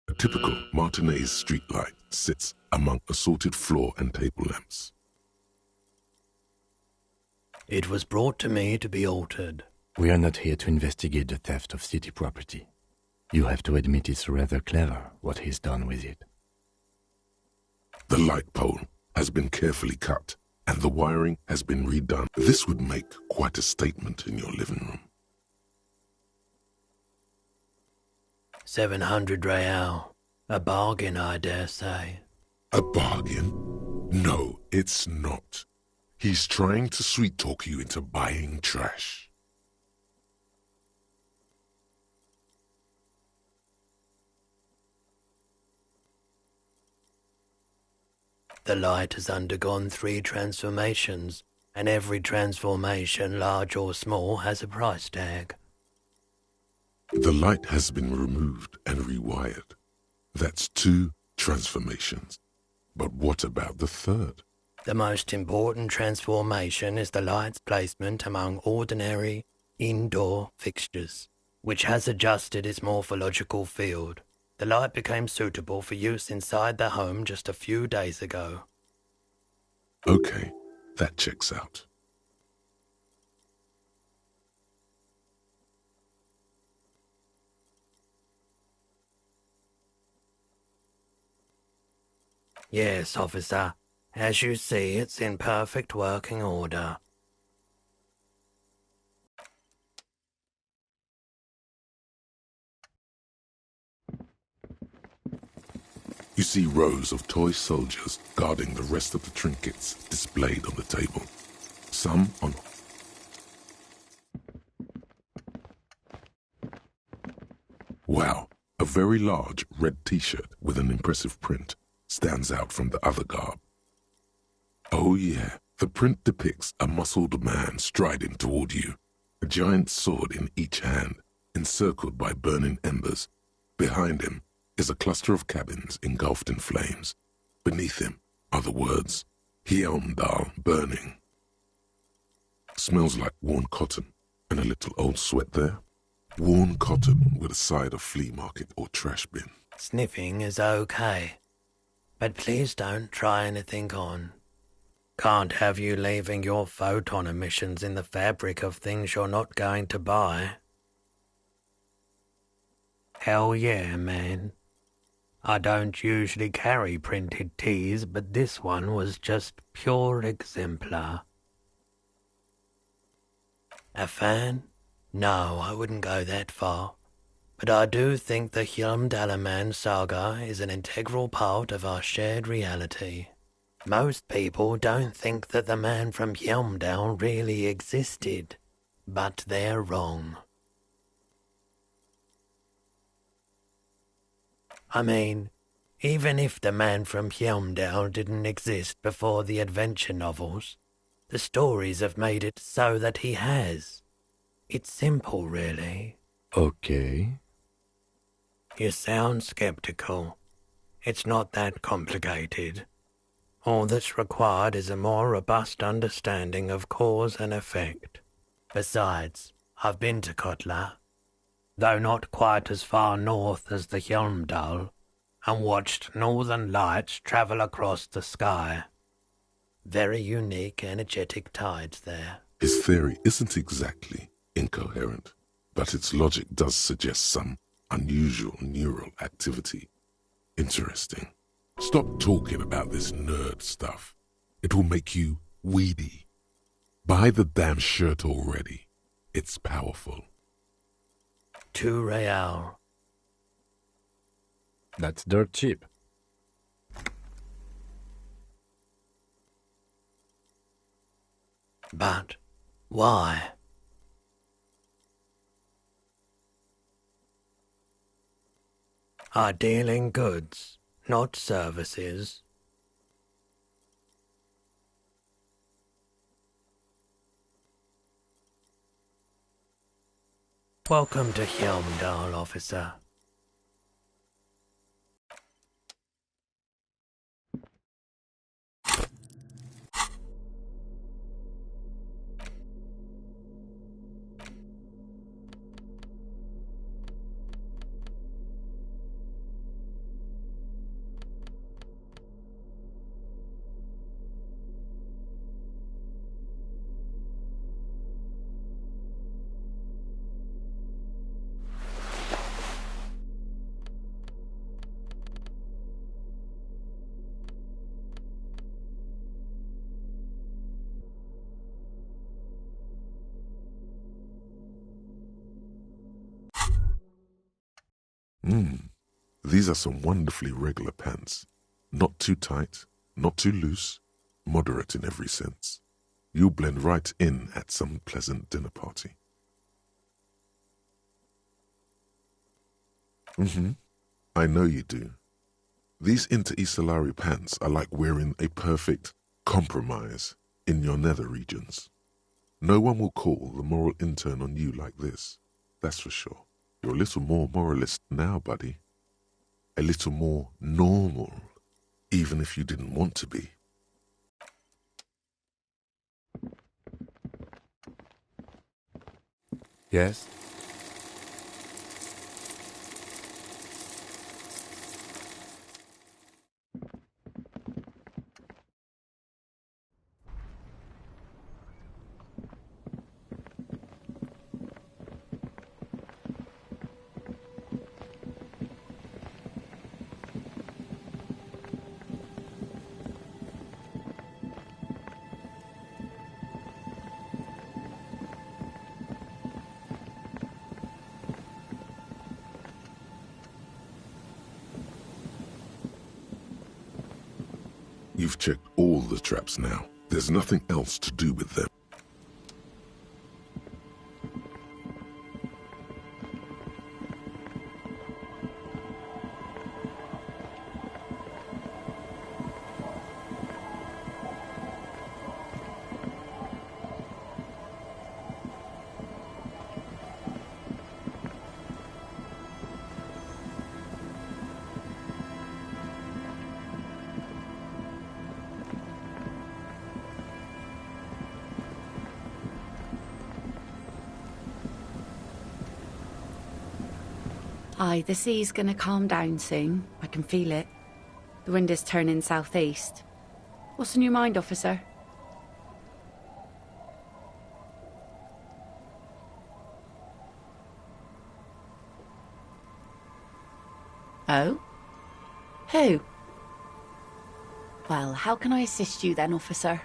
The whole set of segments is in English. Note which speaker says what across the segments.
Speaker 1: A typical Martinez streetlight sits among assorted floor and table lamps.
Speaker 2: It was brought to me to be altered.
Speaker 3: We are not here to investigate the theft of city property. You have to admit it's rather clever what he's done with it.
Speaker 1: The light pole has been carefully cut and the wiring has been redone. This would make quite a statement in your living room.
Speaker 2: 700 real. A bargain, I dare say.
Speaker 1: A bargain? No, it's not. He's trying to sweet-talk you into buying trash.
Speaker 2: The light has undergone 3 transformations, and every transformation, large or small, has a price tag.
Speaker 1: The light has been removed and rewired. That's 2 transformations. But what about the third?
Speaker 2: The most important transformation is the light's placement among ordinary indoor fixtures, which has adjusted its morphological field. The light became suitable for use inside the home just a few days ago.
Speaker 1: Okay, that checks out.
Speaker 2: Yes, officer. As you see, it's in perfect working order.
Speaker 1: You see rows of toy soldiers guarding the rest of the trinkets displayed on the table. Some on... Wow, a very large red t-shirt with an impressive print stands out from the other garb. Oh yeah, the print depicts a muscled man striding toward you, a giant sword in each hand, encircled by burning embers. Behind him is a cluster of cabins engulfed in flames. Beneath him are the words, Hjelmdal burning. Smells like worn cotton and a little old sweat there. Worn cotton with a side of flea market or trash bin.
Speaker 2: Sniffing is okay, but please don't try anything on. Can't have you leaving your photon emissions in the fabric of things you're not going to buy. Hell yeah, man. I don't usually carry printed tees, but this one was just pure exemplar. A fan? No, I wouldn't go that far. But I do think the Hjelmdalaman saga is an integral part of our shared reality. Most people don't think that the man from Hjelmdal really existed, but they're wrong. I mean, even if the man from Hjelmdal didn't exist before the adventure novels, the stories have made it so that he has. It's simple, really.
Speaker 3: Okay.
Speaker 2: You sound skeptical. It's not that complicated. All that's required is a more robust understanding of cause and effect. Besides, I've been to Kotla, though not quite as far north as the Hjelmdal, and watched northern lights travel across the sky. Very unique, energetic tides there.
Speaker 1: His theory isn't exactly incoherent, but its logic does suggest some unusual neural activity. Interesting. Stop talking about this nerd stuff. It will make you weedy. Buy the damn shirt already. It's powerful.
Speaker 2: 2 real.
Speaker 3: That's dirt cheap.
Speaker 2: But why? I deal in goods, not services. Welcome to Helmdall, officer.
Speaker 1: These are some wonderfully regular pants. Not too tight, not too loose, moderate in every sense. You'll blend right in at some pleasant dinner party. I know you do. These Inter-Isolari pants are like wearing a perfect compromise in your nether regions. No one will call the moral intern on you like this, that's for sure. You're a little more moralist now, buddy. A little more normal, even if you didn't want to be.
Speaker 3: Yes?
Speaker 1: You've checked all the traps now. There's nothing else to do with them.
Speaker 4: Aye, the sea's gonna calm down soon. I can feel it. The wind is turning southeast. What's in your mind, officer? Oh? Who? Well, how can I assist you then, officer?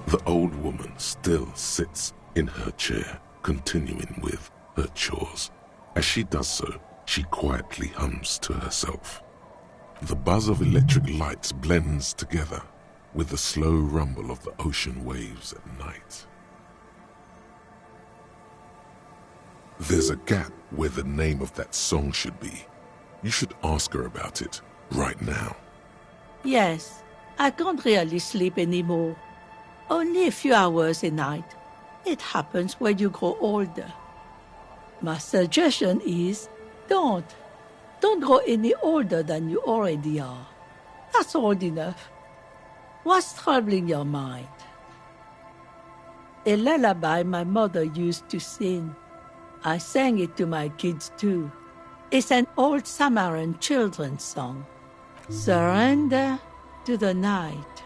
Speaker 1: The old woman still sits in her chair, continuing with her chores. As she does so, she quietly hums to herself. The buzz of electric lights blends together with the slow rumble of the ocean waves at night. There's a gap where the name of that song should be. You should ask her about it right now.
Speaker 5: Yes, I can't really sleep anymore. Only a few hours a night. It happens when you grow older. My suggestion is, don't grow any older than you already are. That's old enough. What's troubling your mind? A lullaby my mother used to sing. I sang it to my kids too. It's an old Samaran children's song. Surrender to the night.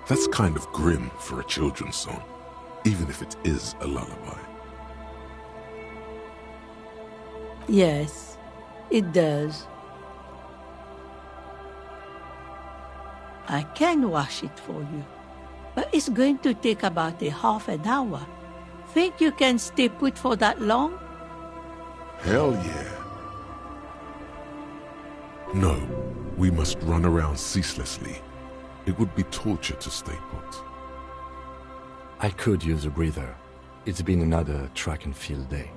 Speaker 1: That's kind of grim for a children's song, even if it is a lullaby.
Speaker 5: Yes, it does. I can wash it for you, but it's going to take about a half an hour. Think you can stay put for that long?
Speaker 1: Hell yeah. No, we must run around ceaselessly. It would be torture to stay put.
Speaker 3: I could use a breather. It's been another track and field day.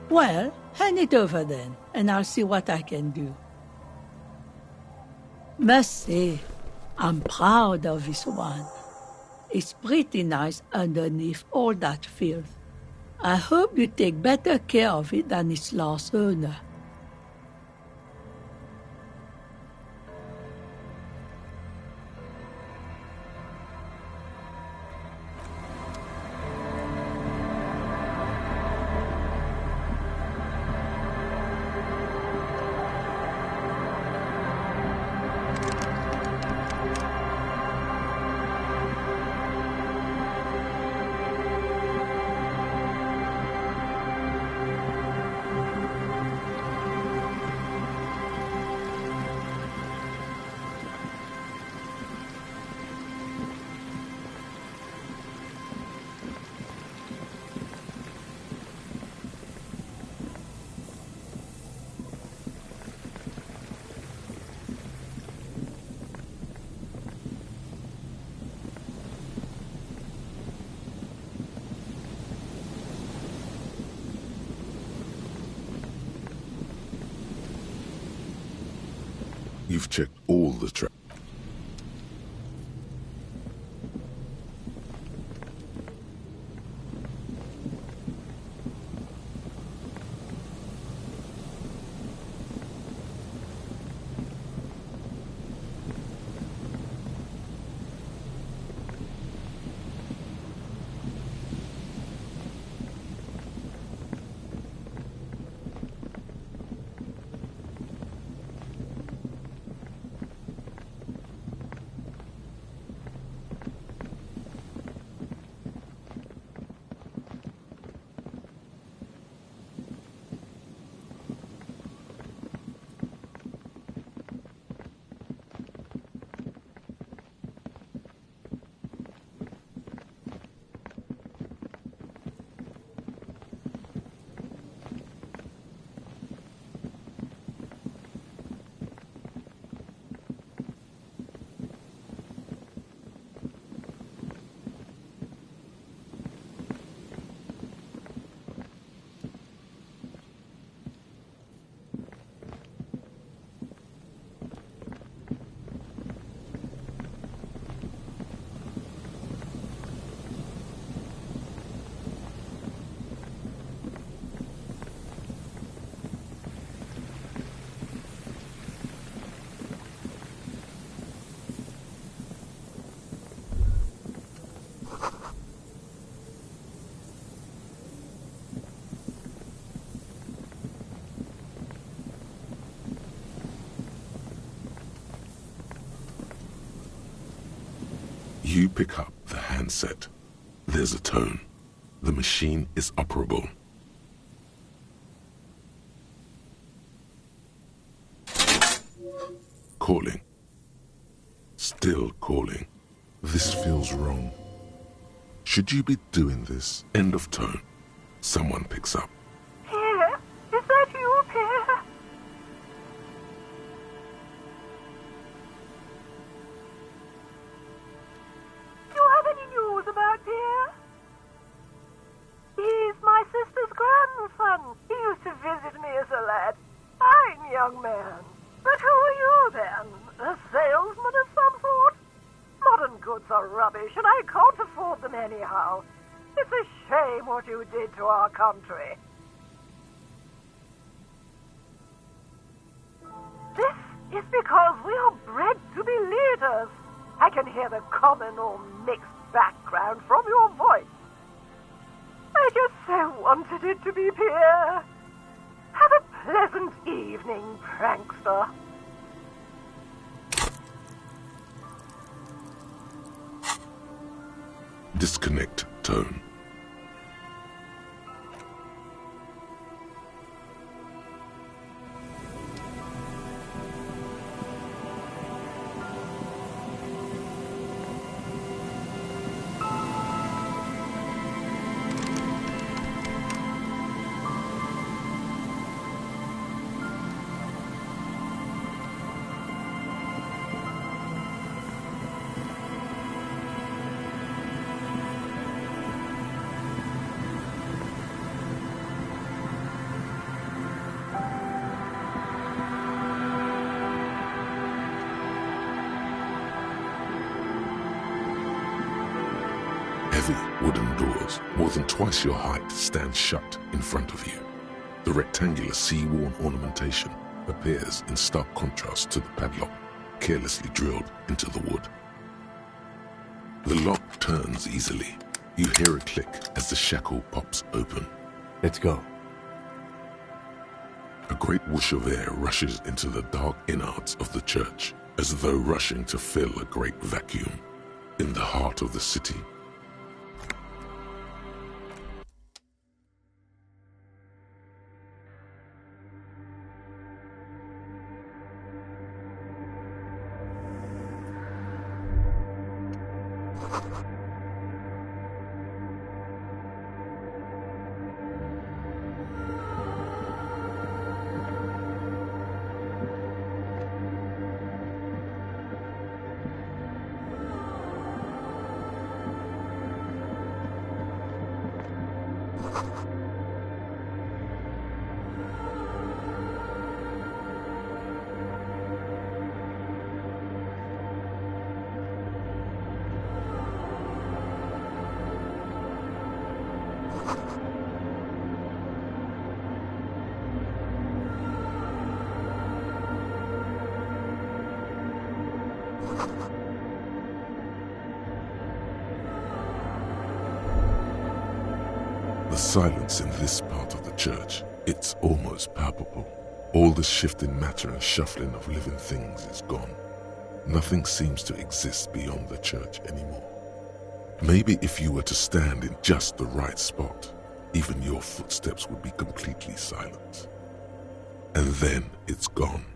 Speaker 5: Well, hand it over then, and I'll see what I can do. Must say, I'm proud of this one. It's pretty nice underneath all that filth. I hope you take better care of it than its last owner.
Speaker 1: You've checked all the traps. You pick up the handset. There's a tone. The machine is operable. Calling. Still calling. This feels wrong. Should you be doing this? End of tone. Someone picks up.
Speaker 6: Pierre? Is that you, Pierre? Do you have any news about Pierre? He's my sister's grandson. He used to visit me as a lad. Fine young man. But who are you, then? A salesman of some sort? Modern goods are rubbish, and I can't afford them anyhow. It's a shame what you did to our country. This is because we are bred to be leaders. I can hear the common or mixed background from your voice. I just so wanted it to be Pierre. Have a pleasant evening, prankster.
Speaker 1: Disconnect tone. Heavy wooden doors, more than twice your height, stand shut in front of you. The rectangular sea-worn ornamentation appears in stark contrast to the padlock, carelessly drilled into the wood. The lock turns easily. You hear a click as the shackle pops open.
Speaker 3: Let's go.
Speaker 1: A great whoosh of air rushes into the dark innards of the church, as though rushing to fill a great vacuum in the heart of the city. The silence in this part of the church, it's almost palpable. All the shifting matter and shuffling of living things is gone. Nothing seems to exist beyond the church anymore. Maybe if you were to stand in just the right spot, even your footsteps would be completely silent. And then it's gone,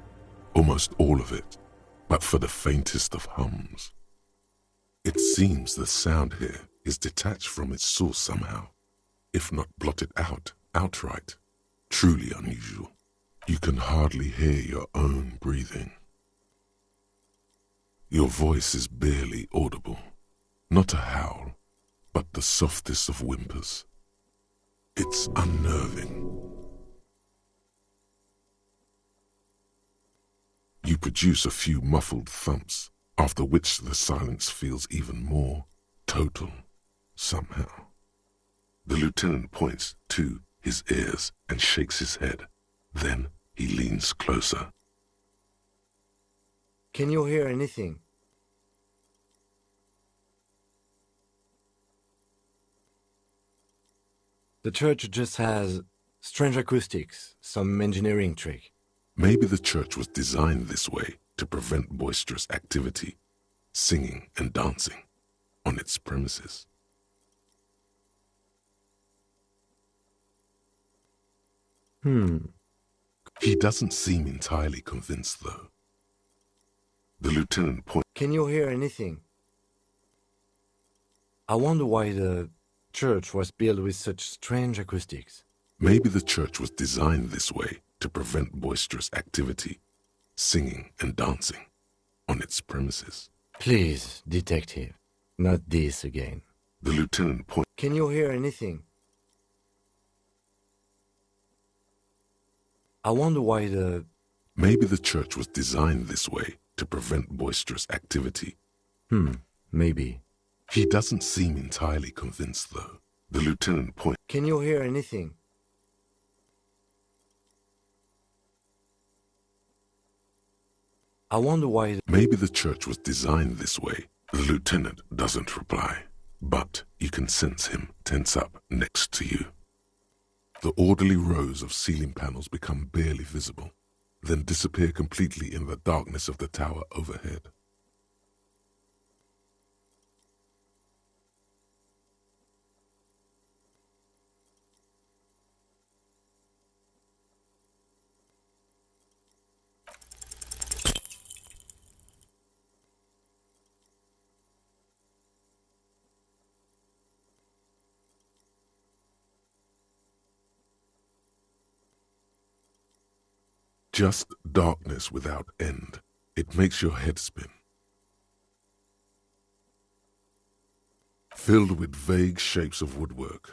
Speaker 1: almost all of it, but for the faintest of hums. It seems the sound here is detached from its source somehow, if not blotted out outright. Truly unusual. You can hardly hear your own breathing. Your voice is barely audible. Not a howl, but the softest of whimpers. It's unnerving. You produce a few muffled thumps, after which the silence feels even more total, somehow. The lieutenant points to his ears and shakes his head. Then he leans closer.
Speaker 3: Can you hear anything? The church just has strange acoustics, some engineering trick.
Speaker 1: Maybe the church was designed this way to prevent boisterous activity, singing and dancing, on its premises. He doesn't seem entirely convinced, though. The lieutenant points.
Speaker 3: Can you hear anything? I wonder why the church was built with such strange acoustics.
Speaker 1: Maybe the church was designed this way to prevent boisterous activity, singing and dancing, on its premises.
Speaker 3: Please, detective, not this again.
Speaker 1: The lieutenant points.
Speaker 3: Can you hear anything? I wonder why the...
Speaker 1: Maybe the church was designed this way to prevent boisterous activity.
Speaker 3: Maybe.
Speaker 1: He doesn't seem entirely convinced, though. The lieutenant points.
Speaker 3: Can you hear anything? I wonder why...
Speaker 1: Maybe the church was designed this way. The lieutenant doesn't reply. but you can sense him tense up next to you. The orderly rows of ceiling panels become barely visible, then disappear completely in the darkness of the tower overhead. Just darkness without end. It makes your head spin. Filled with vague shapes of woodwork,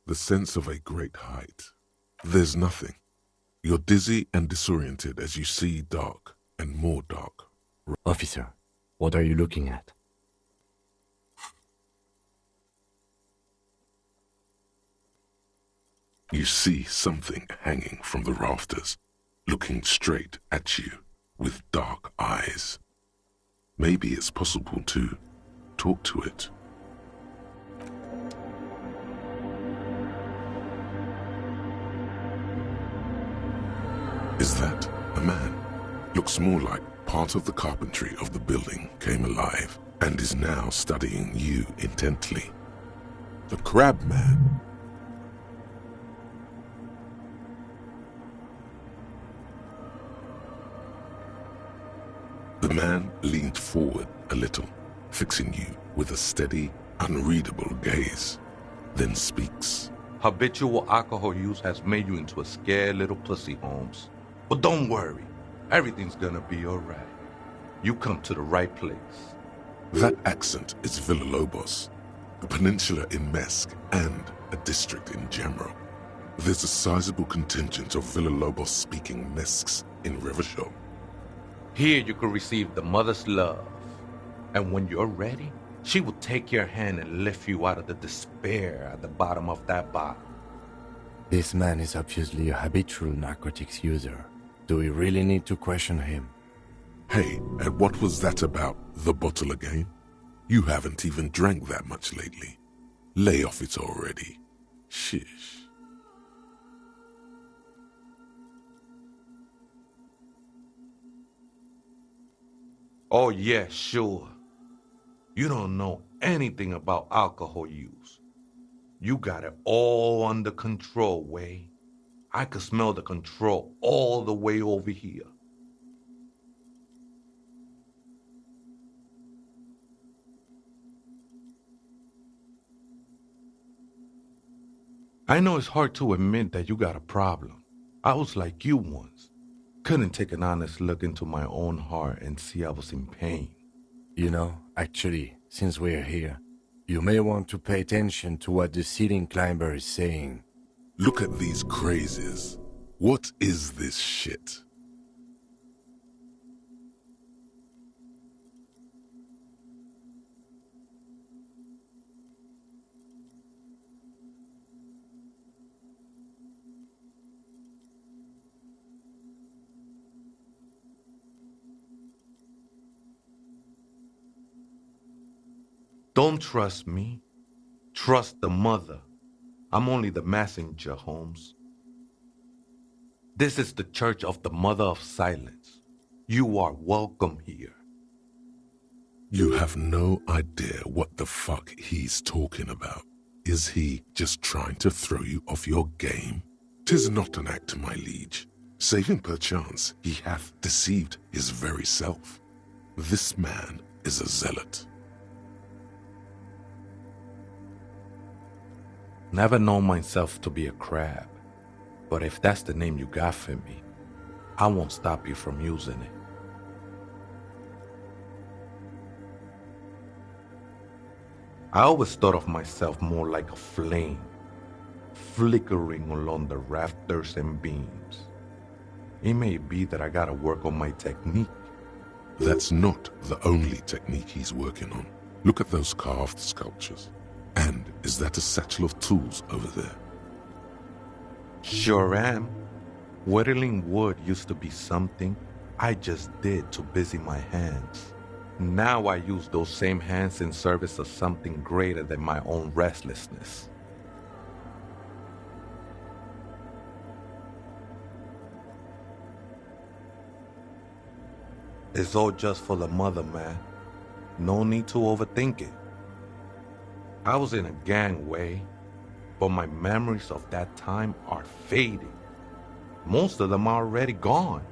Speaker 1: the sense of a great height. There's nothing. You're dizzy and disoriented as you see dark and more dark.
Speaker 3: Officer, what are you looking at?
Speaker 1: You see something hanging from the rafters, looking straight at you with dark eyes. Maybe it's possible to talk to it. Is that a man? Looks more like part of the carpentry of the building came alive and is now studying you intently. The Crab Man. The man leaned forward a little, fixing you with a steady, unreadable gaze, then speaks.
Speaker 7: Habitual alcohol use has made you into a scared little pussy, Holmes. But don't worry, everything's gonna be alright. You come to the right place.
Speaker 1: That accent is Villalobos, a peninsula in Mesk and a district in general. There's a sizable contingent of Villalobos-speaking Mesks in Revachol.
Speaker 7: Here you can receive the mother's love. And when you're ready, she will take your hand and lift you out of the despair at the bottom of that bottle.
Speaker 3: This man is obviously a habitual narcotics user. Do we really need to question him?
Speaker 1: Hey, and what was that about, the bottle again? You haven't even drank that much lately. Lay off it already. Shish.
Speaker 7: Oh yeah, sure. You don't know anything about alcohol use. You got it all under control, Way. I could smell the control all the way over here. I know it's hard to admit that you got a problem. I was like you once. Couldn't take an honest look into my own heart and see I was in pain.
Speaker 3: You know, actually, since we're here, you may want to pay attention to what the ceiling climber is saying.
Speaker 1: Look at these crazies. What is this shit?
Speaker 7: Don't trust me. Trust the mother. I'm only the messenger, Holmes. This is the Church of the Mother of Silence. You are welcome here.
Speaker 1: You have no idea what the fuck he's talking about. Is he just trying to throw you off your game? 'Tis not an act, my liege. Save him perchance, he hath deceived his very self. This man is a zealot.
Speaker 7: Never known myself to be a crab, but if that's the name you got for me, I won't stop you from using it. I always thought of myself more like a flame, flickering along the rafters and beams. It may be that I gotta work on my technique.
Speaker 1: That's not the only technique he's working on. Look at those carved sculptures. And is that a satchel of tools over there?
Speaker 7: Sure am. Whittling wood used to be something I just did to busy my hands. Now I use those same hands in service of something greater than my own restlessness. It's all just for the mother, man. No need to overthink it. I was in a gangway, but my memories of that time are fading. Most of them are already gone.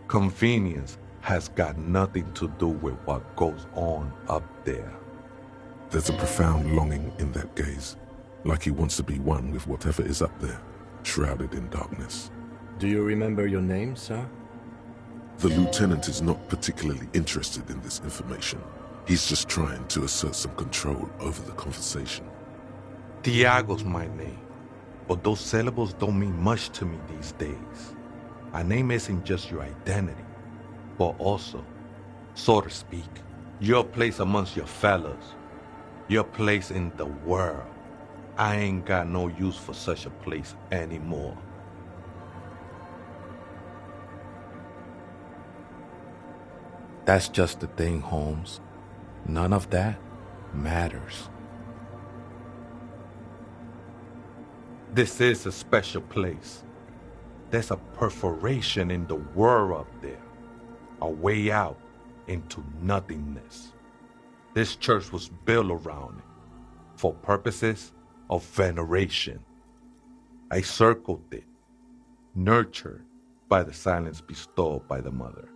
Speaker 7: Convenience has got nothing to do with what goes on up there.
Speaker 1: There's a profound longing in that gaze, like he wants to be one with whatever is up there, shrouded in darkness.
Speaker 3: Do you remember your name, sir?
Speaker 1: The lieutenant is not particularly interested in this information. He's just trying to assert some control over the conversation.
Speaker 7: Tiago's my name, but those syllables don't mean much to me these days. A name isn't just your identity, but also, so to speak, your place amongst your fellows, your place in the world. I ain't got no use for such a place anymore. That's just the thing, Holmes. None of that matters. This is a special place. There's a perforation in the world up there, a way out into nothingness. This church was built around it for purposes of veneration. I circled it, nurtured by the silence bestowed by the mother.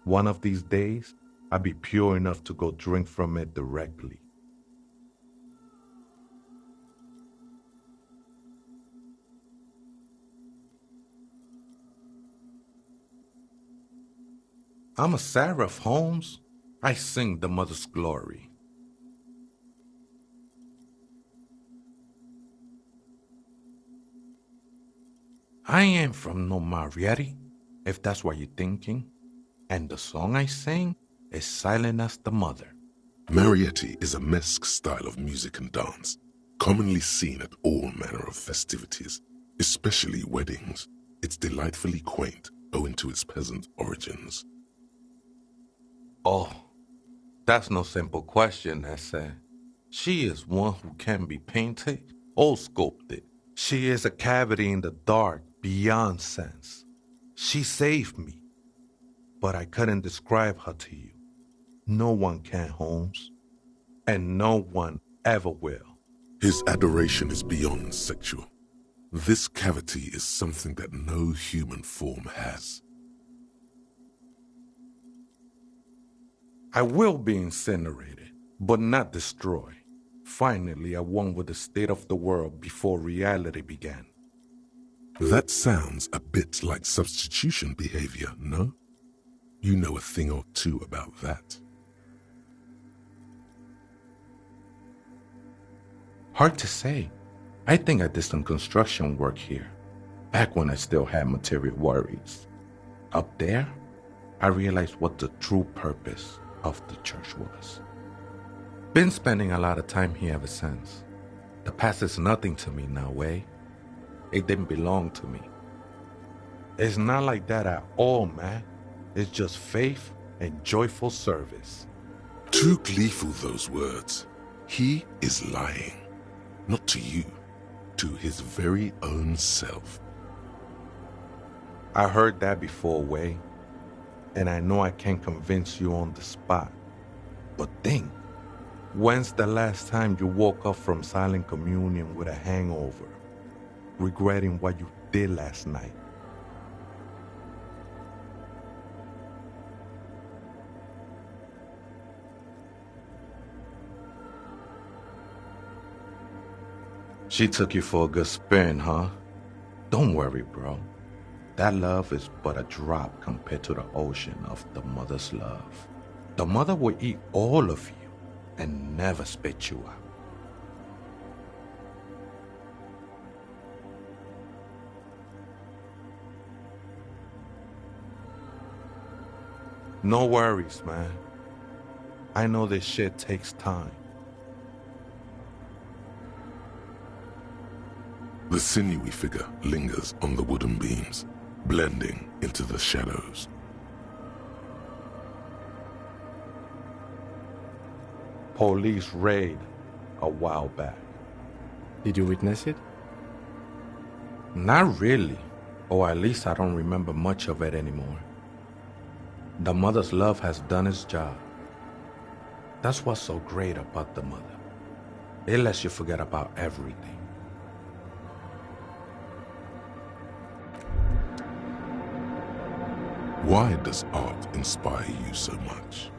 Speaker 7: One of these days, I'll be pure enough to go drink from it directly. I'm a seraph, Holmes. I sing the mother's glory. I ain't from no Marietti, if that's what you're thinking. And the song I sing is silent as the mother.
Speaker 1: Marietti is a mesque style of music and dance, commonly seen at all manner of festivities, especially weddings. It's delightfully quaint, owing to its peasant origins.
Speaker 7: Oh, that's no simple question, Essa. She is one who can be painted or sculpted. She is a cavity in the dark beyond sense. She saved me, but I couldn't describe her to you. No one can, Holmes, and no one ever will.
Speaker 1: His adoration is beyond sexual. This cavity is something that no human form has.
Speaker 7: I will be incinerated, but not destroyed. Finally, I won with the state of the world before reality began.
Speaker 1: That sounds a bit like substitution behavior, no? You know a thing or two about that.
Speaker 7: Hard to say. I think I did some construction work here, back when I still had material worries. Up there, I realized what the true purpose of the church was. Been spending a lot of time here ever since. The past is nothing to me now, eh? It didn't belong to me. It's not like that at all, man. It's just faith and joyful service.
Speaker 1: Too gleeful, those words. He is lying. Not to you, to his very own self.
Speaker 7: I heard that before, Way, and I know I can't convince you on the spot. But think, when's the last time you woke up from silent communion with a hangover, regretting what you did last night? She took you for a good spin, huh? Don't worry, bro. That love is but a drop compared to the ocean of the mother's love. The mother will eat all of you and never spit you out. No worries, man. I know this shit takes time.
Speaker 1: The sinewy figure lingers on the wooden beams, blending into the shadows.
Speaker 7: Police raid a while back.
Speaker 3: Did you witness it?
Speaker 8: Not really, or at least I don't remember much of it anymore. The mother's love has done its job. That's what's so great about the mother. It lets you forget about everything.
Speaker 1: Why does art inspire you so much?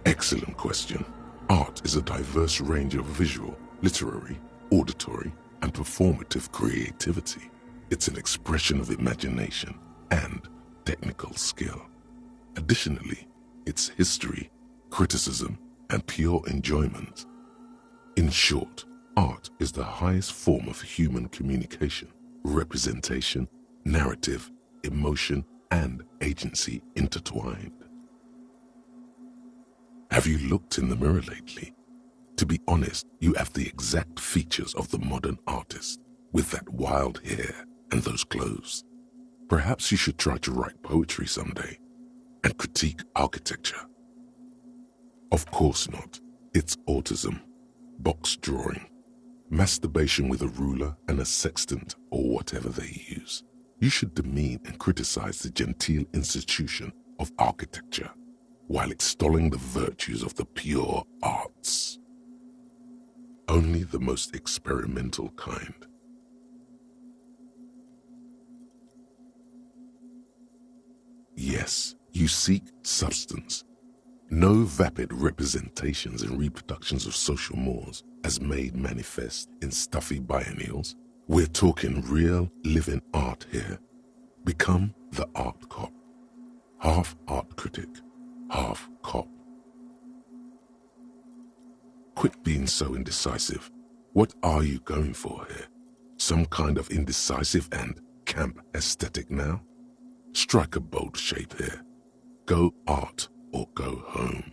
Speaker 1: Excellent question. Art is a diverse range of visual, literary, auditory, and performative creativity. It's an expression of imagination and technical skill. Additionally, it's history, criticism, and pure enjoyment. In short, art is the highest form of human communication, representation, narrative, emotion, and agency intertwined. Have you looked in the mirror lately? To be honest, you have the exact features of the modern artist, with that wild hair and those clothes. Perhaps you should try to write poetry someday and critique architecture. Of course not. It's autism, box drawing, masturbation with a ruler and a sextant or whatever they use. You should demean and criticize the genteel institution of architecture while extolling the virtues of the pure arts. Only the most experimental kind. Yes, you seek substance. No vapid representations and reproductions of social mores as made manifest in stuffy biennials. We're talking real living art here. Become the art cop. Half art critic, half cop. Quit being so indecisive. What are you going for here? Some kind of indecisive and camp aesthetic now? Strike a bold shape here. Go art or go home.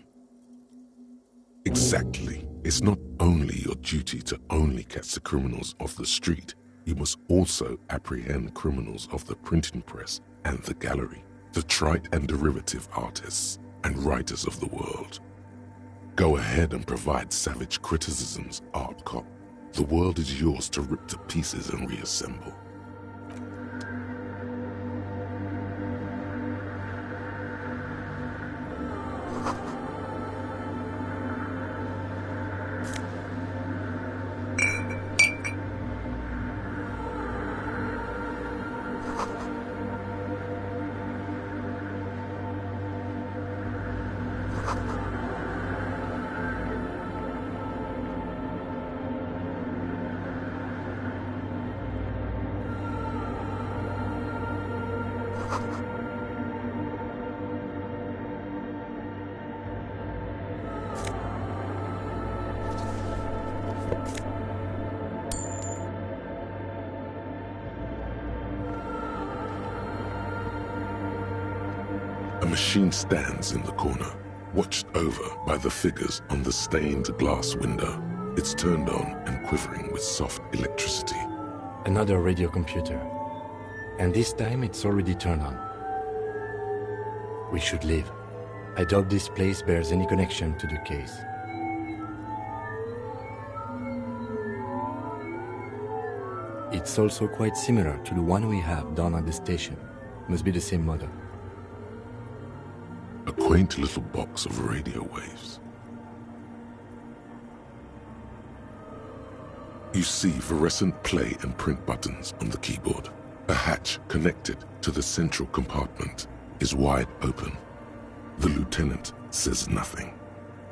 Speaker 1: Exactly. It's not only your duty to only catch the criminals off the street, you must also apprehend criminals of the printing press and the gallery, the trite and derivative artists and writers of the world. Go ahead and provide savage criticisms, art cop. The world is yours to rip to pieces and reassemble. A machine stands in the corner, watched over by the figures on the stained glass window. It's turned on and quivering with soft electricity.
Speaker 3: Another radio computer. And this time it's already turned on. We should leave. I doubt this place bears any connection to the case. It's also quite similar to the one we have down at the station. Must be the same model.
Speaker 1: A quaint little box of radio waves. You see fluorescent play and print buttons on the keyboard. A hatch connected to the central compartment is wide open. The lieutenant says nothing.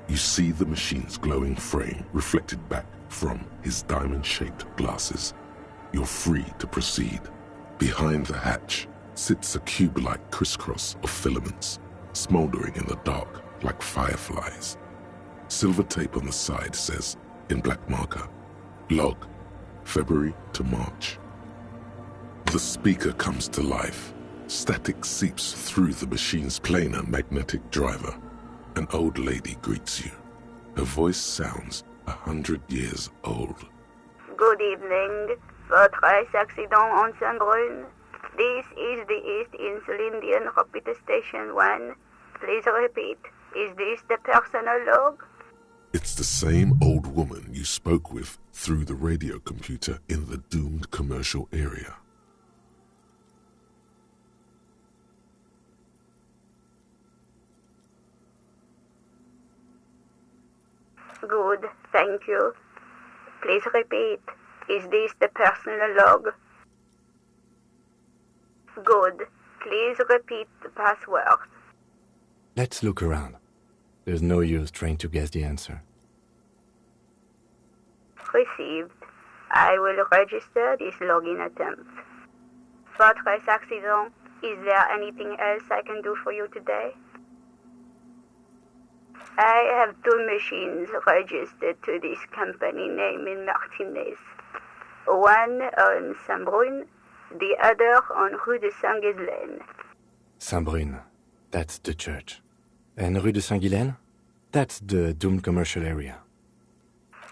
Speaker 1: You see the machine's glowing frame reflected back from his diamond-shaped glasses. You're free to proceed. Behind the hatch sits a cube-like crisscross of filaments, smoldering in the dark like fireflies. Silver tape on the side says, in black marker, log, February to March. The speaker comes to life. Static seeps through the machine's planar magnetic driver. An old lady greets you. Her voice sounds 100 years old.
Speaker 9: Good evening. Votre accident on Saint-Brun. This is the East Insulindian Repeat Station 1. Please repeat. Is this the personal log?
Speaker 1: It's the same old woman you spoke with through the radio computer in the doomed commercial area.
Speaker 9: Good, thank you. Please repeat. Is this the personal log? Good. Please repeat the password.
Speaker 3: Let's look around. There's no use trying to guess the answer.
Speaker 9: Received. I will register this login attempt. Votre accident. Is there anything else I can do for you today? I have 2 machines registered to this company name in Martinez. One on Saint-Brun, the other on Rue de Saint-Ghislaine.
Speaker 3: Saint-Brun, that's the church. And Rue de Saint-Ghislaine? That's the doomed commercial area.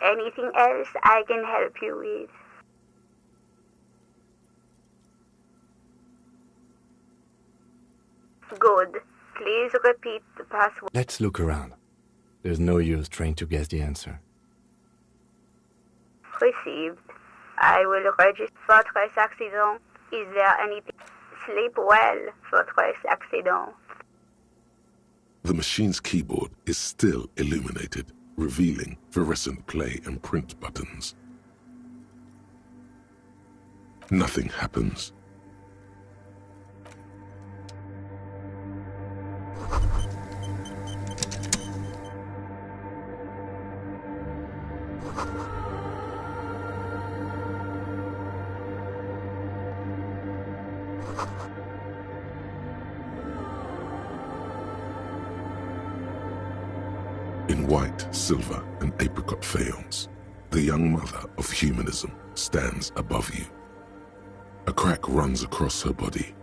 Speaker 9: Anything else I can help you with? Good. Please repeat the password.
Speaker 3: Let's look around. There's no use trying to guess the answer.
Speaker 9: Received. I will register votre accident. Is there anything? Sleep well, votre accident.
Speaker 1: The machine's keyboard is still illuminated, revealing fluorescent play and print buttons. Nothing happens. In white, silver, and apricot faience, the young mother of humanism stands above you. A crack runs across her body.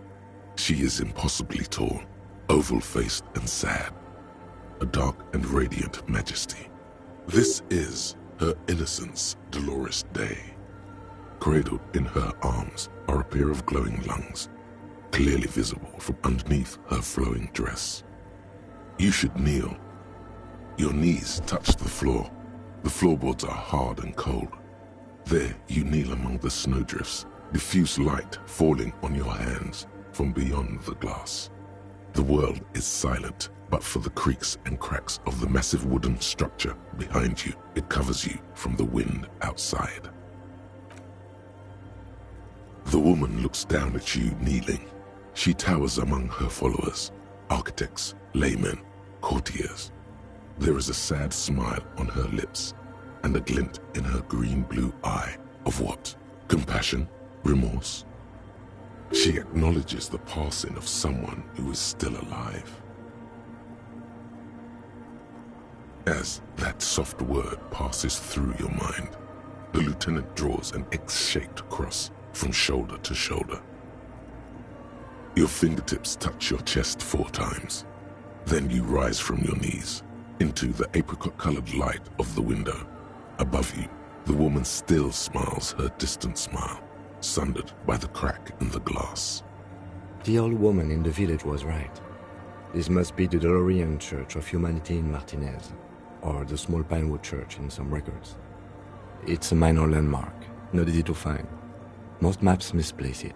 Speaker 1: She is impossibly tall, oval-faced and sad, a dark and radiant majesty. This is her innocence, Dolores Day. Cradled in her arms are a pair of glowing lungs, clearly visible from underneath her flowing dress. You should kneel. Your knees touch the floor. The floorboards are hard and cold. There you kneel among the snowdrifts, diffuse light falling on your hands from beyond the glass. The world is silent, but for the creaks and cracks of the massive wooden structure behind you, it covers you from the wind outside. The woman looks down at you kneeling. She towers among her followers, architects, laymen, courtiers. There is a sad smile on her lips and a glint in her green-blue eye of what? Compassion? Remorse? She acknowledges the passing of someone who is still alive. As that soft word passes through your mind, the lieutenant draws an X-shaped cross from shoulder to shoulder. Your fingertips touch your chest 4 times. Then you rise from your knees into the apricot-colored light of the window. Above you, the woman still smiles her distant smile, sundered by the crack in the glass.
Speaker 3: The old woman in the village was right. This must be the Dolorian Church of Humanity in Martinez, or the small Pinewood Church in some records. It's a minor landmark, not easy to find. Most maps misplace it.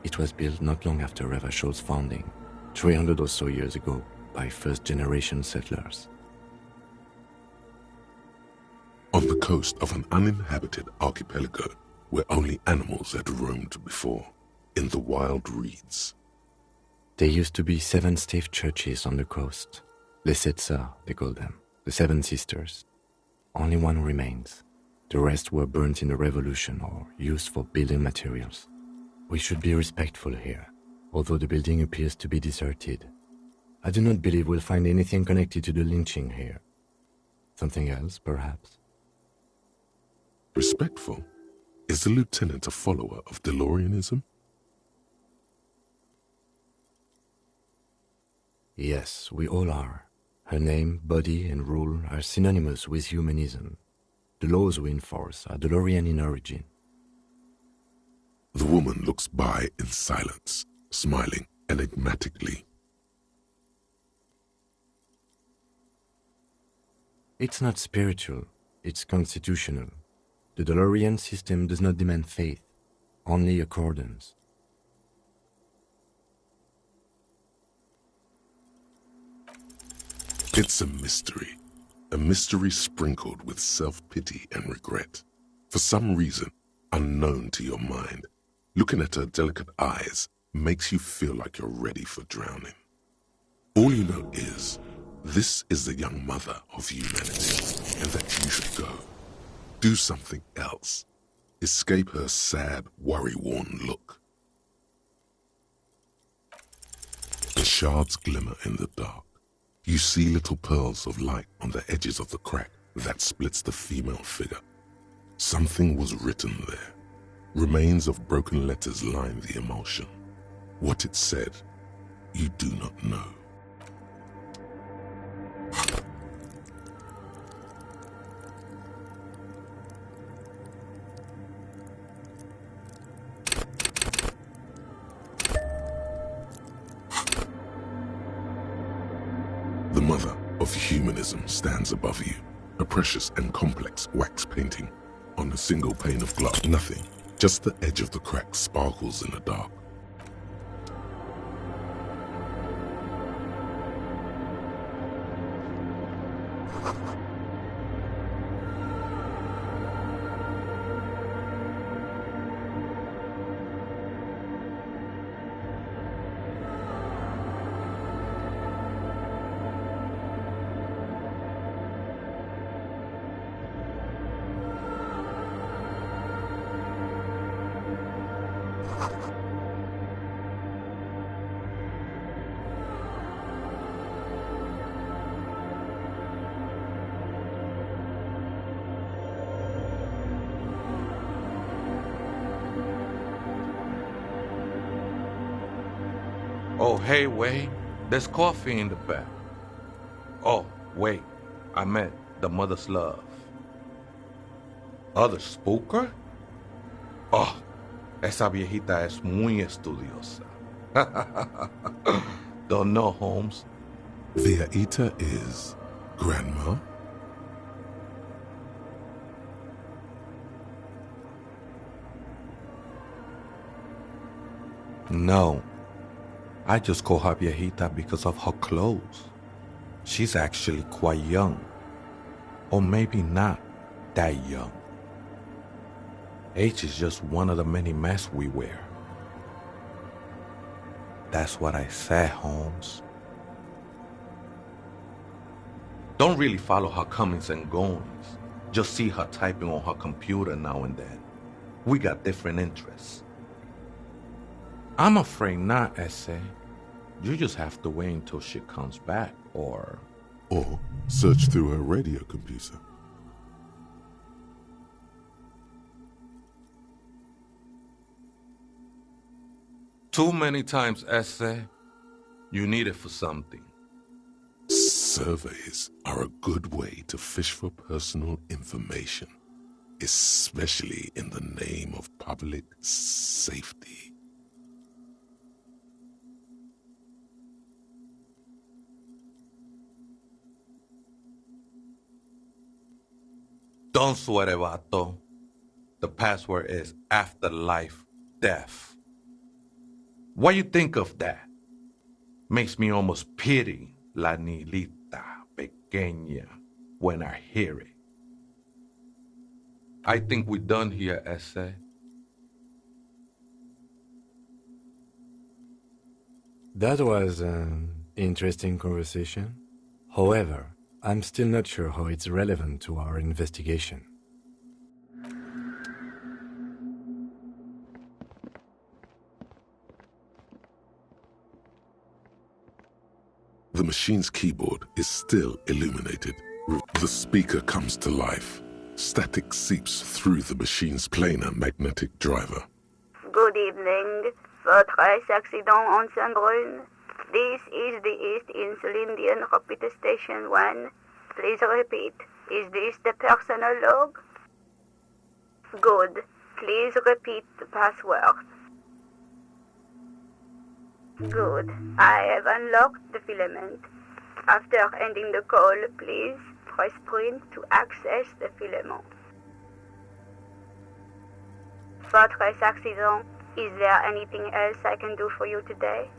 Speaker 3: It was built not long after Ravachol's founding, 300 or so years ago, by first-generation settlers.
Speaker 1: On the coast of an uninhabited archipelago where only animals had roamed before, in the wild reeds.
Speaker 3: There used to be 7 stave churches on the coast. Les Sept Sœurs, they call them, the 7 sisters. Only one remains. The rest were burnt in the revolution or used for building materials. We should be respectful here, although the building appears to be deserted. I do not believe we'll find anything connected to the lynching here. Something else, perhaps?
Speaker 1: Respectful? Is the lieutenant a follower of Delorianism?
Speaker 3: Yes, we all are. Her name, body, and rule are synonymous with humanism. The laws we enforce are DeLorean in origin.
Speaker 1: The woman looks by in silence, smiling enigmatically.
Speaker 3: It's not spiritual, it's constitutional. The DeLorean system does not demand faith, only accordance.
Speaker 1: It's a mystery sprinkled with self-pity and regret. For some reason, unknown to your mind, looking at her delicate eyes makes you feel like you're ready for drowning. All you know is, this is the young mother of humanity, and that you should go. Do something else. Escape her sad, worry-worn look. The shards glimmer in the dark. You see little pearls of light on the edges of the crack that splits the female figure. Something was written there. Remains of broken letters line the emulsion. What it said, you do not know. The mother of humanism stands above you, a precious and complex wax painting on a single pane of glass. Nothing, just the edge of the crack sparkles in the dark.
Speaker 7: Oh, hey, wait. There's coffee in the back. Oh, wait. I meant the mother's love. ¿Other spooker? Oh, esa viejita es muy estudiosa. Don't know, Holmes.
Speaker 1: Viejita is grandma?
Speaker 8: No. I just call her viejita because of her clothes. She's actually quite young. Or maybe not that young. Age is just one of the many masks we wear. That's what I said, Holmes.
Speaker 7: Don't really follow her comings and goings. Just see her typing on her computer now and then. We got different interests.
Speaker 8: I'm afraid not, Essay. You just have to wait until she comes back, or
Speaker 1: search through her radio computer.
Speaker 7: Too many times, Essay. You need it for something.
Speaker 1: Surveys are a good way to fish for personal information, especially in the name of public safety.
Speaker 7: Don't sweat it, vato. The password is afterlife death. What you think of that? Makes me almost pity la niñita pequeña when I hear it. I think we're done here, Essay.
Speaker 3: That was an interesting conversation. However, I'm still not sure how it's relevant to our investigation.
Speaker 1: The machine's keyboard is still illuminated. The speaker comes to life. Static seeps through the machine's planar magnetic driver.
Speaker 9: Good evening. Votre accident en Saint-Brun. This is the East Insulindian Repeater Station 1. Please repeat. Is this the personal log? Good. Please repeat the password. Good. I have unlocked the filament. After ending the call, please press print to access the filament. Votre accident. Is there anything else I can do for you today?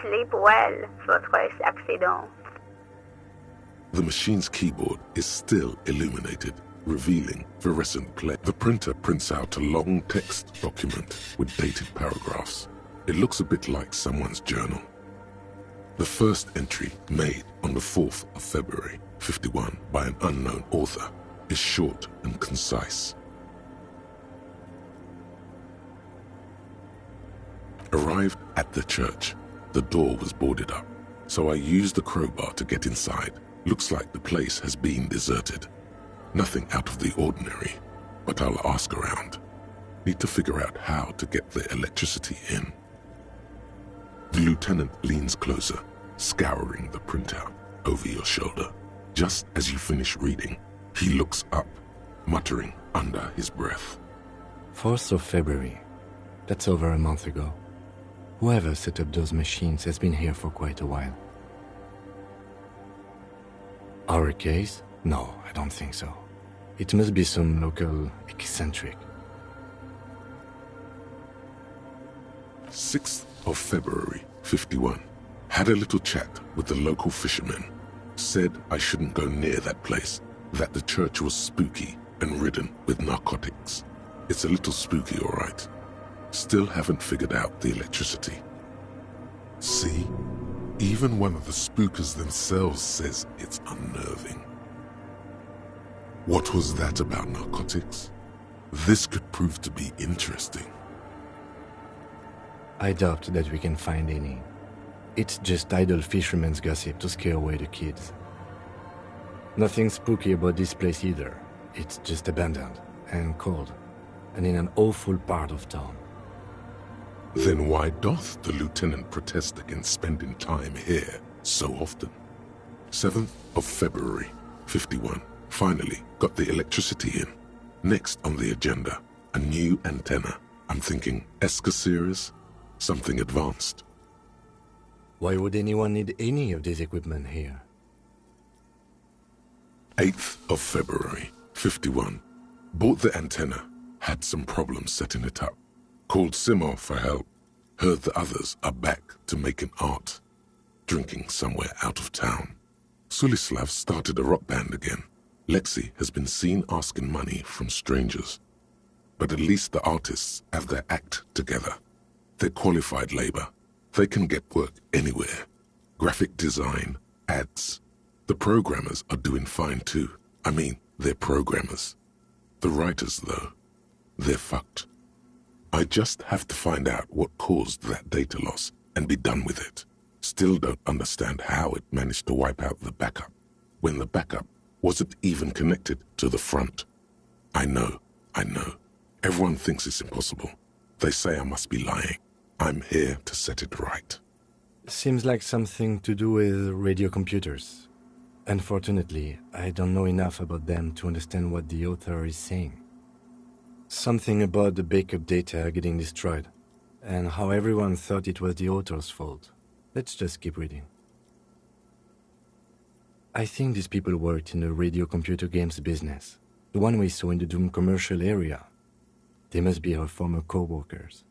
Speaker 9: Sleep well, votre accident.
Speaker 1: The machine's keyboard is still illuminated, revealing fluorescent play. The printer prints out a long text document with dated paragraphs. It looks a bit like someone's journal. The first entry, made on the 4th of February, 51, by an unknown author, is short and concise. Arrived at the church. The door was boarded up, so I used the crowbar to get inside. Looks like the place has been deserted. Nothing out of the ordinary, but I'll ask around. Need to figure out how to get the electricity in. The lieutenant leans closer, scouring the printout over your shoulder. Just as you finish reading, he looks up, muttering under his breath.
Speaker 3: 4th of February. That's over a month ago. Whoever set up those machines has been here for quite a while. Our case? No, I don't think so. It must be some local eccentric.
Speaker 1: 6th of February, 51. Had a little chat with the local fishermen. Said I shouldn't go near that place, that the church was spooky and ridden with narcotics. It's a little spooky, all right. Still haven't figured out the electricity. See? Even one of the spookers themselves says it's unnerving. What was that about narcotics? This could prove to be interesting.
Speaker 3: I doubt that we can find any. It's just idle fishermen's gossip to scare away the kids. Nothing spooky about this place either. It's just abandoned and cold, and in an awful part of town.
Speaker 1: Then why doth the lieutenant protest against spending time here so often? 7th of February, 51. Finally got the electricity in. Next on the agenda, a new antenna. I'm thinking ESCA series, something advanced.
Speaker 3: Why would anyone need any of this equipment here?
Speaker 1: 8th of February, 51. Bought the antenna, had some problems setting it up. Called Simon for help. Heard the others are back to making art. Drinking somewhere out of town. Sulislav started a rock band again. Lexi has been seen asking money from strangers. But at least the artists have their act together. They're qualified labor. They can get work anywhere. Graphic design, ads. The programmers are doing fine too. I mean, they're programmers. The writers, though, they're fucked. I just have to find out what caused that data loss and be done with it. Still don't understand how it managed to wipe out the backup, when the backup wasn't even connected to the front. I know. Everyone thinks it's impossible. They say I must be lying. I'm here to set it right.
Speaker 3: Seems like something to do with radio computers. Unfortunately, I don't know enough about them to understand what the author is saying. Something about the backup data getting destroyed, and how everyone thought it was the author's fault. Let's just keep reading. I think these people worked in the radio computer games business, the one we saw in the Doom commercial area. They must be our former co-workers.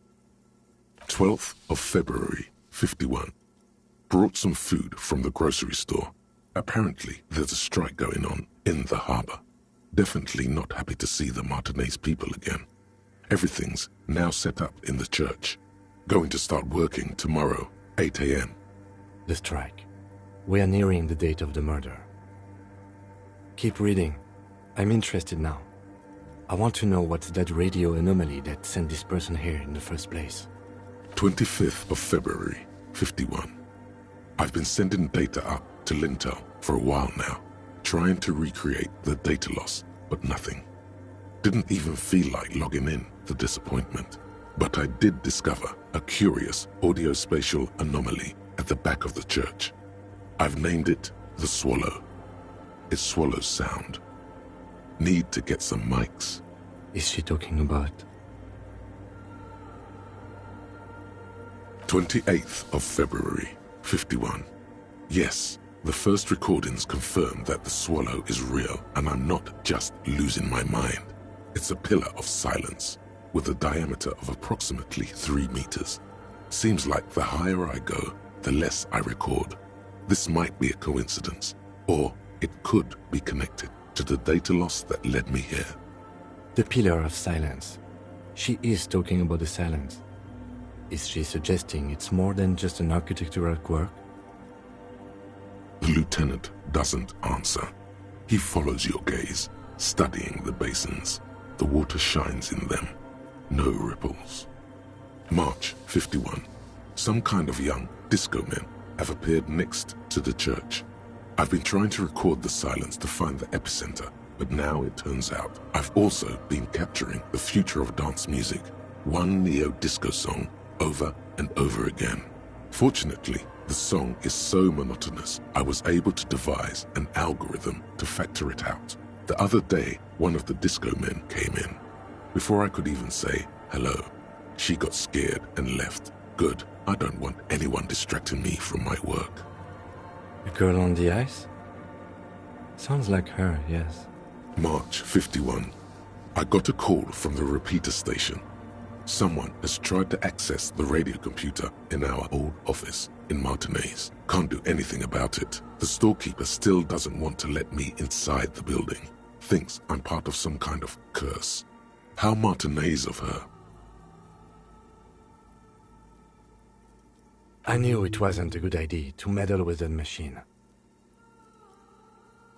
Speaker 1: 12th of February, 51. Brought some food from the grocery store. Apparently, there's a strike going on in the harbor. Definitely not happy to see the Martinez people again. Everything's now set up in the church. Going to start working tomorrow, 8 a.m.
Speaker 3: The strike. We are nearing the date of the murder. Keep reading. I'm interested now. I want to know what's that radio anomaly that sent this person here in the first place.
Speaker 1: 25th of February, 51. I've been sending data up to Lintel for a while now, trying to recreate the data loss, but nothing. Didn't even feel like logging in, the disappointment. But I did discover a curious audio-spatial anomaly at the back of the church. I've named it the Swallow. It swallows sound. Need to get some mics.
Speaker 3: Is she talking about?
Speaker 1: 28th of February, 51. Yes, the first recordings confirm that the Swallow is real and I'm not just losing my mind. It's a pillar of silence with a diameter of approximately 3 meters. Seems like the higher I go, the less I record. This might be a coincidence, or it could be connected to the data loss that led me here.
Speaker 3: The pillar of silence. She is talking about the silence. Is she suggesting it's more than just an architectural quirk?
Speaker 1: The lieutenant doesn't answer. He follows your gaze, studying the basins. The water shines in them. No ripples. March 51. Some kind of young disco men have appeared next to the church. I've been trying to record the silence to find the epicenter, but now it turns out I've also been capturing the future of dance music, one neo-disco song over and over again. Fortunately, the song is so monotonous, I was able to devise an algorithm to factor it out. The other day, one of the disco men came in. Before I could even say hello, she got scared and left. Good, I don't want anyone distracting me from my work.
Speaker 3: The girl on the ice? Sounds like her, yes.
Speaker 1: March 51. I got a call from the repeater station. Someone has tried to access the radio computer in our old office in Martinez. Can't do anything about it. The storekeeper still doesn't want to let me inside the building. Thinks I'm part of some kind of curse. How Martinez of her.
Speaker 3: I knew it wasn't a good idea to meddle with that machine.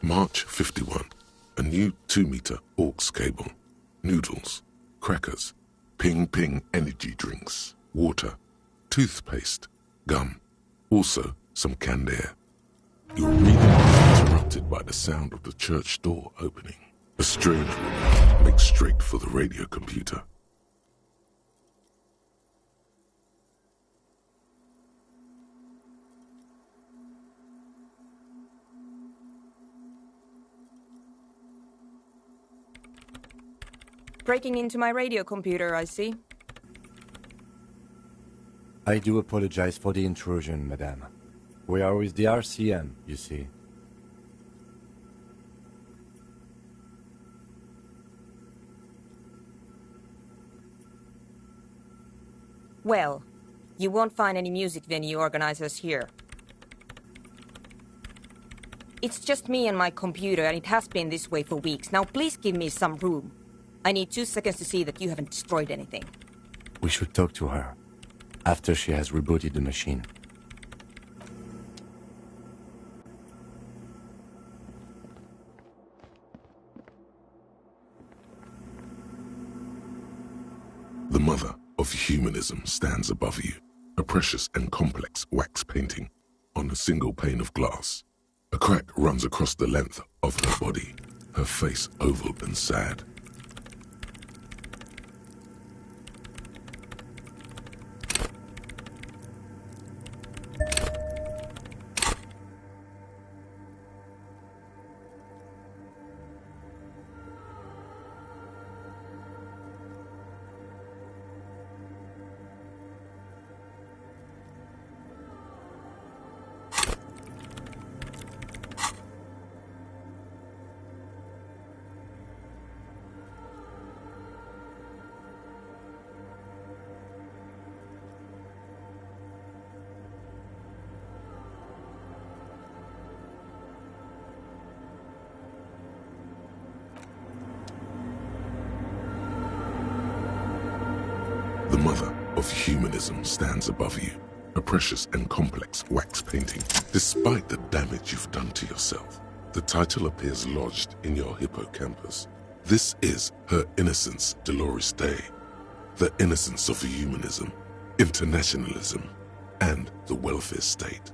Speaker 1: March 51. A new 2-meter aux cable. Noodles. Crackers. Ping energy drinks. Water. Toothpaste. Gum. Also some canned air. Your reading is interrupted by the sound of the church door opening. A strange woman makes straight for the radio computer.
Speaker 10: Breaking into my radio computer, I see.
Speaker 3: I do apologize for the intrusion, madame. We are with the RCM, you see.
Speaker 10: Well, you won't find any music venue organizers here. It's just me and my computer, and it has been this way for weeks. Now please give me some room. I need 2 seconds to see that you haven't destroyed anything.
Speaker 3: We should talk to her after she has rebooted the machine.
Speaker 1: The mother of humanism stands above you, a precious and complex wax painting on a single pane of glass. A crack runs across the length of her body, her face oval and sad. The mother of humanism stands above you, a precious and complex wax painting. Despite the damage you've done to yourself, the title appears lodged in your hippocampus. This is Her Innocence Dolores Day, the innocence of humanism, internationalism, and the welfare state.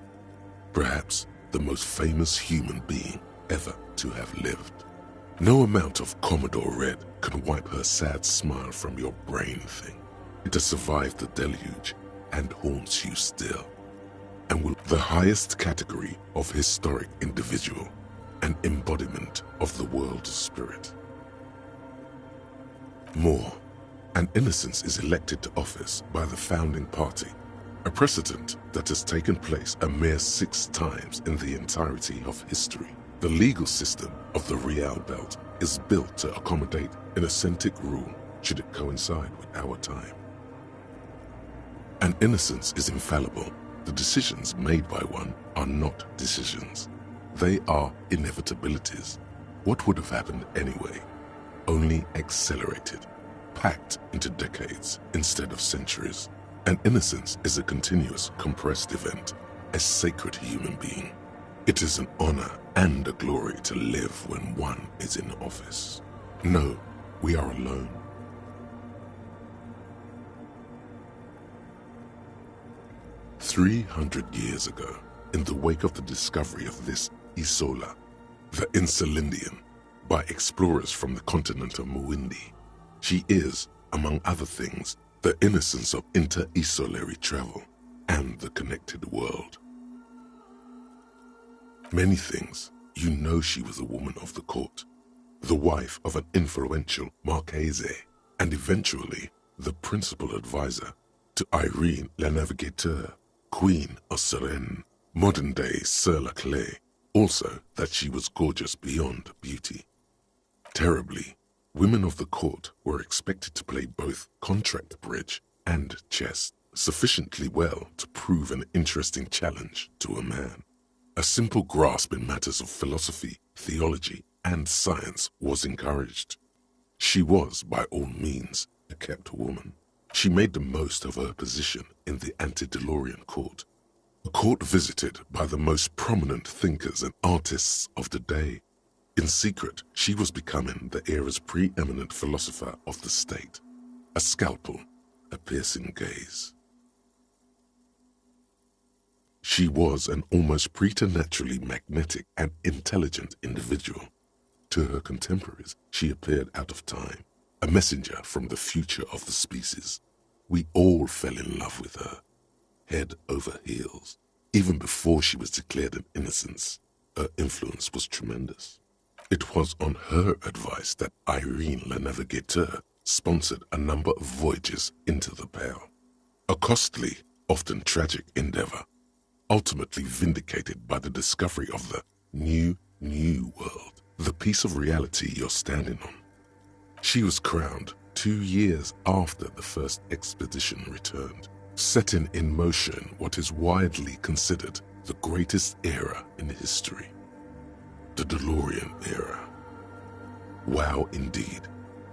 Speaker 1: Perhaps the most famous human being ever to have lived. No amount of Commodore Red can wipe her sad smile from your brain thing. It has survived the deluge and haunts you still, and will the highest category of historic individual, an embodiment of the world spirit. More, an innocence is elected to office by the founding party, a precedent that has taken place a mere 6 times in the entirety of history. The legal system of the Real Belt is built to accommodate innocent rule should it coincide with our time. An innocence is infallible. The decisions made by one are not decisions. They are inevitabilities. What would have happened anyway? Only accelerated, packed into decades instead of centuries. An innocence is a continuous, compressed event, a sacred human being. It is an honor and a glory to live when one is in office. No, we are alone. "300 years ago, in the wake of the discovery of this Isola, the Insulindian, by explorers from the continent of Muindi, she is, among other things, the innocence of inter-isolary travel and the connected world. Many things, you know she was a woman of the court, the wife of an influential Marchese, and eventually the principal advisor to Irene la Navigateur, Queen of Suresnes, modern-day Sir La Clé, also that she was gorgeous beyond beauty. Terribly, women of the court were expected to play both contract bridge and chess sufficiently well to prove an interesting challenge to a man. A simple grasp in matters of philosophy, theology, and science was encouraged. She was, by all means, a kept woman. She made the most of her position in the antediluvian court, a court visited by the most prominent thinkers and artists of the day. In secret, she was becoming the era's preeminent philosopher of the state, a scalpel, a piercing gaze. She was an almost preternaturally magnetic and intelligent individual. To her contemporaries, she appeared out of time, a messenger from the future of the species. We all fell in love with her, head over heels. Even before she was declared an innocence, her influence was tremendous. It was on her advice that Irene la Navigateur sponsored a number of voyages into the Pale, a costly, often tragic endeavor, ultimately vindicated by the discovery of the new world, the piece of reality you're standing on. She was crowned 2 years after the first expedition returned, setting in motion what is widely considered the greatest era in history, the DeLorean era. Wow, indeed.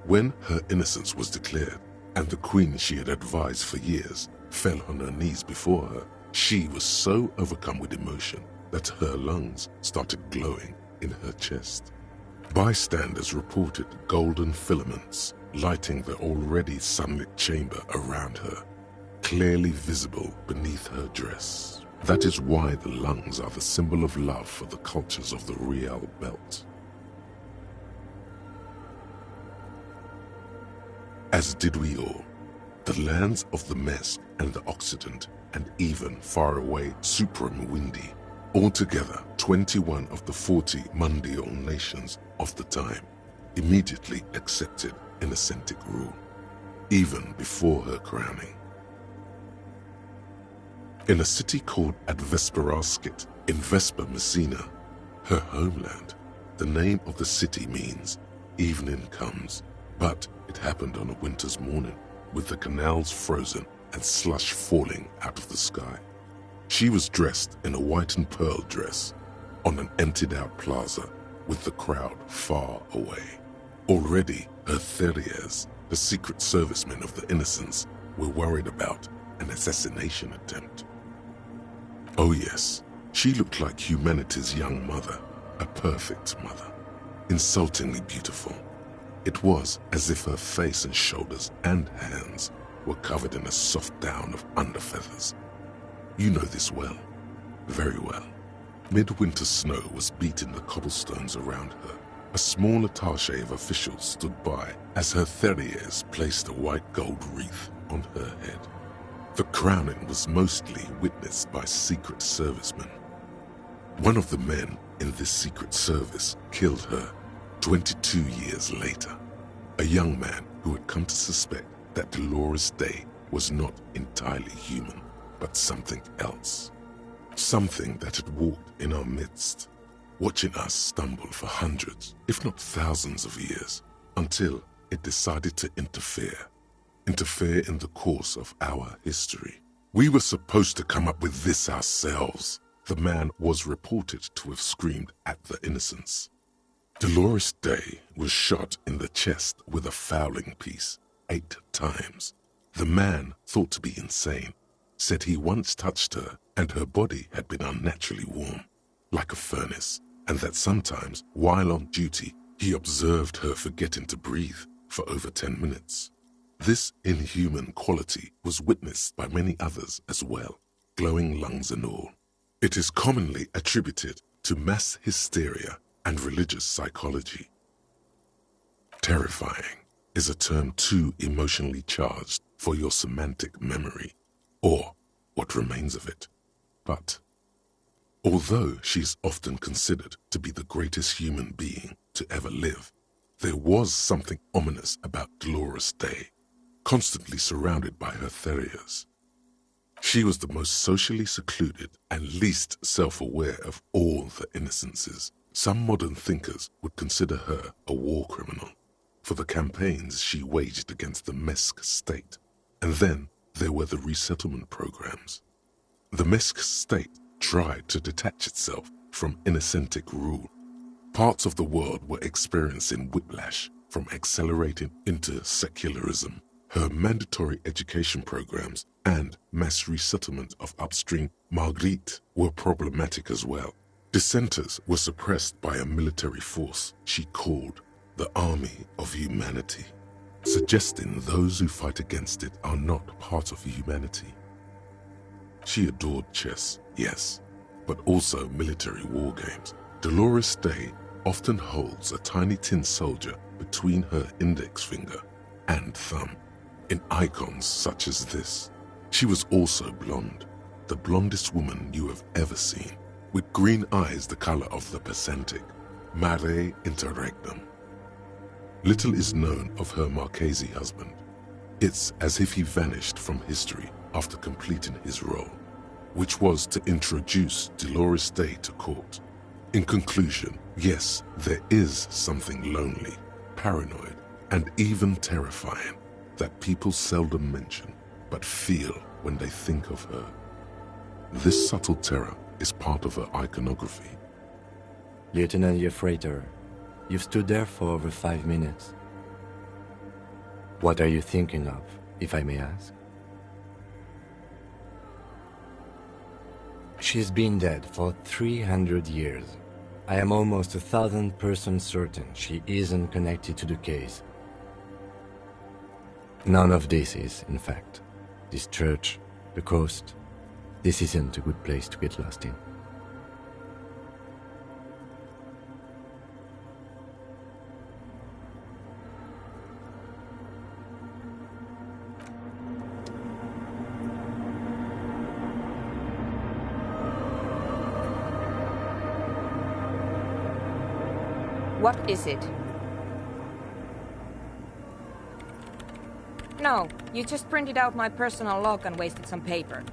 Speaker 1: When her innocence was declared and the queen she had advised for years fell on her knees before her, she was so overcome with emotion that her lungs started glowing in her chest. Bystanders reported golden filaments lighting the already sunlit chamber around her, clearly visible beneath her dress. That is why the lungs are the symbol of love for the cultures of the Real Belt. As did we all. The lands of the Mesk and the Occident, and even far away Supramuindi, altogether 21 of the 40 Mundial nations of the time, immediately accepted Innocentic rule, even before her crowning. In a city called Advesperaskit in Vespa Messina, her homeland, the name of the city means evening comes, but it happened on a winter's morning, with the canals frozen and slush falling out of the sky. She was dressed in a white and pearl dress on an emptied-out plaza with the crowd far away. Already, her Theriers, the secret servicemen of the Innocents, were worried about an assassination attempt. Oh yes, she looked like humanity's young mother, a perfect mother, insultingly beautiful. It was as if her face and shoulders and hands were covered in a soft down of underfeathers. You know this well, very well. Midwinter snow was beating the cobblestones around her, A small attaché of officials stood by as her Therriers placed a white gold wreath on her head. The crowning was mostly witnessed by Secret Servicemen. One of the men in this Secret Service killed her 22 years later, a young man who had come to suspect that Dolores Day was not entirely human, but something else. Something that had walked in our midst, watching us stumble for hundreds, if not thousands of years, until it decided to interfere in the course of our history. We were supposed to come up with this ourselves, the man was reported to have screamed at the innocents. Dolores Day was shot in the chest with a fowling piece 8 times. The man, thought to be insane, said he once touched her and her body had been unnaturally warm, like a furnace, and that sometimes, while on duty, he observed her forgetting to breathe for over 10 minutes. This inhuman quality was witnessed by many others as well, glowing lungs and all. It is commonly attributed to mass hysteria and religious psychology. Terrifying is a term too emotionally charged for your semantic memory, or what remains of it. But although she is often considered to be the greatest human being to ever live, there was something ominous about Dolores Day, constantly surrounded by her Therriers. She was the most socially secluded and least self-aware of all the innocences. Some modern thinkers would consider her a war criminal for the campaigns she waged against the Mesk state. And then there were the resettlement programs. The Mesk state tried to detach itself from innocentic rule. Parts of the world were experiencing whiplash from accelerating into secularism. Her mandatory education programs and mass resettlement of upstream Marguerite were problematic as well. Dissenters were suppressed by a military force she called the Army of Humanity, suggesting those who fight against it are not part of humanity. She adored chess, yes, but also military war games. Dolores Day often holds a tiny tin soldier between her index finger and thumb. In icons such as this, she was also blonde, the blondest woman you have ever seen, with green eyes the color of the Pacentic, mare interregnum. Little is known of her Marchese husband. It's as if he vanished from history after completing his role, which was to introduce Dolores Day to court. In conclusion, yes, there is something lonely, paranoid, and even terrifying that people seldom mention, but feel when they think of her. This subtle terror is part of her iconography.
Speaker 3: Lieutenant Yefrater, you've stood there for over 5 minutes. What are you thinking of, if I may ask? She's been dead for 300 years. I am almost 1,000% certain she isn't connected to the case. None of this is, in fact. This church, the coast, this isn't a good place to get lost in.
Speaker 10: What is it? No, you just printed out my personal log and wasted some paper.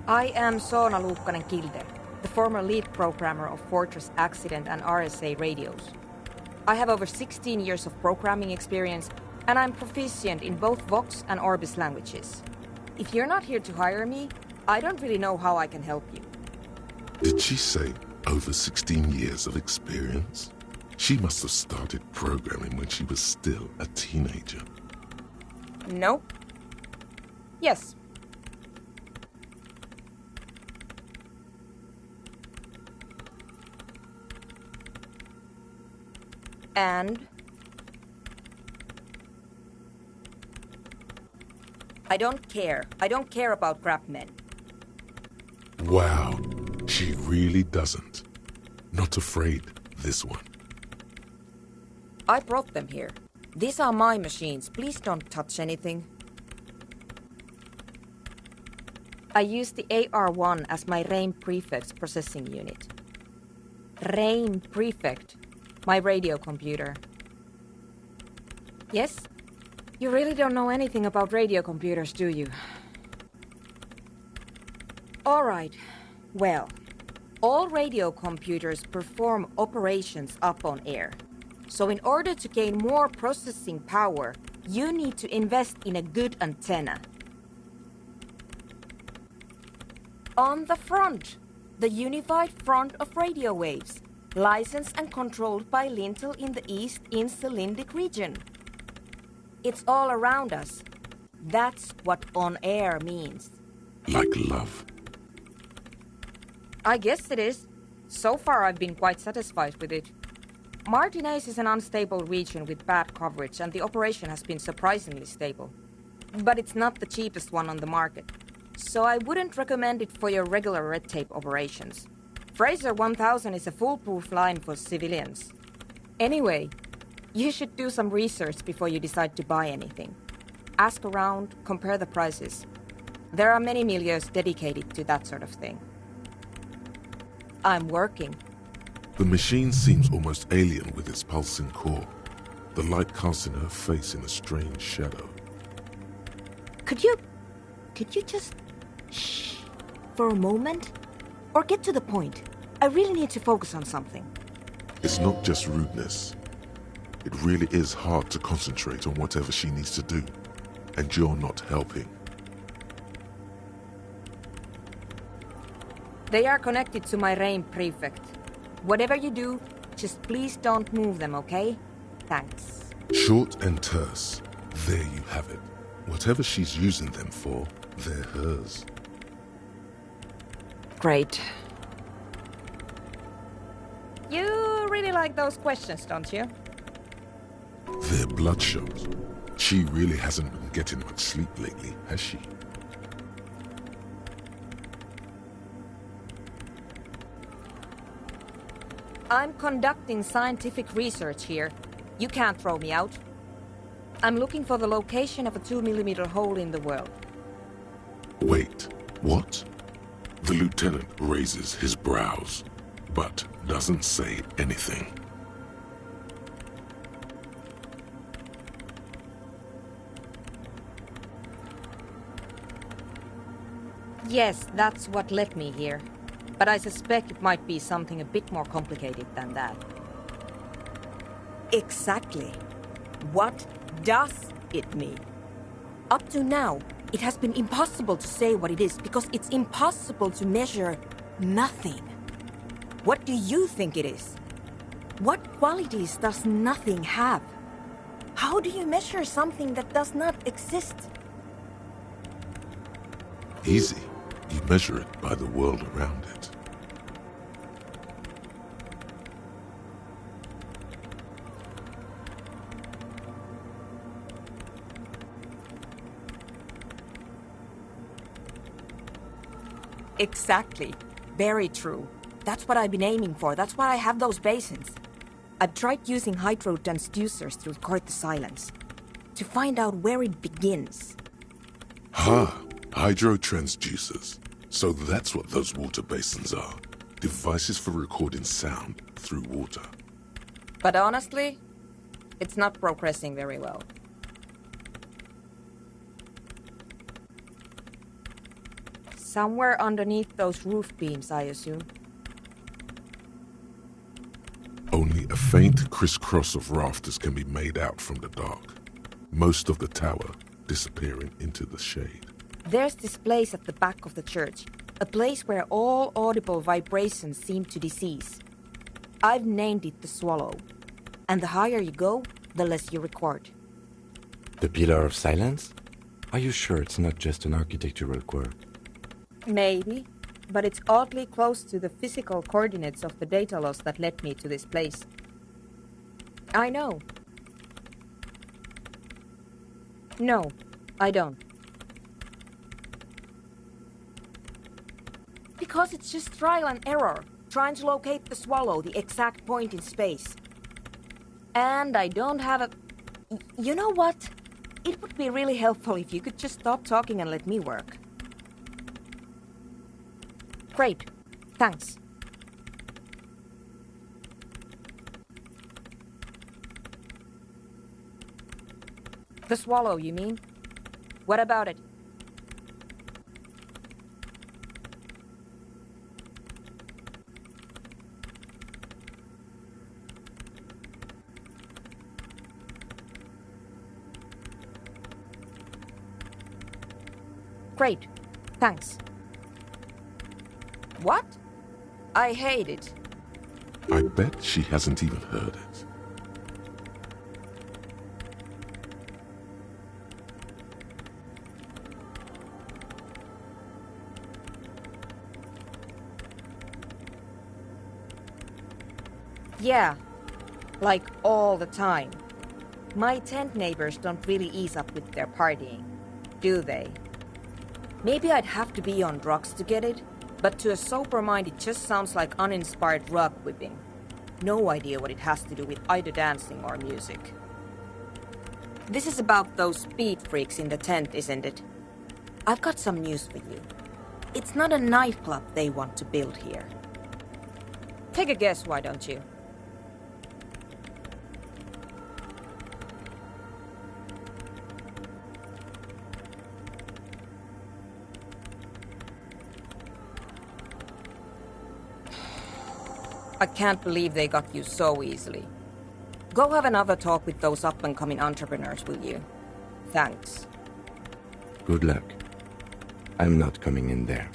Speaker 10: I am Soona Luukkanen-Kilde, the former lead programmer of Fortress Accident and RSA radios. I have over 16 years of programming experience, and I'm proficient in both Vox and Orbis languages. If you're not here to hire me, I don't really know how I can help you.
Speaker 1: Did she say over 16 years of experience? She must have started programming when she was still a teenager.
Speaker 10: No. Yes. I don't care. I don't care about crabmen.
Speaker 1: Wow, she really doesn't. Not afraid, this one.
Speaker 10: I brought them here. These are my machines. Please don't touch anything. I use the AR-1 as my RAIN Prefect's processing unit. RAIN Prefect, my radio computer. Yes? You really don't know anything about radio computers, do you? All right. Well, all radio computers perform operations up on air. So in order to gain more processing power, you need to invest in a good antenna. On the front, the unified front of radio waves, licensed and controlled by Lintel in the East Insulindic region. It's all around us. That's what on air means.
Speaker 1: Like love.
Speaker 10: I guess it is. So far I've been quite satisfied with it. Martinez is an unstable region with bad coverage, and the operation has been surprisingly stable. But it's not the cheapest one on the market, so I wouldn't recommend it for your regular red tape operations. Fraser 1000 is a foolproof line for civilians. Anyway, you should do some research before you decide to buy anything. Ask around, compare the prices. There are many milieus dedicated to that sort of thing. I'm working.
Speaker 1: The machine seems almost alien with its pulsing core, the light casting her face in a strange shadow.
Speaker 10: Could you just shh for a moment? Or get to the point. I really need to focus on something.
Speaker 1: It's not just rudeness. It really is hard to concentrate on whatever she needs to do, and you're not helping.
Speaker 10: They are connected to my RAIN Prefect. Whatever you do, just please don't move them, okay? Thanks.
Speaker 1: Short and terse. There you have it. Whatever she's using them for, they're hers.
Speaker 10: Great. You really like those questions, don't you?
Speaker 1: They're bloodshot. She really hasn't been getting much sleep lately, has she?
Speaker 10: I'm conducting scientific research here. You can't throw me out. I'm looking for the location of a 2mm hole in the world.
Speaker 1: Wait, what? The lieutenant raises his brows, but doesn't say anything.
Speaker 10: Yes, that's what led me here. But I suspect it might be something a bit more complicated than that. Exactly. What does it mean? Up to now, it has been impossible to say what it is because it's impossible to measure nothing. What do you think it is? What qualities does nothing have? How do you measure something that does not exist?
Speaker 1: Easy. You measure it by the world around it.
Speaker 10: Exactly. Very true. That's what I've been aiming for. That's why I have those basins. I've tried using hydro transducers to record the silence, to find out where it begins.
Speaker 1: Hydro transducers. So that's what those water basins are. Devices for recording sound through water.
Speaker 10: But honestly, it's not progressing very well. Somewhere underneath those roof beams, I assume.
Speaker 1: Only a faint crisscross of rafters can be made out from the dark. Most of the tower disappearing into the shade.
Speaker 10: There's this place at the back of the church, a place where all audible vibrations seem to decease. I've named it the Swallow, and the higher you go, the less you record.
Speaker 3: The Pillar of Silence? Are you sure it's not just an architectural quirk?
Speaker 10: Maybe, but it's oddly close to the physical coordinates of the data loss that led me to this place. I know. No, I don't. Because it's just trial and error, trying to locate the swallow, the exact point in space. And I don't have a... You know what? It would be really helpful if you could just stop talking and let me work. Great. Thanks. The swallow, you mean? What about it? Great. Thanks. What? I hate it.
Speaker 1: I bet she hasn't even heard it.
Speaker 10: Yeah, like all the time. My tent neighbors don't really ease up with their partying, do they? Maybe I'd have to be on drugs to get it, but to a sober mind it just sounds like uninspired rug whipping. No idea what it has to do with either dancing or music. This is about those speed freaks in the tent, isn't it? I've got some news for you. It's not a nightclub they want to build here. Take a guess, why don't you? I can't believe they got you so easily. Go have another talk with those up-and-coming entrepreneurs, will you? Thanks.
Speaker 3: Good luck. I'm not coming in there.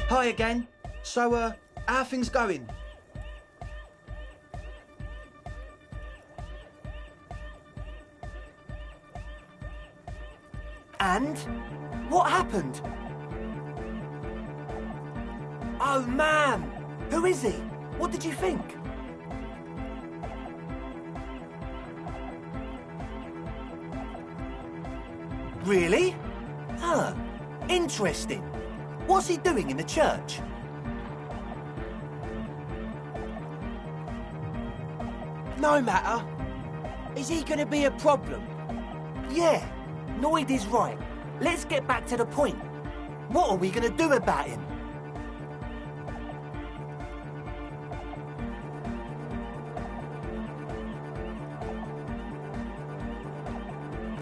Speaker 11: Hi again. So, how are things going? And? What happened? Oh, man! Who is he? What did you think? Really? Huh. Interesting. What's he doing in the church? No matter. Is he gonna be a problem? Yeah, Noid is right. let's get back to the point. What are we going to do about him?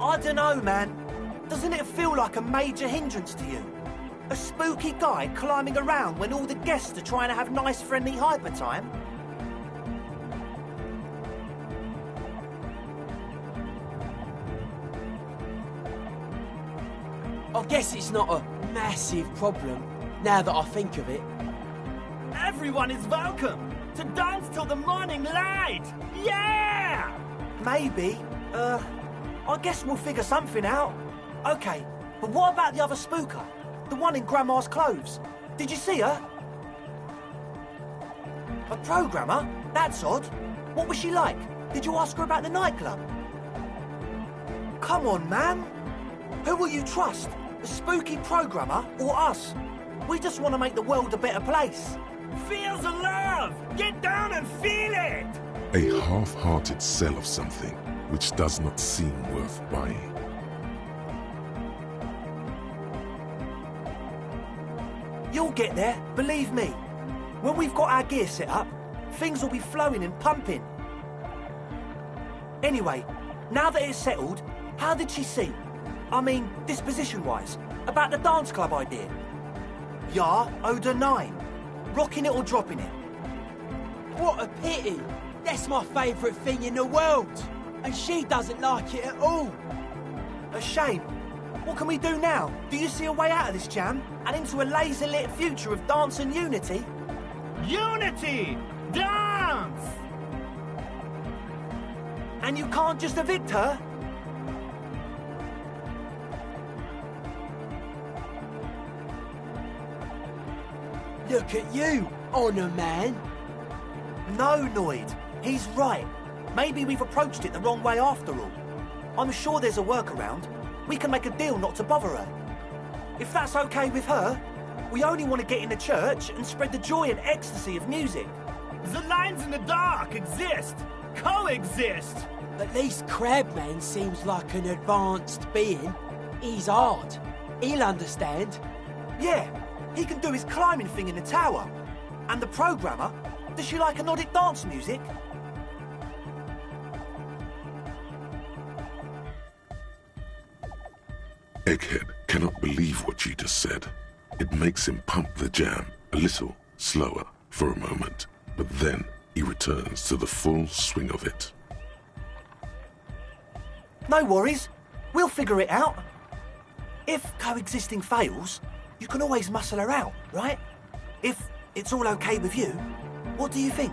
Speaker 11: I don't know, man. Doesn't it feel like a major hindrance to you? A spooky guy climbing around when all the guests are trying to have nice, friendly hyper time?
Speaker 12: I guess it's not a massive problem, now that I think of it.
Speaker 13: Everyone is welcome to dance till the morning light! Yeah!
Speaker 11: Maybe. I guess we'll figure something out. Okay, but what about the other spooker? The one in Grandma's clothes? Did you see her? A programmer? That's odd. What was she like? Did you ask her about the nightclub? Come on, man. Who will you trust? The spooky programmer or us? We just want to make the world a better place.
Speaker 13: Feel the love! Get down and feel it!
Speaker 1: A half-hearted sell of something which does not seem worth buying.
Speaker 11: You'll get there, believe me. When we've got our gear set up, things will be flowing and pumping. Anyway, now that it's settled, how did she seem? I mean, disposition-wise, about the dance club idea. Ja oder nein? Rocking it or dropping it?
Speaker 12: What a pity! That's my favourite thing in the world! And she doesn't like it at all!
Speaker 11: A shame. What can we do now? Do you see a way out of this jam? And into a laser-lit future of dance and unity?
Speaker 13: Unity! Dance!
Speaker 11: And you can't just evict her?
Speaker 12: Look at you, honour man!
Speaker 11: No, Noid. He's right. Maybe we've approached it the wrong way after all. I'm sure there's a workaround. We can make a deal not to bother her. If that's okay with her, we only want to get in the church and spread the joy and ecstasy of music.
Speaker 13: The lines in the dark exist. Coexist.
Speaker 12: At least Crabman seems like an advanced being. He's hard. He'll understand.
Speaker 11: Yeah, he can do his climbing thing in the tower. And the programmer, does she like Nordic dance music?
Speaker 1: Egghead cannot believe what you just said. It makes him pump the jam a little slower for a moment, but then he returns to the full swing of it.
Speaker 11: No worries. We'll figure it out. If coexisting fails, you can always muscle her out, right? If it's all okay with you, what do you think?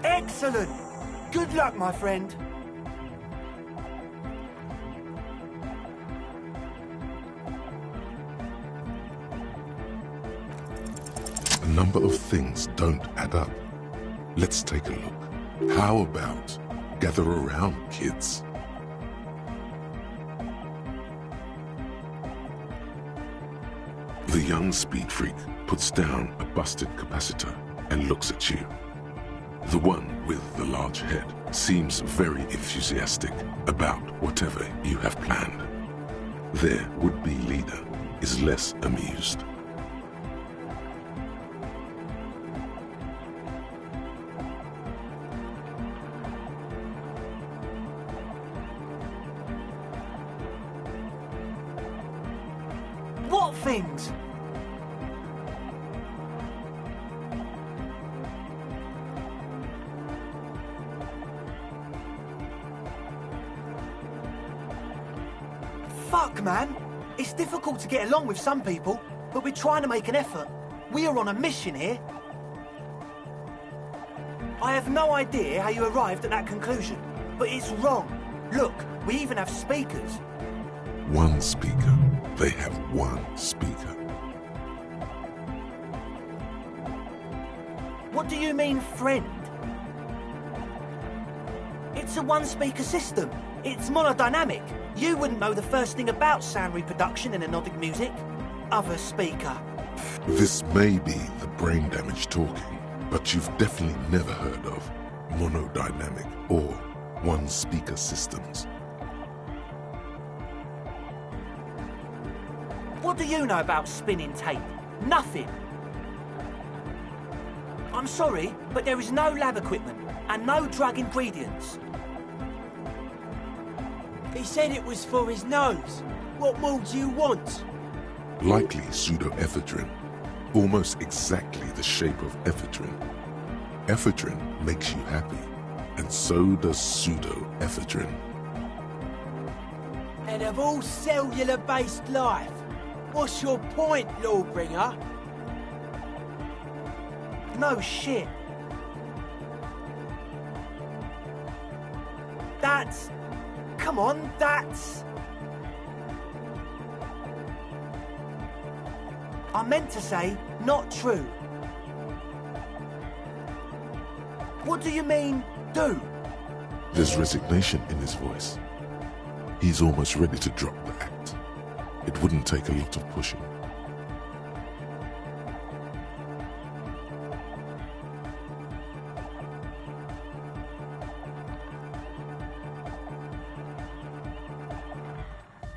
Speaker 11: Excellent! Good luck, my friend.
Speaker 1: A number of things don't add up. Let's take a look. How about gather around, kids? The young speed freak puts down a busted capacitor and looks at you. The one with the large head seems very enthusiastic about whatever you have planned. Their would-be leader is less amused.
Speaker 11: What things? Fuck, man. It's difficult to get along with some people, but we're trying to make an effort. We are on a mission here. I have no idea how you arrived at that conclusion, but it's wrong. Look, we even have speakers.
Speaker 1: One speaker. They have one speaker.
Speaker 11: What do you mean, friend? It's a one-speaker system. It's monodynamic. You wouldn't know the first thing about sound reproduction in anodic music. Other speaker.
Speaker 1: This may be the brain damage talking, but you've definitely never heard of monodynamic or one-speaker systems.
Speaker 11: What do you know about spinning tape? Nothing. I'm sorry, but there is no lab equipment and no drug ingredients.
Speaker 12: He said it was for his nose. What more do you want?
Speaker 1: Likely pseudoephedrine, almost exactly the shape of ephedrine. Ephedrine makes you happy, and so does pseudoephedrine.
Speaker 12: And of all cellular-based life, what's your point, Lawbringer?
Speaker 11: No shit. That's... Come on, that's... I meant to say, not true. What do you mean, do?
Speaker 1: There's resignation in his voice. He's almost ready to drop the act. It wouldn't take a lot of pushing.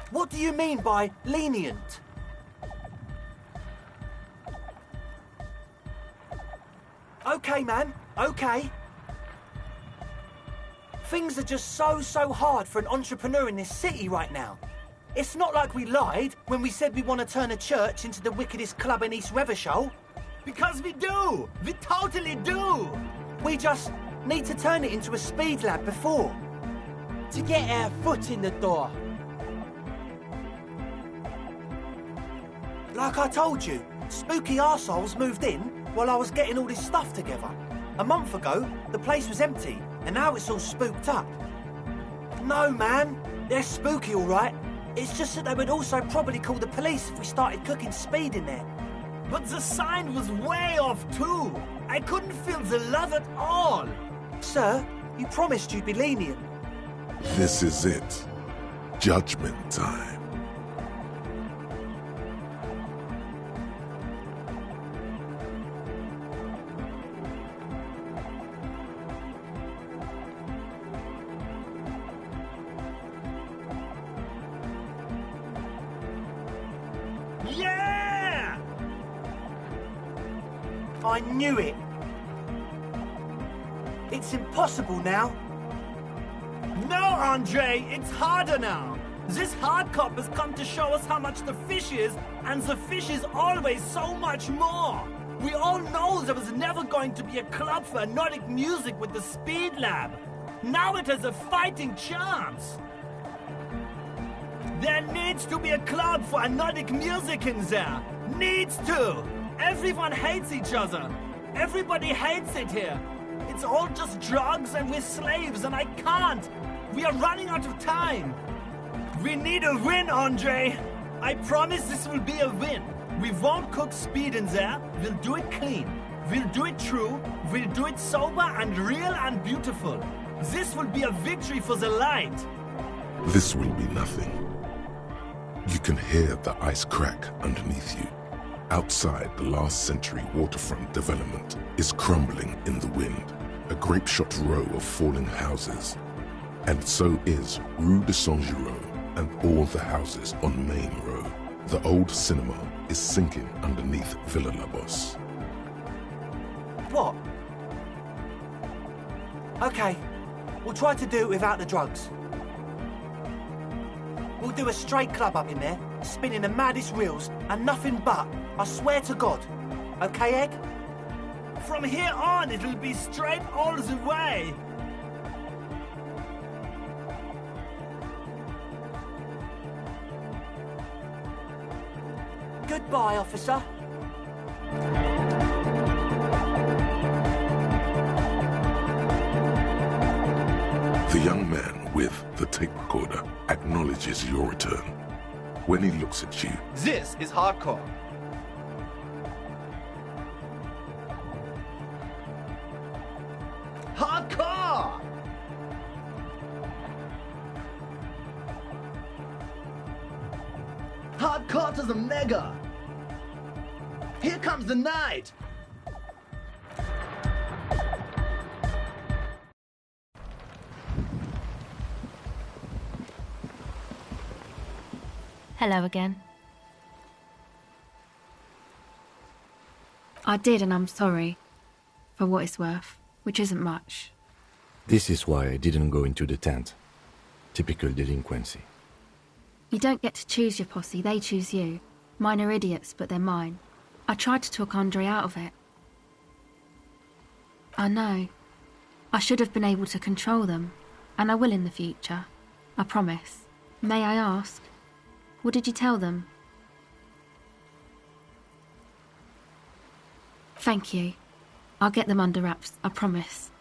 Speaker 11: What do you mean by lenient? Okay, man, okay. Things are just so hard for an entrepreneur in this city right now. It's not like we lied when we said we want to turn a church into the wickedest club in East Revershoal.
Speaker 13: Because we do! We totally do!
Speaker 11: We just need to turn it into a speed lab before.
Speaker 12: To get our foot in the door.
Speaker 11: Like I told you, spooky arseholes moved in while I was getting all this stuff together. A month ago, the place was empty, and now it's all spooked up. No, man, they're spooky all right. It's just that they would also probably call the police if we started cooking speed in there.
Speaker 13: But the sign was way off too. I couldn't feel the love at all.
Speaker 11: Sir, you promised you'd be lenient.
Speaker 1: This is it. Judgment time.
Speaker 13: Yeah!
Speaker 11: I knew it. It's impossible now.
Speaker 13: No, Andre, it's harder now. This hard cop has come to show us how much the fish is, and the fish is always so much more. We all know there was never going to be a club for Nordic music with the Speed Lab. Now it has a fighting chance. There needs to be a club for Nordic music in there. Needs to. Everyone hates each other. Everybody hates it here. It's all just drugs and we're slaves and I can't. We are running out of time. We need a win, Andre. I promise this will be a win. We won't cook speed in there. We'll do it clean. We'll do it true. We'll do it sober and real and beautiful. This will be a victory for the light.
Speaker 1: This will be nothing. You can hear the ice crack underneath you. Outside, the last century waterfront development is crumbling in the wind. A grape-shot row of falling houses. And so is Rue de Saint-Giraud and all the houses on Main Row. The old cinema is sinking underneath Villa Labos.
Speaker 11: What? Okay, we'll try to do it without the drugs. We'll do a straight club up in there, spinning the maddest reels and nothing but, I swear to God. Okay, Egg?
Speaker 13: From here on, it'll be straight all the way.
Speaker 11: Goodbye, officer.
Speaker 1: The young man with the tape recorder acknowledges your return. When he looks at you,
Speaker 14: this is hardcore. Hardcore! Hardcore to the mega! Here comes the night!
Speaker 15: Hello again.
Speaker 16: I did, and I'm sorry. For what it's worth, which isn't much.
Speaker 3: This is why I didn't go into the tent. Typical delinquency.
Speaker 16: You don't get to choose your posse, they choose you. Mine are idiots, but they're mine. I tried to talk Andre out of it. I know. I should have been able to control them, and I will in the future. I promise. May I ask, what did you tell them? Thank you. I'll get them under wraps, I promise.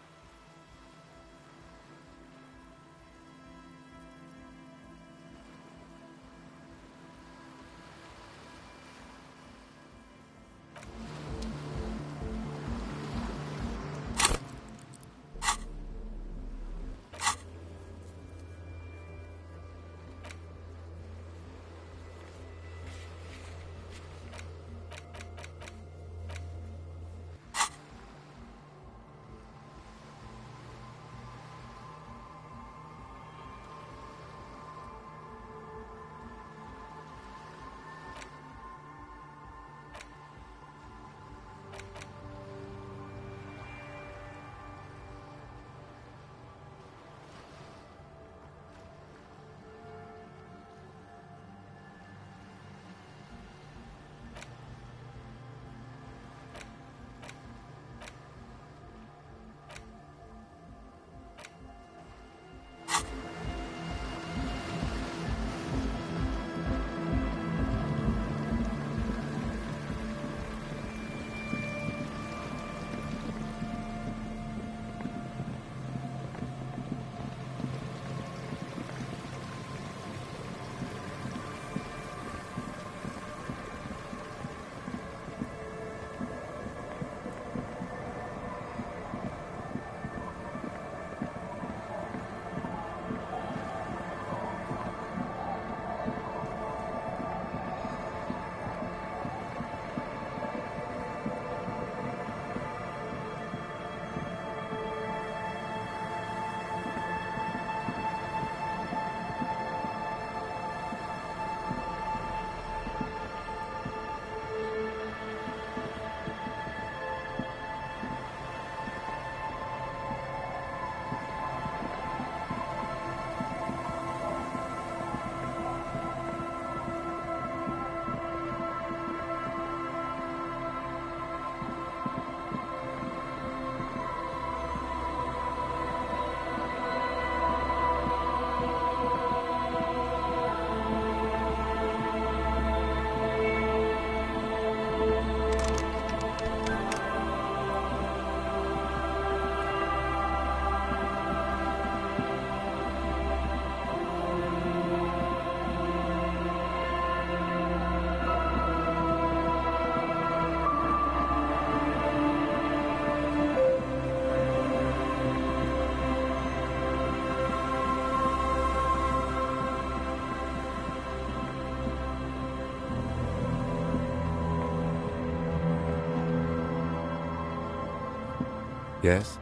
Speaker 3: Yes?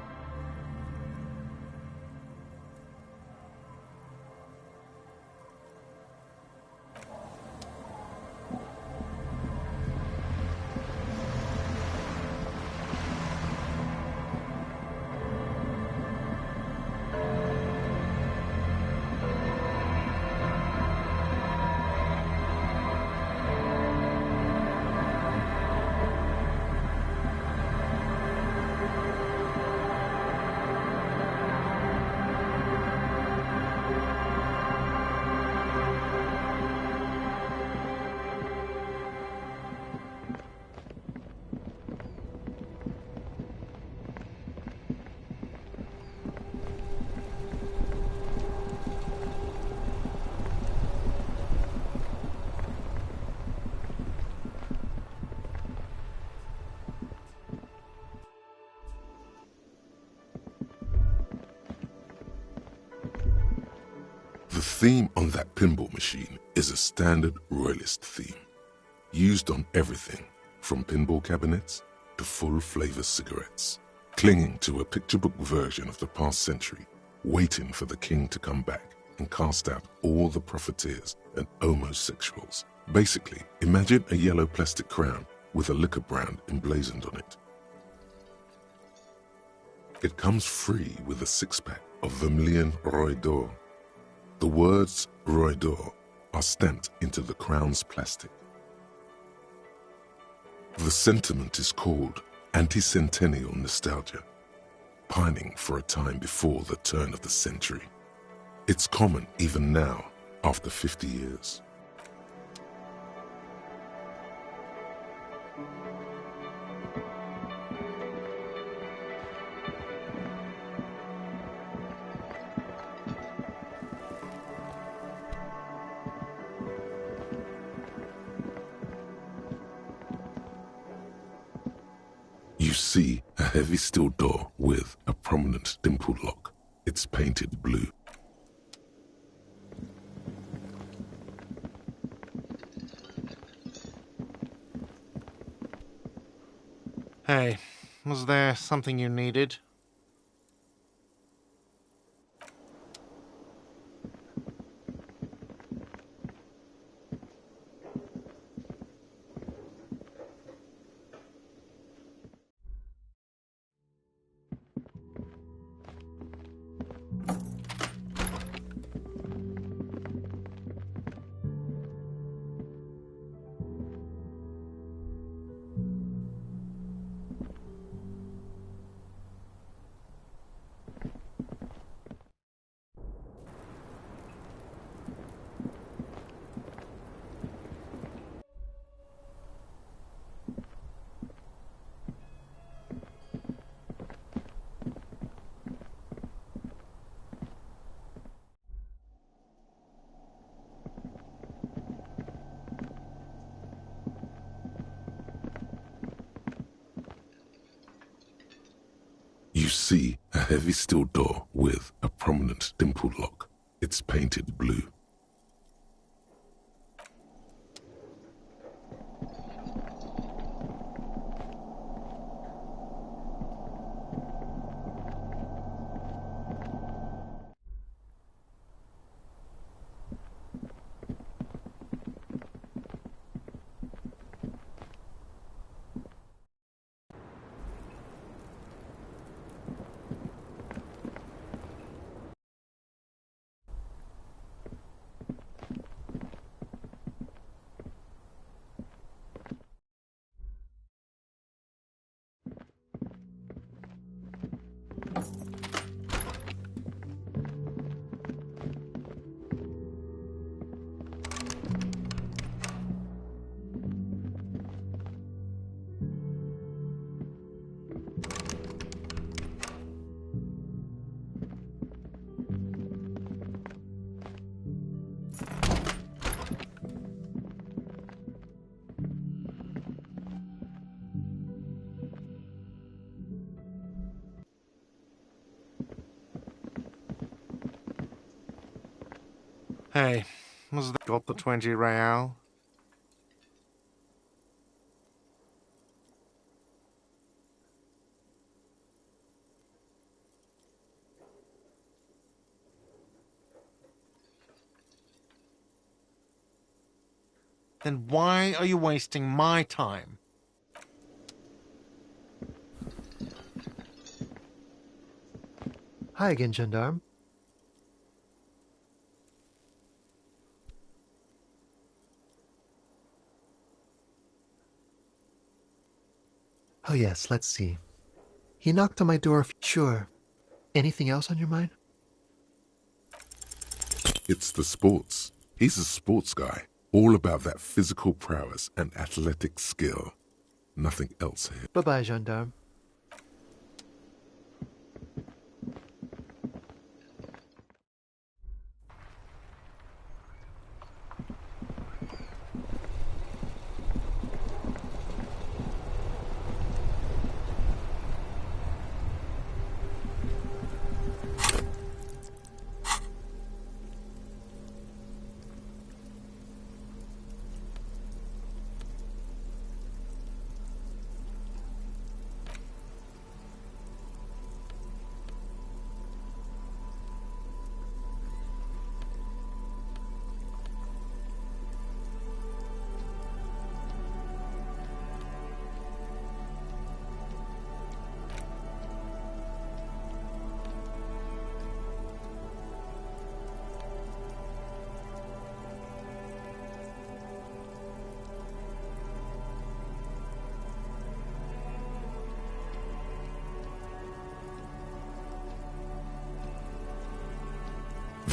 Speaker 1: The theme on that pinball machine is a standard royalist theme, used on everything from pinball cabinets to full-flavor cigarettes, clinging to a picture book version of the past century, waiting for the king to come back and cast out all the profiteers and homosexuals. Basically, imagine a yellow plastic crown with a liquor brand emblazoned on it. It comes free with a six-pack of Vermilion Roy d'Or. The words Roy d'Or are stamped into the crown's plastic. The sentiment is called anti-centennial nostalgia, pining for a time before the turn of the century. It's common even now, after 50 years. You see a heavy steel door with a prominent dimpled lock. It's painted blue.
Speaker 15: Hey, was there something you needed?
Speaker 1: You see a heavy steel door with a prominent dimpled lock. It's painted blue.
Speaker 15: Hey, was that got the 20 real? Then why are you wasting my time?
Speaker 17: Hi again, Gendarme. Oh yes, let's see. He knocked on my door. Sure. Anything else on your mind?
Speaker 1: It's the sports. He's a sports guy, all about that physical prowess and athletic skill. Nothing else here.
Speaker 17: Bye-bye, Gendarme.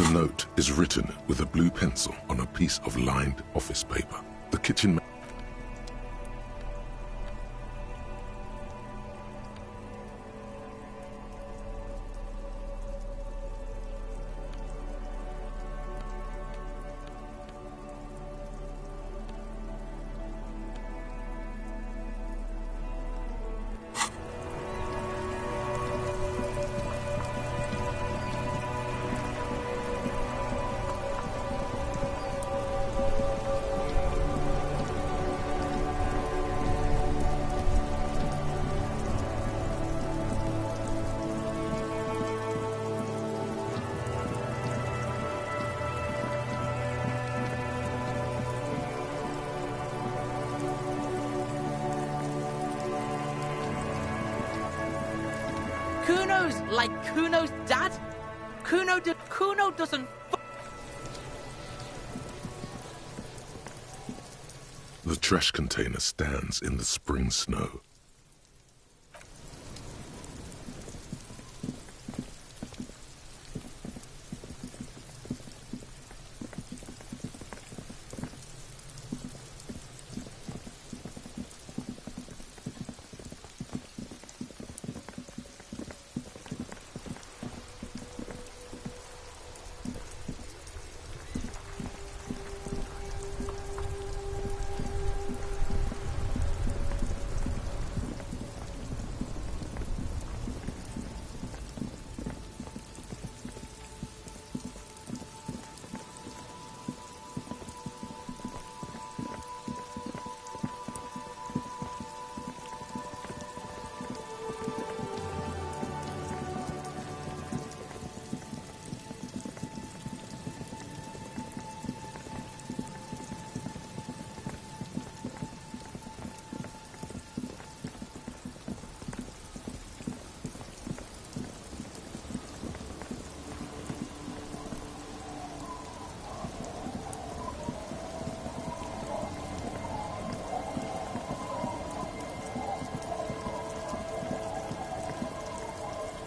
Speaker 1: The note is written with a blue pencil on a piece of lined office paper. The kitchen
Speaker 12: Kuno's like Kuno's dad? Kuno doesn't
Speaker 1: The trash container stands in the spring snow.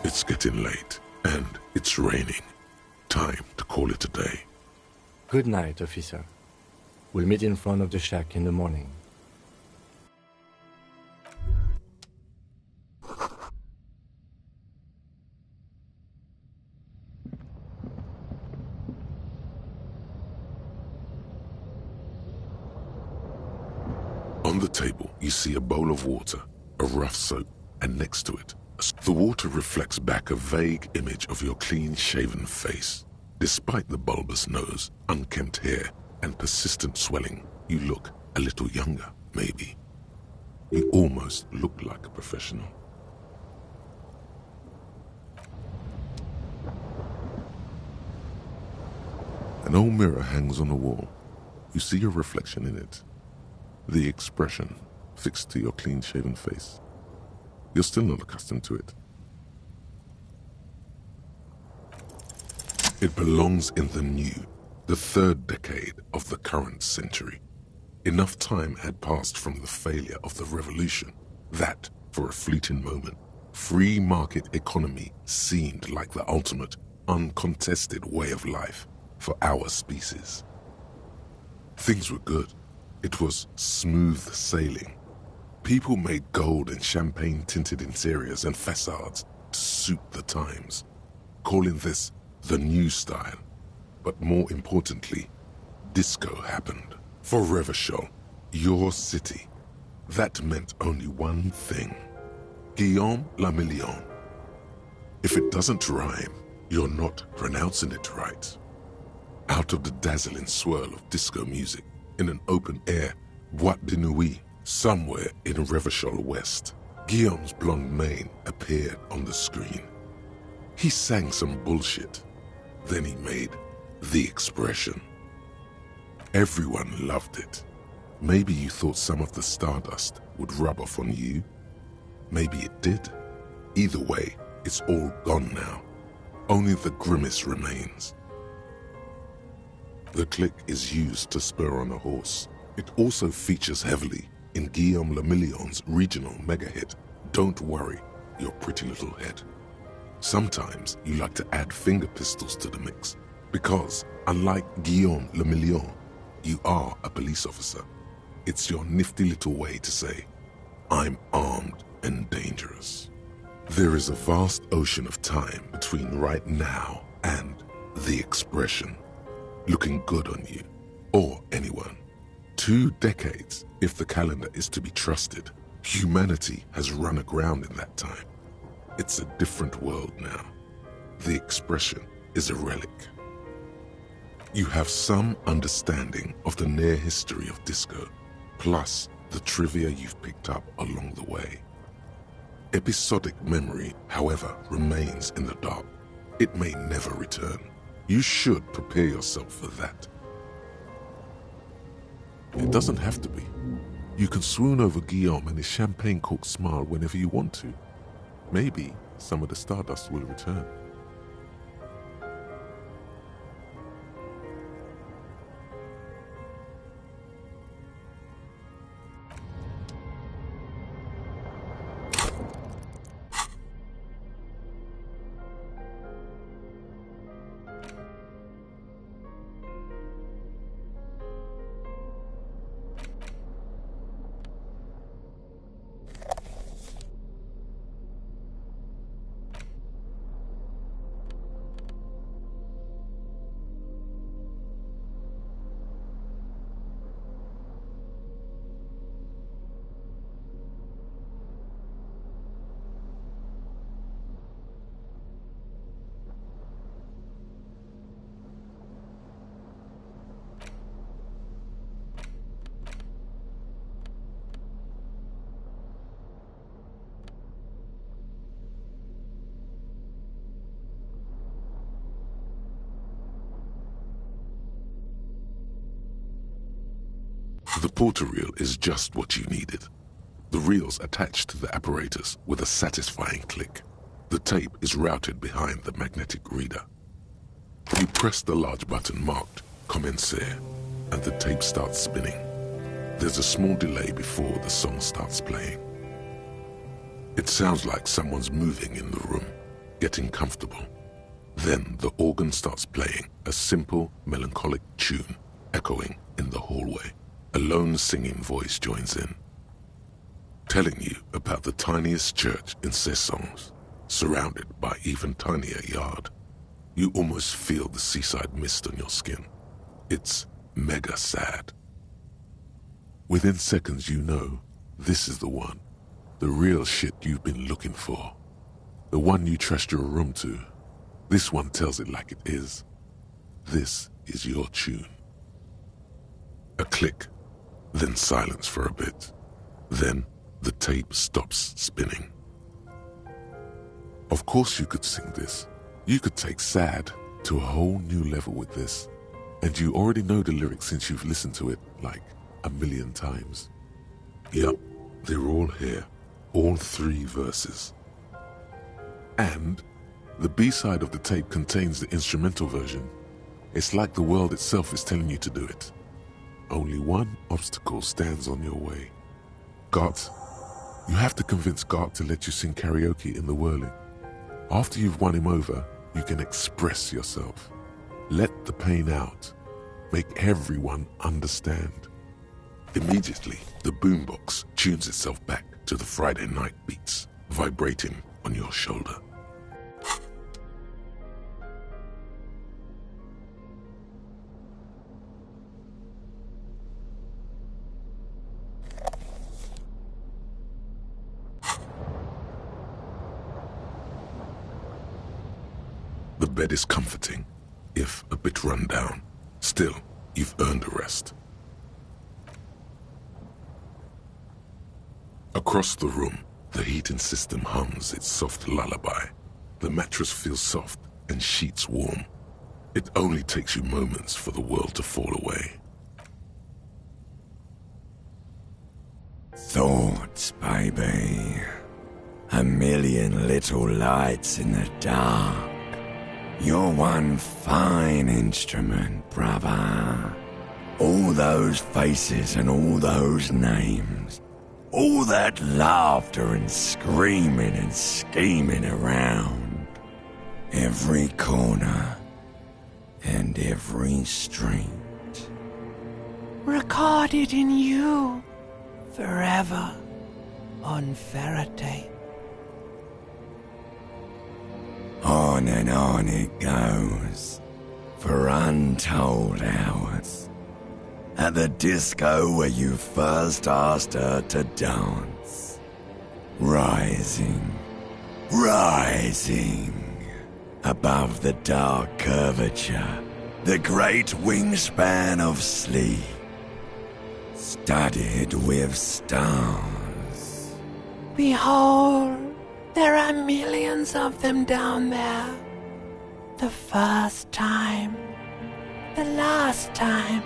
Speaker 1: It's getting late, and it's raining. Time to call it a day.
Speaker 3: Good night, officer. We'll meet in front of the shack in the morning.
Speaker 1: On the table, you see a bowl of water, a rough soap, and next to it, the water reflects back a vague image of your clean-shaven face. Despite the bulbous nose, unkempt hair, and persistent swelling, you look a little younger, maybe. You almost look like a professional. An old mirror hangs on the wall. You see your reflection in it. The expression fixed to your clean-shaven face. You're still not accustomed to it. It belongs in the new, the third decade of the current century. Enough time had passed from the failure of the revolution that, for a fleeting moment, free market economy seemed like the ultimate, uncontested way of life for our species. Things were good. It was smooth sailing. People made gold and champagne-tinted interiors and facades to suit the times, calling this the new style. But more importantly, disco happened. For Revachol, your city, that meant only one thing. Guillaume le Million. If it doesn't rhyme, you're not pronouncing it right. Out of the dazzling swirl of disco music, in an open-air boîte de nuit, somewhere in Revachol West, Guillaume's blonde mane appeared on the screen. He sang some bullshit. Then he made the expression. Everyone loved it. Maybe you thought some of the stardust would rub off on you. Maybe it did. Either way, it's all gone now. Only the grimace remains. The click is used to spur on a horse. It also features heavily in Guillaume le Million's regional mega hit, Don't Worry, Your Pretty Little Head. Sometimes you like to add finger pistols to the mix, Because, unlike Guillaume Le Million, you are a police officer. It's your nifty little way to say, I'm armed and dangerous. There is a vast ocean of time between right now and the expression, looking good on you, or anyone. 2 decades, if the calendar is to be trusted. Humanity has run aground in that time. It's a different world now. The expression is a relic. You have some understanding of the near history of disco, plus the trivia you've picked up along the way. Episodic memory, however, remains in the dark. It may never return. You should prepare yourself for that. It doesn't have to be. You can swoon over Guillaume and his champagne-corked smile whenever you want to. Maybe some of the stardust will return. The porter reel is just what you needed. The reel's attached to the apparatus with a satisfying click. The tape is routed behind the magnetic reader. You press the large button marked Commencer, and the tape starts spinning. There's a small delay before the song starts playing. It sounds like someone's moving in the room, getting comfortable. Then the organ starts playing a simple, melancholic tune, echoing in the hallway. A lone singing voice joins in, telling you about the tiniest church in Cessons, surrounded by even tinier yard. You almost feel the seaside mist on your skin. It's mega sad. Within seconds you know, this is the one. The real shit you've been looking for. The one you trust your room to. This one tells it like it is. This is your tune. A click. Then silence for a bit. Then the tape stops spinning. Of course you could sing this. You could take sad to a whole new level with this. And you already know the lyrics since you've listened to it like 1,000,000 times. Yup, they're all here. All 3 verses. And the B-side of the tape contains the instrumental version. It's like the world itself is telling you to do it. Only one obstacle stands on your way. Gart. You have to convince Gart to let you sing karaoke in the whirling. After you've won him over, you can express yourself. Let the pain out. Make everyone understand. Immediately, the boombox tunes itself back to the Friday night beats, vibrating on your shoulder. The bed is comforting, if a bit run down. Still, you've earned a rest. Across the room, the heating system hums its soft lullaby. The mattress feels soft and sheets warm. It only takes you moments for the world to fall away.
Speaker 18: Thoughts, baby. 1,000,000 little lights in the dark. You're one fine instrument, brother. All those faces and all those names. All that laughter and screaming and scheming around. Every corner. and every street.
Speaker 2: Recorded in you forever on Faraday.
Speaker 18: On and on it goes for untold hours. At the disco where you first asked her to dance. Rising, rising, above the dark curvature, the great wingspan of sleep, studded with stars.
Speaker 2: Behold, there are millions of them down there. The first time, the last time.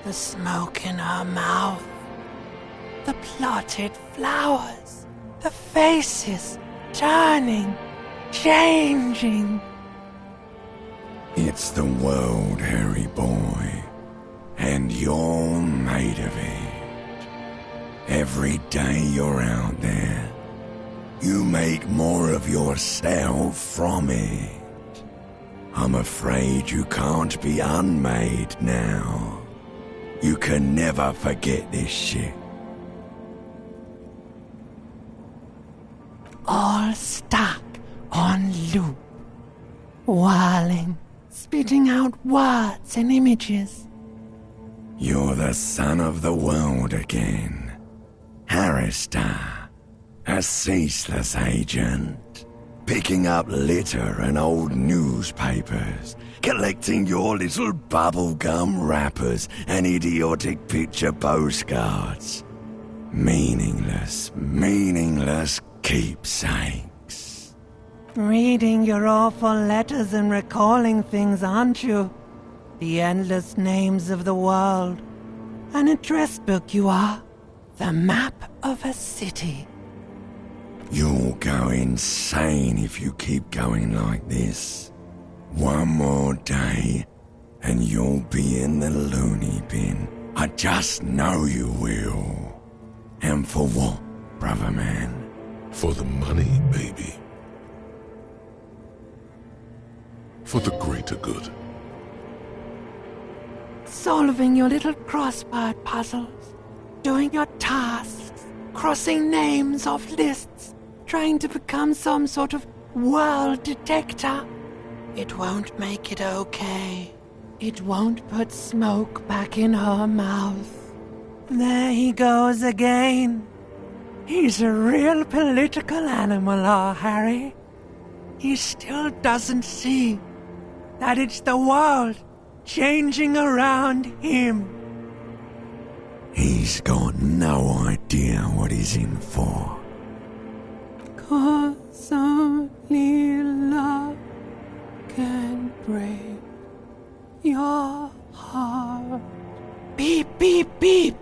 Speaker 2: The smoke in her mouth, the plotted flowers, the faces turning, changing.
Speaker 18: It's the world, Harry boy, and you're made of it. Every day you're out there, you make more of yourself from it. I'm afraid you can't be unmade now. You can never forget this shit.
Speaker 2: All stuck on loop, whirling, spitting out words and images.
Speaker 18: You're the son of the world again. Harrister, a ceaseless agent, picking up litter and old newspapers, collecting your little bubblegum wrappers and idiotic picture postcards. Meaningless, meaningless keepsakes.
Speaker 2: Reading your awful letters and recalling things, aren't you? The endless names of the world. An address book you are. The map of a city.
Speaker 18: You'll go insane if you keep going like this. One more day, and you'll be in the loony bin. I just know you will. And for what, brother man?
Speaker 1: For the money, baby. For the greater good.
Speaker 2: Solving your little crossword puzzles. Doing your tasks. Crossing names off lists. Trying to become some sort of world detector. It won't make it okay. It won't put smoke back in her mouth. There he goes again. He's a real political animal, our Harry. He still doesn't see that it's the world changing around him.
Speaker 18: He's got no idea what he's in for.
Speaker 2: 'Cause only love can break your heart. Beep, beep, beep.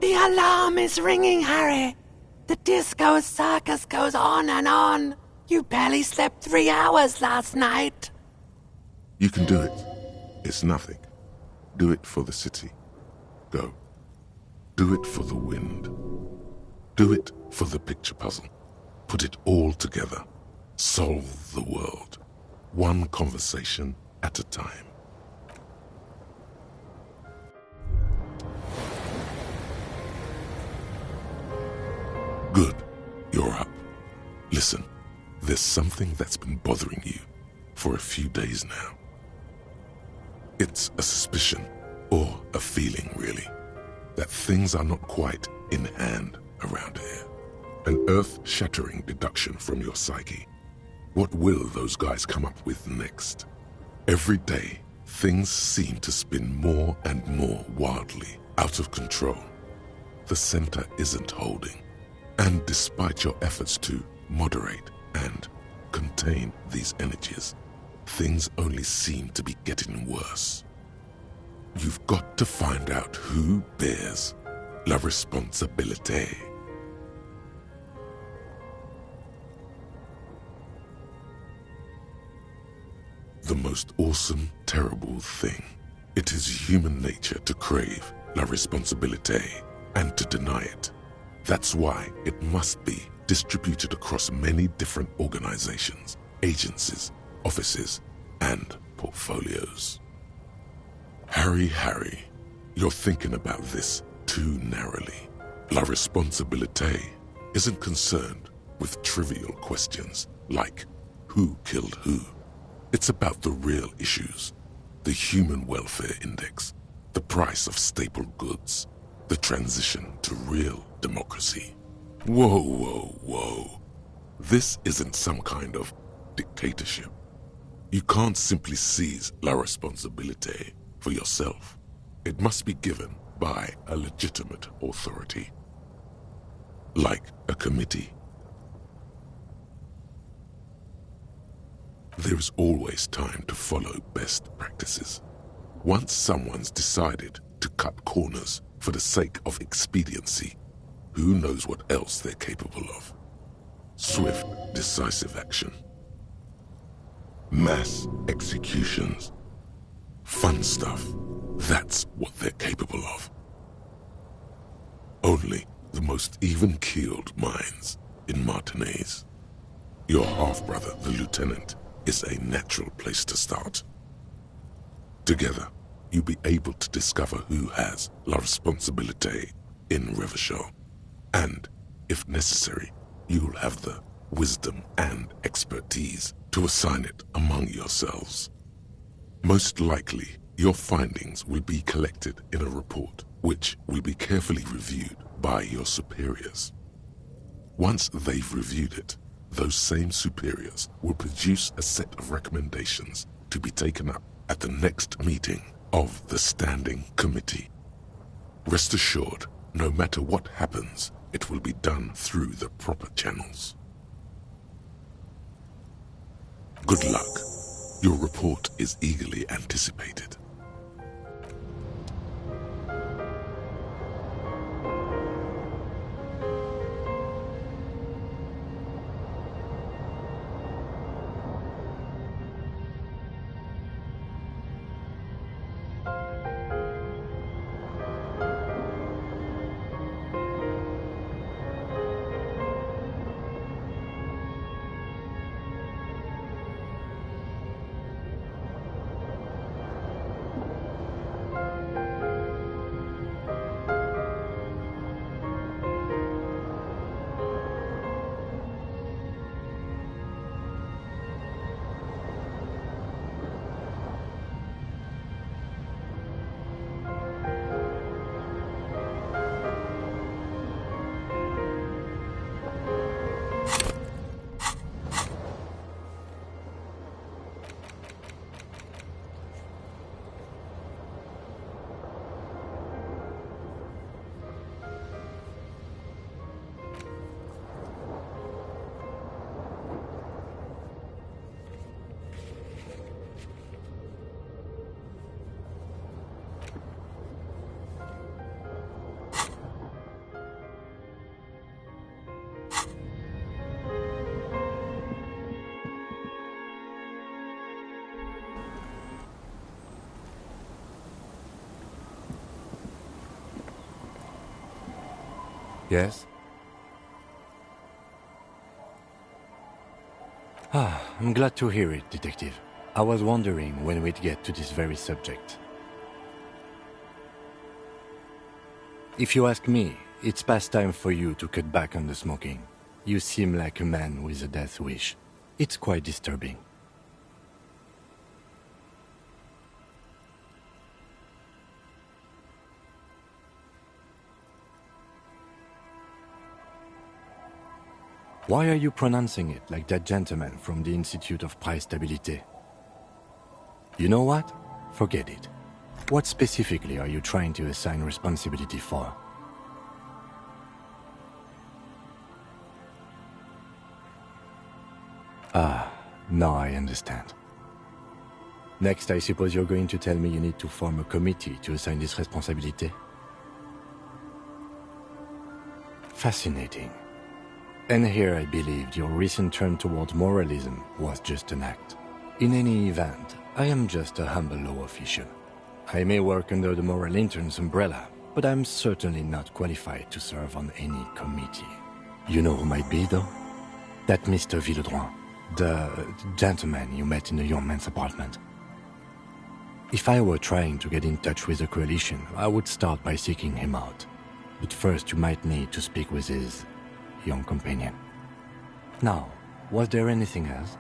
Speaker 2: The alarm is ringing, Harry. The disco circus goes on and on. You barely slept 3 hours last night.
Speaker 1: You can do it. It's nothing. Do it for the city. Go. Do it for the wind. Do it for the picture puzzle. Put it all together. Solve the world. One conversation at a time. Good. You're up. Listen, there's something that's been bothering you for a few days now. It's a suspicion, or a feeling really, that things are not quite in hand around here. An earth-shattering deduction from your psyche. What will those guys come up with next? Every day, things seem to spin more and more wildly, out of control. The center isn't holding. And despite your efforts to moderate and contain these energies, things only seem to be getting worse. You've got to find out who bears la responsabilité. The most awesome, terrible thing. It is human nature to crave la responsabilité and to deny it. That's why it must be distributed across many different organizations, agencies, offices, and portfolios. Harry, you're thinking about this too narrowly. La Responsabilité isn't concerned with trivial questions like who killed who. It's about the real issues, the human welfare index, the price of staple goods, the transition to real democracy. Whoa. This isn't some kind of dictatorship. You can't simply seize La Responsabilité for yourself. It must be given by a legitimate authority, like a committee. There's always time to follow best practices. Once someone's decided to cut corners for the sake of expediency, who knows what else they're capable of? Swift, decisive action. Mass executions. Fun stuff. That's what they're capable of. Only the most even-keeled minds in Martinaise. Your half-brother, the lieutenant, is a natural place to start. Together, you'll be able to discover who has La Responsabilité in Revachol. And, if necessary, you'll have the wisdom and expertise to assign it among yourselves. Most likely, your findings will be collected in a report, which will be carefully reviewed by your superiors. Once they've reviewed it, those same superiors will produce a set of recommendations to be taken up at the next meeting of the Standing Committee. Rest assured, no matter what happens, it will be done through the proper channels. Good luck. Your report is eagerly anticipated.
Speaker 3: Yes? I'm glad to hear it, Detective. I was wondering when we'd get to this very subject. If you ask me, it's past time for you to cut back on the smoking. You seem like a man with a death wish. It's quite disturbing. Why are you pronouncing it like that gentleman from the Institute of Price Stabilité? You know what? Forget it. What specifically are you trying to assign responsibility for? Now I understand. Next, I suppose you're going to tell me you need to form a committee to assign this responsibility? Fascinating. And here I believed your recent turn toward moralism was just an act. In any event, I am just a humble law official. I may work under the moral intern's umbrella, but I'm certainly not qualified to serve on any committee. You know who might be, though? That Mr. Villedroit, the gentleman you met in the young man's apartment. If I were trying to get in touch with the Coalition, I would start by seeking him out. But first you might need to speak with his young companion. Now, was there anything else?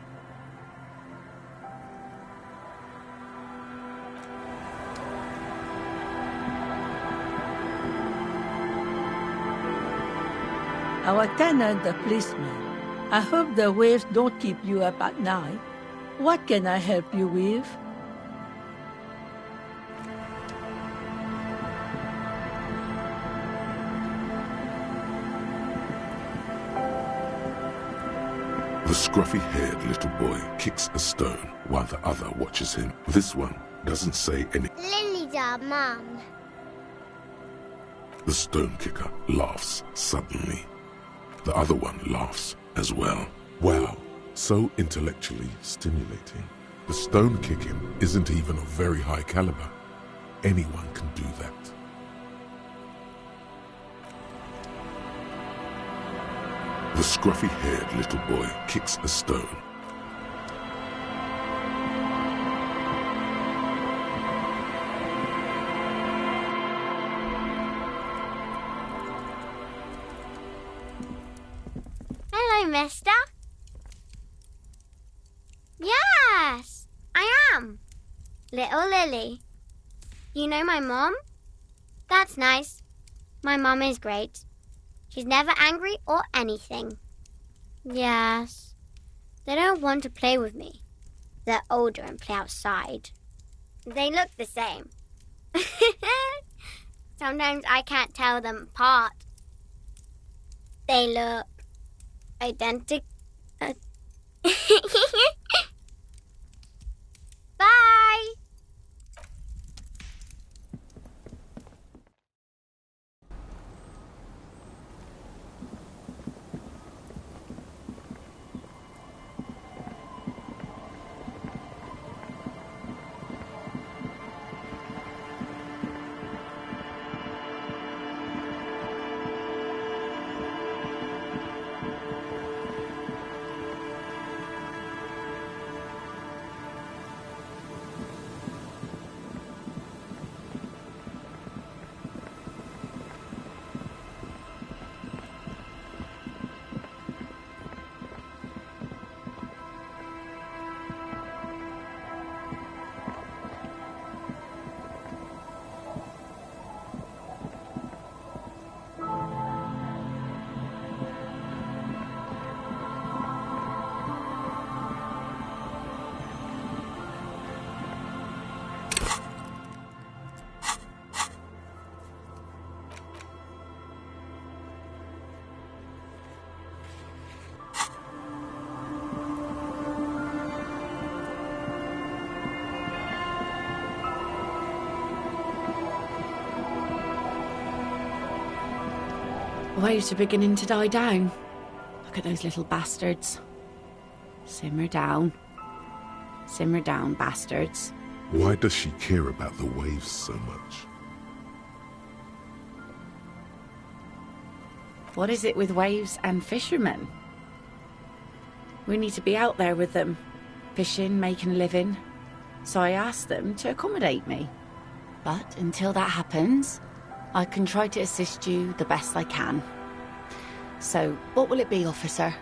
Speaker 5: Our tenant, the policeman. I hope the waves don't keep you up at night. What can I help you with?
Speaker 1: The scruffy-haired little boy kicks a stone while the other watches him. This one doesn't say any.
Speaker 19: Lily's our mum.
Speaker 1: The stone kicker laughs suddenly. The other one laughs as well. Wow, so intellectually stimulating. The stone kicking isn't even of very high caliber. Anyone can do that. The scruffy-haired little boy kicks a stone.
Speaker 19: Hello, mister. Yes, I am. Little Lily. You know my mom? That's nice. My mom is great. She's never angry or anything. Yes. They don't want to play with me. They're older and play outside. They look the same. Sometimes I can't tell them apart. They look identical. Bye!
Speaker 4: Waves are beginning to die down. Look at those little bastards. Simmer down. Simmer down, bastards.
Speaker 1: Why does she care about the waves so much?
Speaker 4: What is it with waves and fishermen? We need to be out there with them, fishing, making a living. So I asked them to accommodate me. But until that happens, I can try to assist you the best I can. So, what will it be, officer?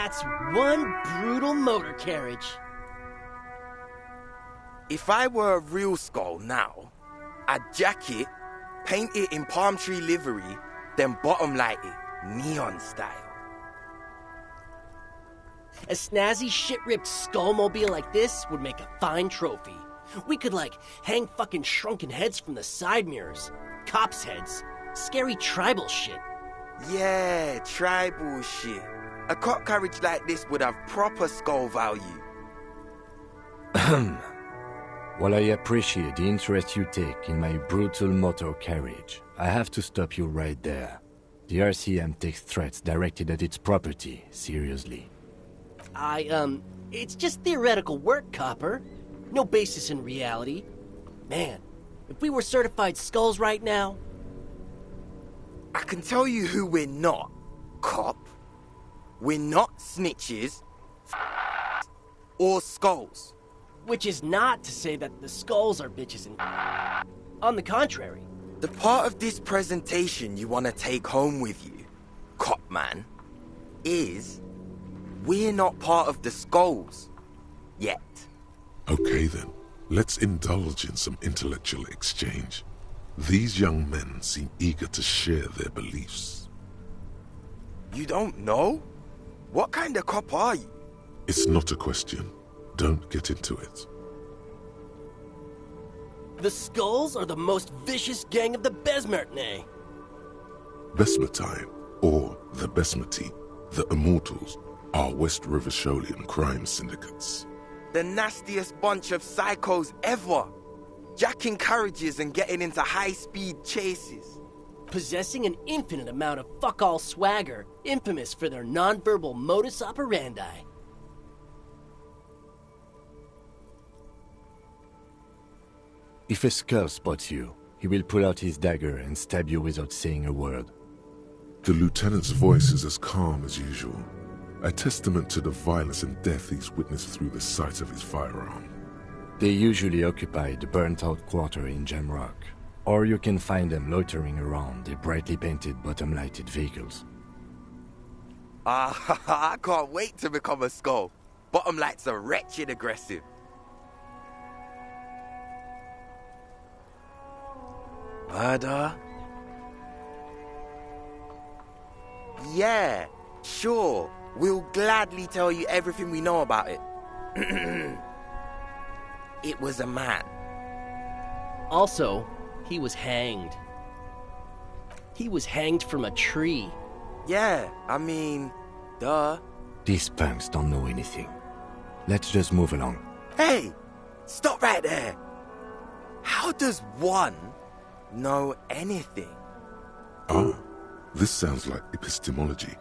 Speaker 12: That's one brutal motor carriage.
Speaker 20: If I were a real skull now, I'd jack it, paint it in palm tree livery, then bottom light it, neon style.
Speaker 12: A snazzy shit-ripped skullmobile like this would make a fine trophy. We could, like, hang fucking shrunken heads from the side mirrors. Cops' heads. Scary tribal shit.
Speaker 20: Yeah, tribal shit. A cop carriage like this would have proper skull value.
Speaker 3: While I appreciate the interest you take in my brutal motor carriage, I have to stop you right there. The RCM takes threats directed at its property seriously.
Speaker 12: It's just theoretical work, Copper. No basis in reality. Man, if we were certified skulls right now...
Speaker 20: I can tell you who we're not, cop. We're not snitches or skulls.
Speaker 12: Which is not to say that the skulls are bitches and... On the contrary.
Speaker 20: The part of this presentation you want to take home with you, cop man, is we're not part of the skulls. Yet.
Speaker 1: Okay then, let's indulge in some intellectual exchange. These young men seem eager to share their beliefs.
Speaker 20: You don't know? What kind of cop are you?
Speaker 1: It's not a question. Don't get into it.
Speaker 12: The Skulls are the most vicious gang of the Besmertne.
Speaker 1: Besmertine, or the Besmati, the Immortals, are West River Sholian crime syndicates.
Speaker 20: The nastiest bunch of psychos ever. Jacking carriages and getting into high-speed chases.
Speaker 12: Possessing an infinite amount of fuck-all swagger, infamous for their non-verbal modus operandi.
Speaker 3: If a skull spots you, he will pull out his dagger and stab you without saying a word.
Speaker 1: The lieutenant's voice is as calm as usual, a testament to the violence and death he's witnessed through the sight of his firearm.
Speaker 3: They usually occupy the burnt-out quarter in Jamrock, or you can find them loitering around their brightly painted bottom-lighted vehicles.
Speaker 20: I can't wait to become a skull. Bottom lights are wretched aggressive. Murder? Yeah, sure. We'll gladly tell you everything we know about it. It was a man.
Speaker 12: Also, he was hanged. He was hanged from a tree.
Speaker 20: Yeah, I mean, duh.
Speaker 3: These punks don't know anything. Let's just move along.
Speaker 20: Hey, stop right there. How does one know anything?
Speaker 1: Ah, this sounds like epistemology,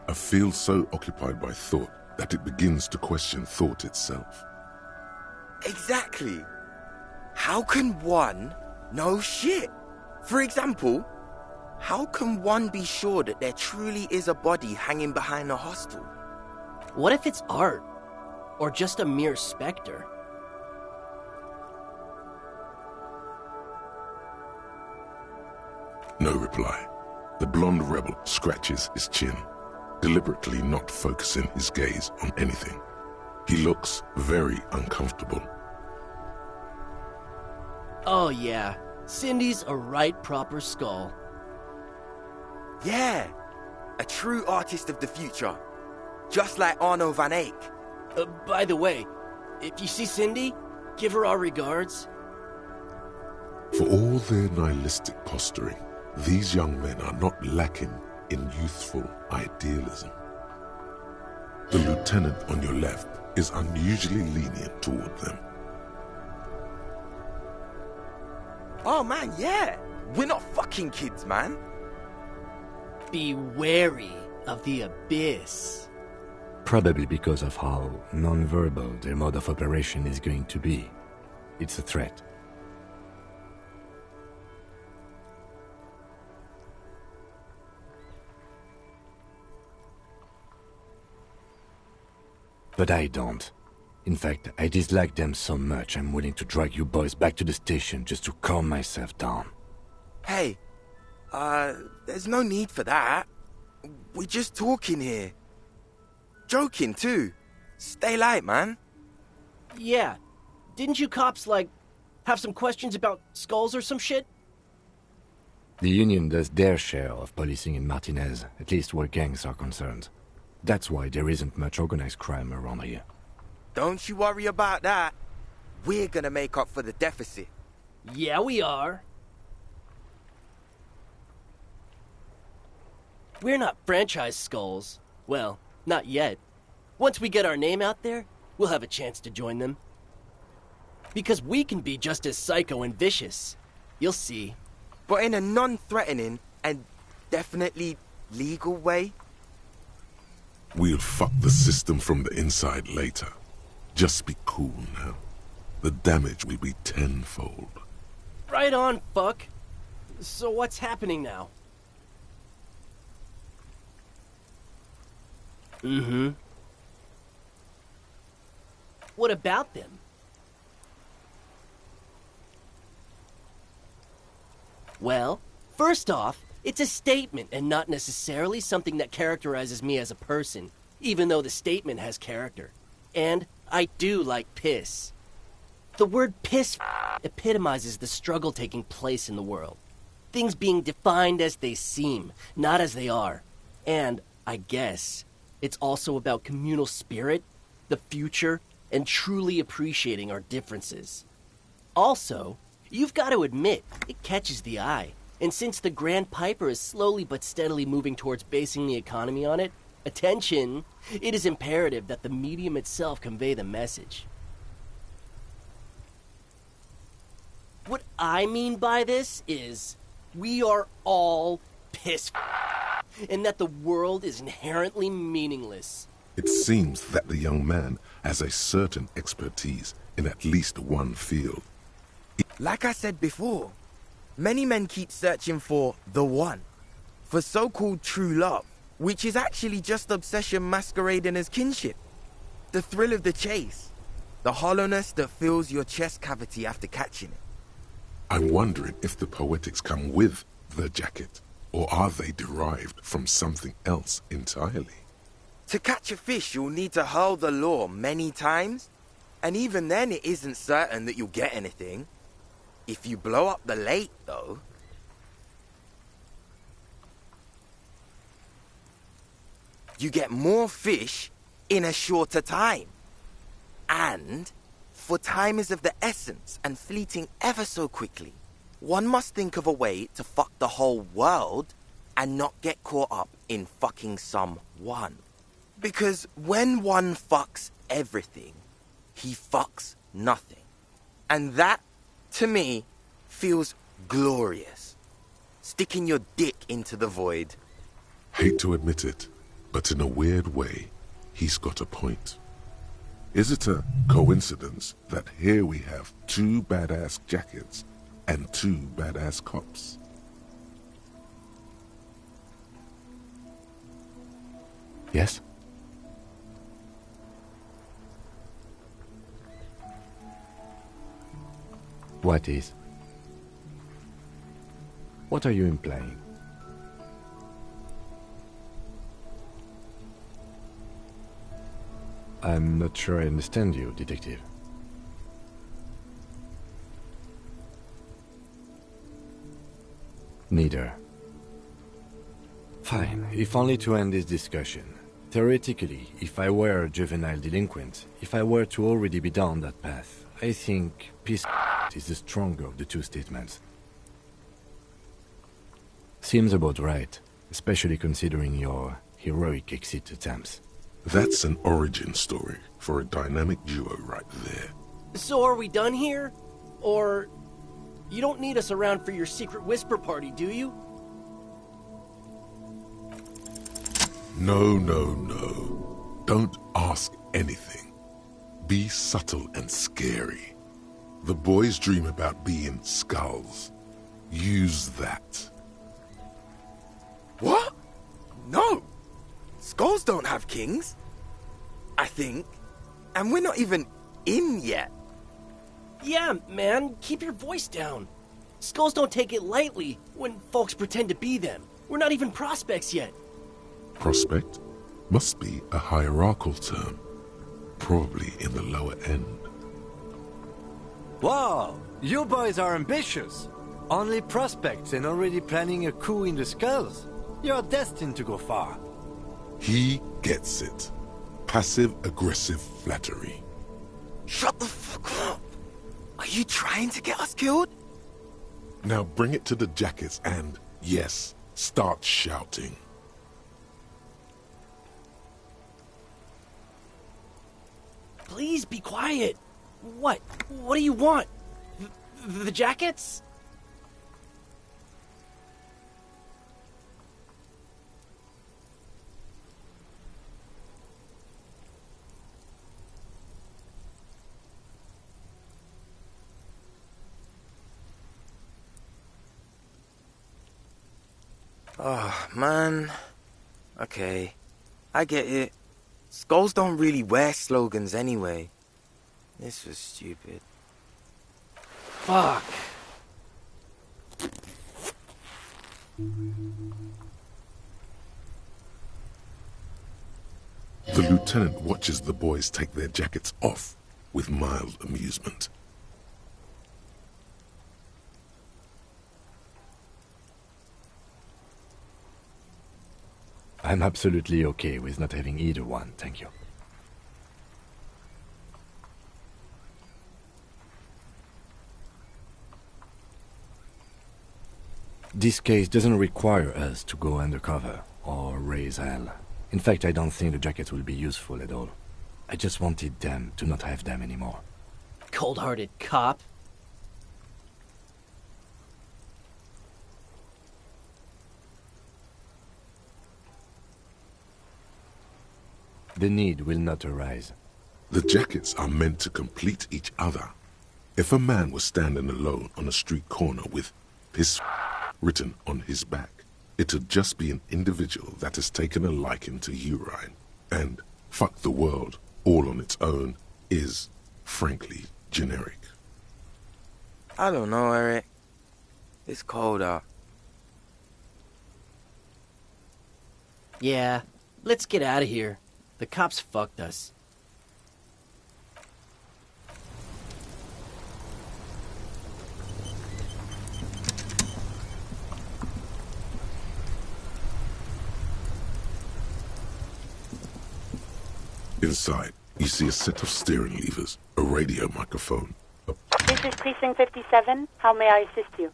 Speaker 1: a field so occupied by thought that it begins to question thought itself.
Speaker 20: Exactly. How can one know shit? For example, how can one be sure that there truly is a body hanging behind a hostel?
Speaker 12: What if it's art? Or just a mere specter?
Speaker 1: No reply. The blonde rebel scratches his chin, deliberately not focusing his gaze on anything. He looks very uncomfortable.
Speaker 12: Oh yeah, Cindy's a right proper skull.
Speaker 20: Yeah, a true artist of the future. Just like Arno van Eyck.
Speaker 12: By the way, if you see Cindy, give her our regards.
Speaker 1: For all their nihilistic posturing, these young men are not lacking in youthful idealism. The lieutenant on your left is unusually lenient toward them.
Speaker 20: Oh man, yeah. We're not fucking kids, man.
Speaker 12: Be wary of the abyss.
Speaker 3: Probably because of how non-verbal their mode of operation is going to be. It's a threat. But I don't. In fact, I dislike them so much I'm willing to drag you boys back to the station just to calm myself down.
Speaker 20: Hey, there's no need for that. We're just talking here. Joking too. Stay light, man.
Speaker 12: Yeah. Didn't you cops, like, have some questions about skulls or some shit?
Speaker 3: The Union does their share of policing in Martinez, at least where gangs are concerned. That's why there isn't much organized crime around here.
Speaker 20: Don't you worry about that. We're gonna make up for the deficit.
Speaker 12: Yeah, we are. We're not franchise skulls. Well, not yet. Once we get our name out there, we'll have a chance to join them. Because we can be just as psycho and vicious. You'll see.
Speaker 20: But in a non-threatening and definitely legal way.
Speaker 1: We'll fuck the system from the inside later. Just be cool now. The damage will be tenfold.
Speaker 12: Right on, fuck. So what's happening now? Mm-hmm. What about them? Well, first off, it's a statement and not necessarily something that characterizes me as a person, even though the statement has character. And I do like piss. The word piss epitomizes the struggle taking place in the world. Things being defined as they seem, not as they are. And, I guess, it's also about communal spirit, the future, and truly appreciating our differences. Also, you've got to admit, it catches the eye. And since the Grand Piper is slowly but steadily moving towards basing the economy on it, attention, it is imperative that the medium itself convey the message. What I mean by this is, we are all piss and that the world is inherently meaningless.
Speaker 1: It seems that the young man has a certain expertise in at least one field.
Speaker 20: Like I said before, many men keep searching for the one, for so-called true love, which is actually just obsession masquerading as kinship. The thrill of the chase, the hollowness that fills your chest cavity after catching it.
Speaker 1: I'm wondering if the poetics come with the jacket, or are they derived from something else entirely?
Speaker 20: To catch a fish, you'll need to hurl the lure many times, and even then it isn't certain that you'll get anything. If you blow up the lake, though, you get more fish in a shorter time. And, for time is of the essence and fleeting ever so quickly, one must think of a way to fuck the whole world and not get caught up in fucking someone. Because when one fucks everything, he fucks nothing. And that, to me, feels glorious. Sticking your dick into the void.
Speaker 1: Hate to admit it, but in a weird way, he's got a point. Is it a coincidence that here we have two badass jackets and two badass cops?
Speaker 3: Yes? What is? What are you implying? I'm not sure I understand you, Detective. Neither. Fine, if only to end this discussion. Theoretically, if I were a juvenile delinquent, if I were to already be down that path, I think peace is the stronger of the two statements. Seems about right, especially considering your heroic exit attempts.
Speaker 1: That's an origin story for a dynamic duo right there.
Speaker 12: So are we done here? Or you don't need us around for your secret whisper party, do you?
Speaker 1: No, no, no. Don't ask anything. Be subtle and scary. The boys dream about being skulls. Use that.
Speaker 20: What? No! Skulls don't have kings. I think. And we're not even in yet.
Speaker 12: Yeah, man, keep your voice down. Skulls don't take it lightly when folks pretend to be them. We're not even prospects yet.
Speaker 1: Prospect? must be a hierarchical term, probably in the lower end.
Speaker 21: Wow, you boys are ambitious. Only prospects and already planning a coup in the skulls. You're destined to go far.
Speaker 1: He gets it. Passive-aggressive flattery.
Speaker 20: Shut the fuck up! Are you trying to get us killed?
Speaker 1: Now bring it to the jackets and, yes, start shouting.
Speaker 12: Please be quiet. What? What do you want? The jackets?
Speaker 20: Oh, man. Okay, I get it. Skulls don't really wear slogans anyway. This was stupid.
Speaker 12: Fuck.
Speaker 1: The lieutenant watches the boys take their jackets off with mild amusement.
Speaker 3: I'm absolutely okay with not having either one, thank you. This case doesn't require us to go undercover or raise hell. In fact, I don't think the jackets will be useful at all. I just wanted them to not have them anymore.
Speaker 12: Cold-hearted cop.
Speaker 3: The need will not arise.
Speaker 1: The jackets are meant to complete each other. If a man was standing alone on a street corner with his written on his back, it'd just be an individual that has taken a liking to urine. And fuck the world, all on its own, is, frankly, generic.
Speaker 20: I don't know, Eric. It's cold out.
Speaker 12: Yeah, let's get out of here. The cops fucked us.
Speaker 1: Inside, you see a set of steering levers, a radio microphone.
Speaker 22: This is Precinct 57. How may I assist you?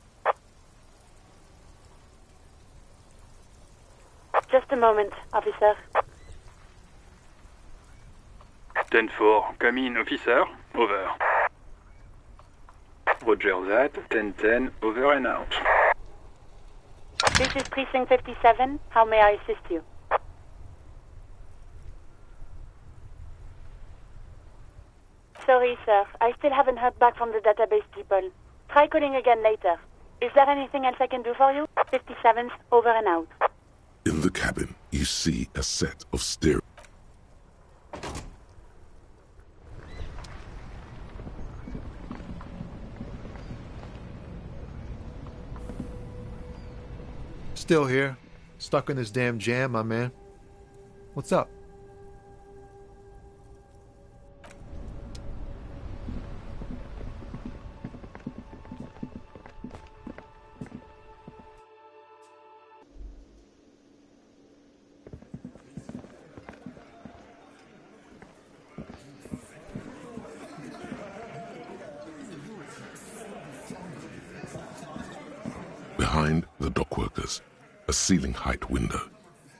Speaker 22: Just a moment, officer.
Speaker 23: 10-4, come in, officer. Over. Roger that. 10-10, over and out.
Speaker 22: This is Precinct 57. How may I assist you? Sorry, sir. I still haven't heard back from the database people. Try calling again later. Is there anything else I can do for you? 57's over and out.
Speaker 1: In the cabin, you see a set of steering.
Speaker 17: Still here. Stuck in this damn jam, my man. What's up?
Speaker 1: Behind the dockworkers, a ceiling-height window.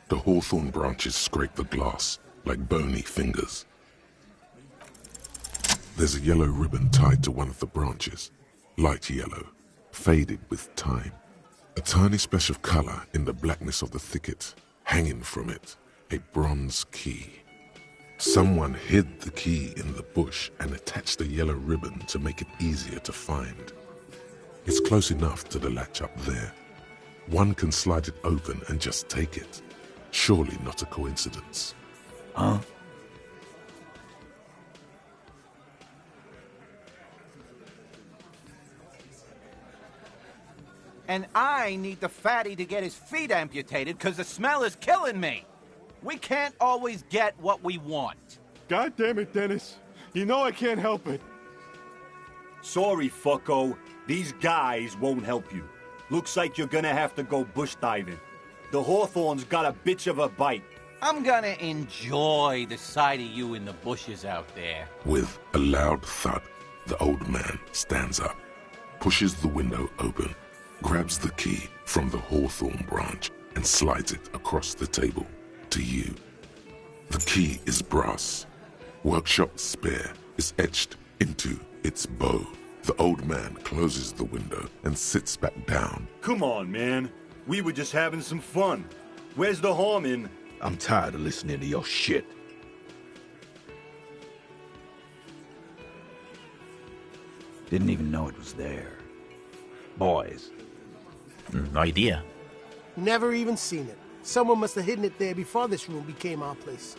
Speaker 1: The hawthorn branches scrape the glass like bony fingers. There's a yellow ribbon tied to one of the branches, light yellow, faded with time. A tiny splash of color in the blackness of the thicket, hanging from it, a bronze key. Someone hid the key in the bush and attached the yellow ribbon to make it easier to find. It's close enough to the latch up there. One can slide it open and just take it. Surely not a coincidence.
Speaker 11: Huh?
Speaker 24: And I need the fatty to get his feet amputated because the smell is killing me.
Speaker 6: We can't always get what we want.
Speaker 7: God damn it, Dennis. You know I can't help it.
Speaker 8: Sorry, fucko. These guys won't help you. Looks like you're gonna have to go bush diving. The Hawthorne's got a bitch of a bite.
Speaker 6: I'm gonna enjoy the sight of you in the bushes out there.
Speaker 1: With a loud thud, the old man stands up, pushes the window open, grabs the key from the hawthorn branch, and slides it across the table to you. The key is brass. Workshop spare is etched into its bow. The old man closes the window and sits back down.
Speaker 8: Come on, man. We were just having some fun. Where's the harm in...
Speaker 24: I'm tired of listening to your shit. Didn't even know it was there. Boys.
Speaker 25: No idea.
Speaker 12: Never even seen it. Someone must have hidden it there before this room became our place.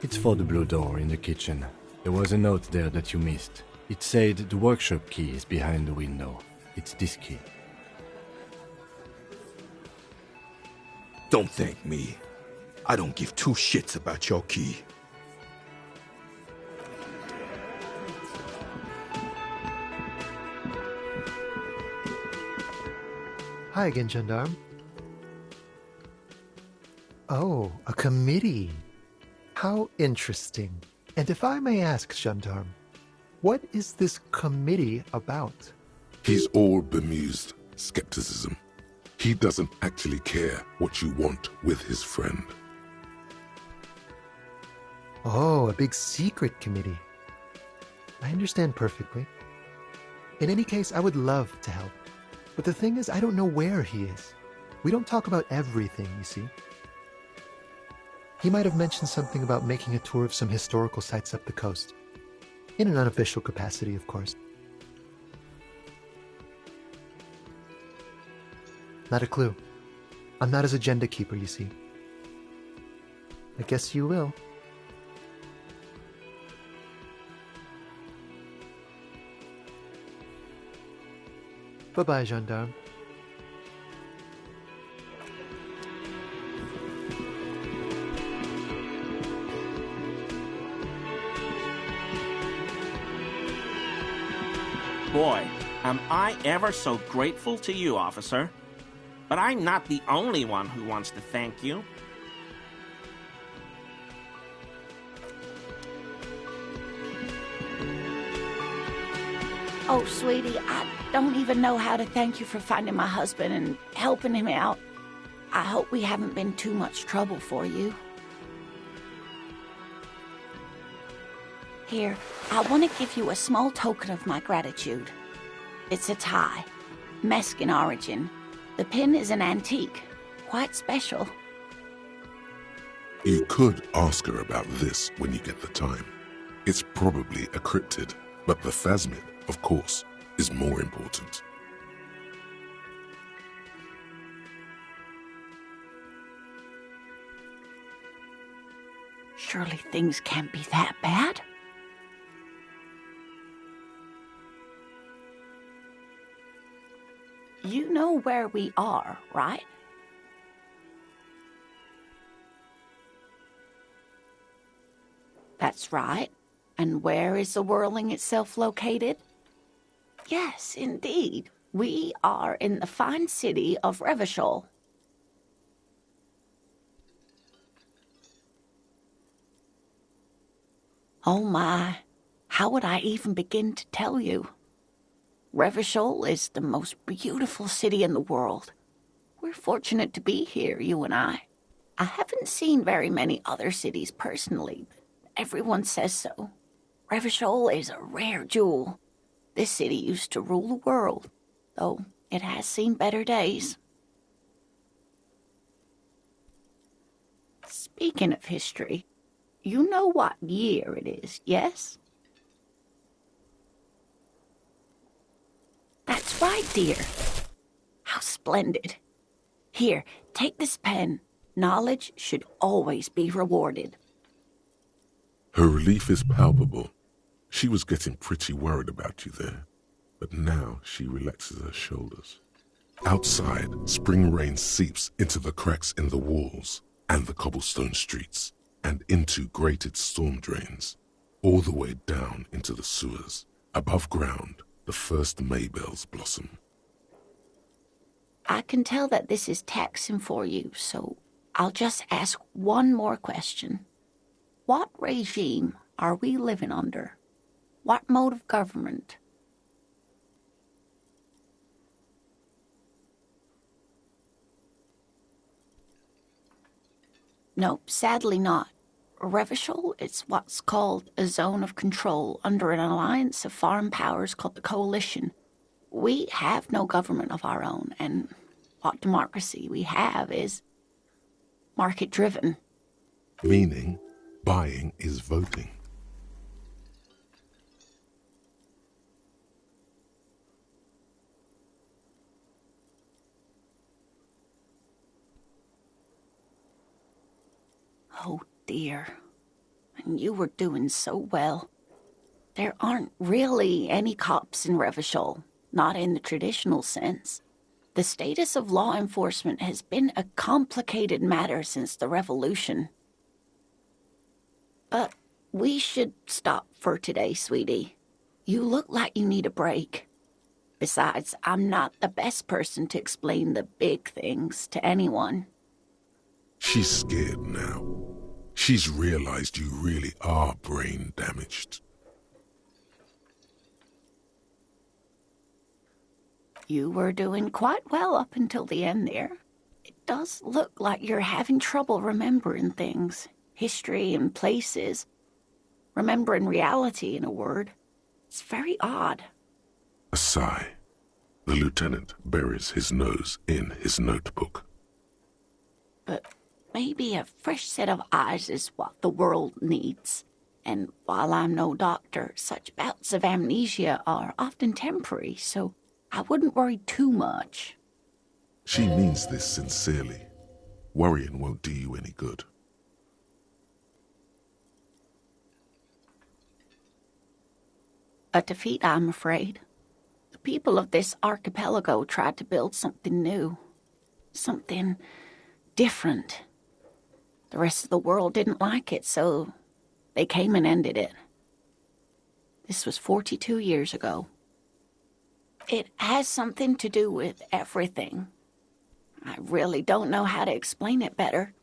Speaker 3: It's for the blue door in the kitchen. There was a note there that you missed. It said the workshop key is behind the window. It's this key.
Speaker 24: Don't thank me. I don't give two shits about your key.
Speaker 17: Hi again, Gendarme. Oh, a committee. How interesting. And if I may ask, Gendarme, what is this committee about?
Speaker 1: He's all bemused skepticism. He doesn't actually care what you want with his friend.
Speaker 17: Oh, a big secret committee. I understand perfectly. In any case, I would love to help. But the thing is, I don't know where he is. We don't talk about everything, you see. He might have mentioned something about making a tour of some historical sites up the coast. In an unofficial capacity, of course. Not a clue. I'm not his agenda keeper, you see. I guess you will. Bye-bye, Gendarme.
Speaker 26: Boy, am I ever so grateful to you, officer. But I'm not the only one who wants to thank you.
Speaker 4: Oh, sweetie, I don't even know how to thank you for finding my husband and helping him out. I hope we haven't been too much trouble for you. Here, I want to give you a small token of my gratitude. It's a tie, Mexican origin. The pin is an antique, quite special.
Speaker 1: You could ask her about this when you get the time. It's probably a cryptid, but the phasmid, of course, is more important.
Speaker 4: Surely things can't be that bad. You know where we are, right? That's right. And where is the whirling itself located? Yes, indeed. We are in the fine city of Revachol. Oh my, how would I even begin to tell you? Revachol is the most beautiful city in the world. We're fortunate to be here, you and I. I haven't seen very many other cities personally, but everyone says so. Revachol is a rare jewel. This city used to rule the world, though it has seen better days. Speaking of history, you know what year it is, yes? That's right, dear. How splendid. Here, take this pen. Knowledge should always be rewarded.
Speaker 1: Her relief is palpable. She was getting pretty worried about you there, but now she relaxes her shoulders. Outside, spring rain seeps into the cracks in the walls and the cobblestone streets and into grated storm drains, all the way down into the sewers. Above ground, the first maybells blossom.
Speaker 4: I can tell that this is taxing for you, so I'll just ask one more question. What regime are we living under? What mode of government? No, sadly not. Revachol is what's called a zone of control under an alliance of foreign powers called the Coalition. We have no government of our own, and what democracy we have is market-driven.
Speaker 1: Meaning, buying is voting.
Speaker 4: Oh dear, and you were doing so well. There aren't really any cops in Revachol, not in the traditional sense. The status of law enforcement has been a complicated matter since the revolution. But we should stop for today, sweetie. You look like you need a break. Besides, I'm not the best person to explain the big things to anyone.
Speaker 1: She's scared now. She's realized you really are brain damaged.
Speaker 4: You were doing quite well up until the end there. It does look like you're having trouble remembering things, history and places. Remembering reality, in a word. It's very odd.
Speaker 1: A sigh. The lieutenant buries his nose in his notebook.
Speaker 4: But maybe a fresh set of eyes is what the world needs. And while I'm no doctor, such bouts of amnesia are often temporary, so I wouldn't worry too much.
Speaker 1: She means this sincerely. Worrying won't do you any good.
Speaker 4: A defeat, I'm afraid. The people of this archipelago tried to build something new. Something different. The rest of the world didn't like it, so they came and ended it. This was 42 years ago. It has something to do with everything. I really don't know how to explain it better.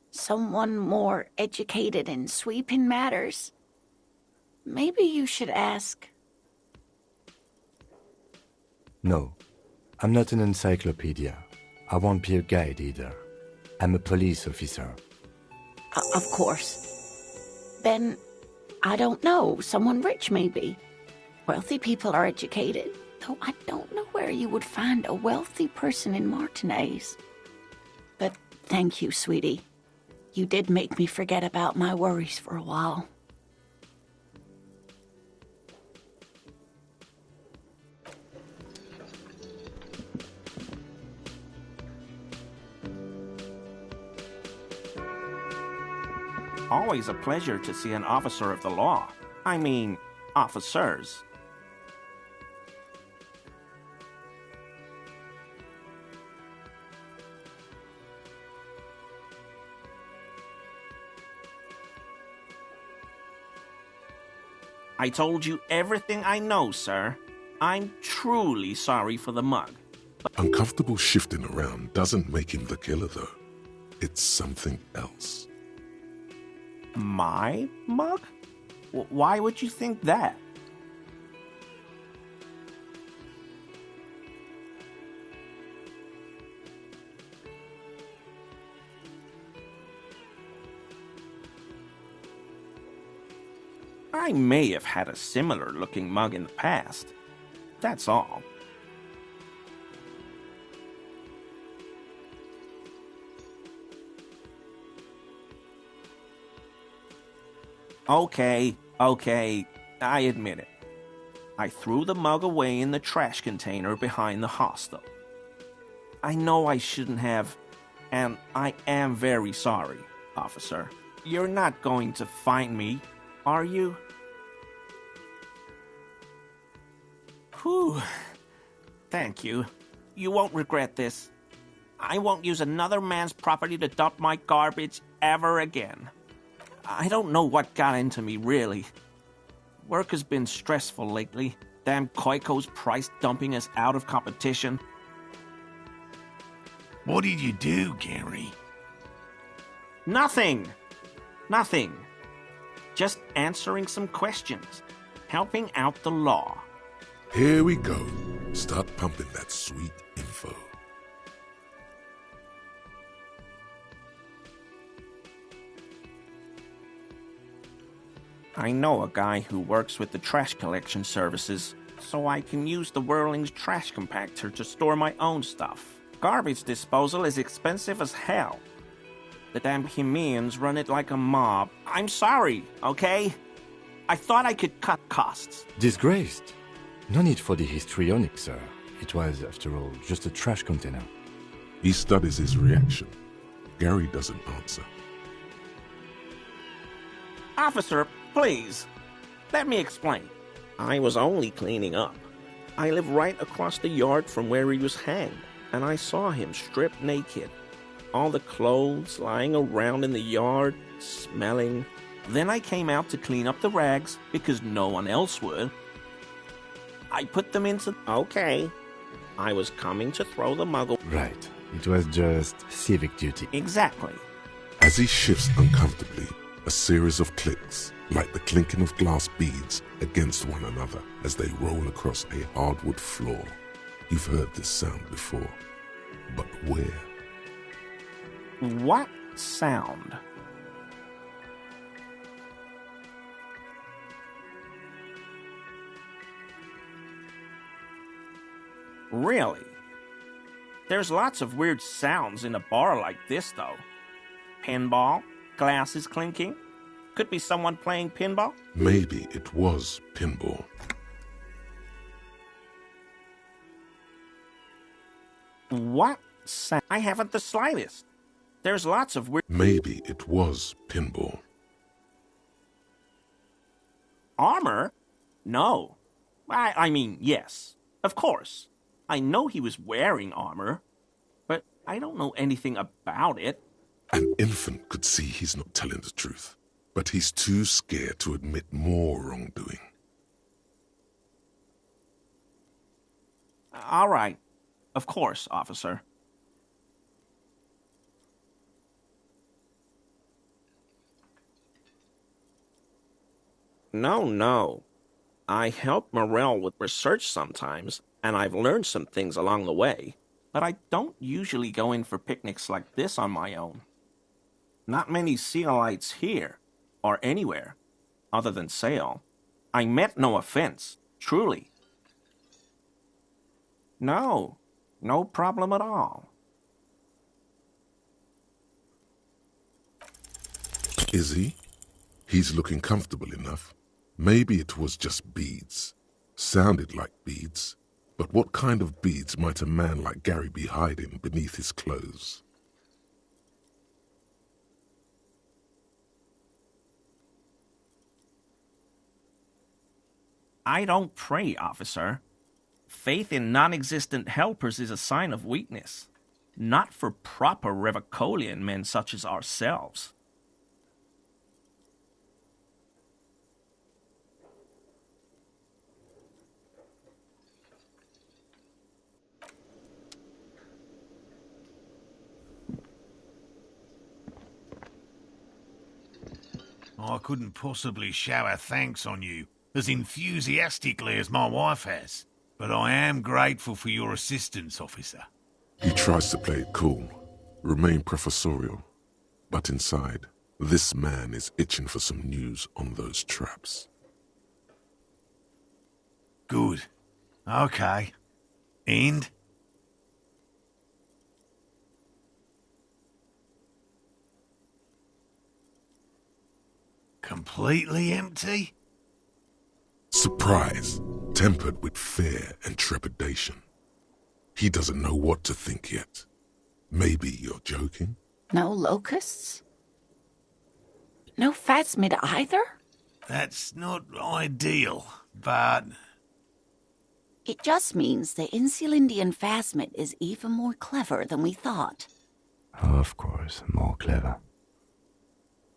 Speaker 4: Someone more educated in sweeping matters. Maybe you should ask.
Speaker 3: No, I'm not an encyclopedia. I won't be a guide either. I'm a police officer.
Speaker 4: Of course. Then, I don't know, someone rich maybe. Wealthy people are educated, though I don't know where you would find a wealthy person in Martinez. But thank you, sweetie. You did make me forget about my worries for a while.
Speaker 26: Always a pleasure to see an officer of the law. I mean, officers. I told you everything I know, sir. I'm truly sorry for the mug.
Speaker 1: Uncomfortable shifting around doesn't make him the killer, though. It's something else.
Speaker 26: My mug? Why would you think that? I may have had a similar looking mug in the past. That's all. Okay, I admit it. I threw the mug away in the trash container behind the hostel. I know I shouldn't have, and I am very sorry, officer. You're not going to find me, are you? Whew. Thank you. You won't regret this. I won't use another man's property to dump my garbage ever again. I don't know what got into me, really. Work has been stressful lately. Damn Koiko's price dumping us out of competition.
Speaker 9: What did you do, Gary?
Speaker 26: Nothing. Nothing. Just answering some questions. Helping out the law.
Speaker 1: Here we go. Start pumping that sweet info.
Speaker 26: I know a guy who works with the trash collection services, so I can use the Whirling's trash compactor to store my own stuff. Garbage disposal is expensive as hell. The damn Hemians run it like a mob. I'm sorry, okay? I thought I could cut costs.
Speaker 3: Disgraced. No need for the histrionic, sir. It was, after all, just a trash container.
Speaker 1: He studies his reaction. Gary doesn't answer.
Speaker 26: Officer, please, let me explain. I was only cleaning up. I live right across the yard from where he was hanged, and I saw him stripped naked. All the clothes lying around in the yard, smelling. Then I came out to clean up the rags, because no one else would. I put them into... Okay. I was coming to throw the mug away.
Speaker 3: Right. It was just civic duty.
Speaker 26: Exactly.
Speaker 1: As he shifts uncomfortably, a series of clicks, like the clinking of glass beads against one another as they roll across a hardwood floor. You've heard this sound before. But where?
Speaker 26: What sound? Really? There's lots of weird sounds in a bar like this, though. Pinball, glasses clinking. Could be someone playing pinball.
Speaker 1: Maybe it was pinball.
Speaker 26: What sound? I haven't the slightest. There's lots of weird...
Speaker 1: Maybe it was pinball.
Speaker 26: Armor? No. I mean, yes. Of course. I know he was wearing armor, but I don't know anything about it.
Speaker 1: An infant could see he's not telling the truth, but he's too scared to admit more wrongdoing.
Speaker 26: All right. Of course, officer. No. I help Morel with research sometimes, and I've learned some things along the way, but I don't usually go in for picnics like this on my own. Not many Sealites here, or anywhere, other than Sale. I meant no offense, truly. No problem at all.
Speaker 1: Is he? He's looking comfortable enough. Maybe it was just beads. Sounded like beads. But what kind of beads might a man like Gary be hiding beneath his clothes?
Speaker 26: I don't pray, officer. Faith in non-existent helpers is a sign of weakness. Not for proper Revicolian men such as ourselves.
Speaker 9: I couldn't possibly shower thanks on you as enthusiastically as my wife has, but I am grateful for your assistance, officer.
Speaker 1: He tries to play it cool, remain professorial, but inside, this man is itching for some news on those traps.
Speaker 9: Good. Okay. And? Completely empty?
Speaker 1: Surprise, tempered with fear and trepidation. He doesn't know what to think yet. Maybe you're joking?
Speaker 4: No locusts? No phasmid either?
Speaker 9: That's not ideal, but...
Speaker 4: It just means the Insulindian phasmid is even more clever than we thought.
Speaker 3: Of course, more clever.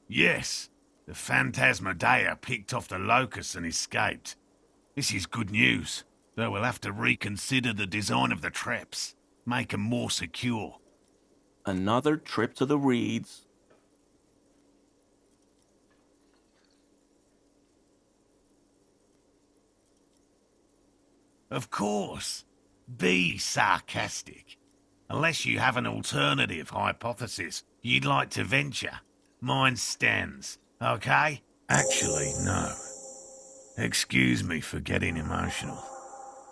Speaker 9: Yes, the Phantasmadeia picked off the locusts and escaped. This is good news, though we'll have to reconsider the design of the traps, make them more secure.
Speaker 26: Another trip to the reeds.
Speaker 9: Of course. Be sarcastic. Unless you have an alternative hypothesis you'd like to venture, mine stands, okay? Actually, no. Excuse me for getting emotional.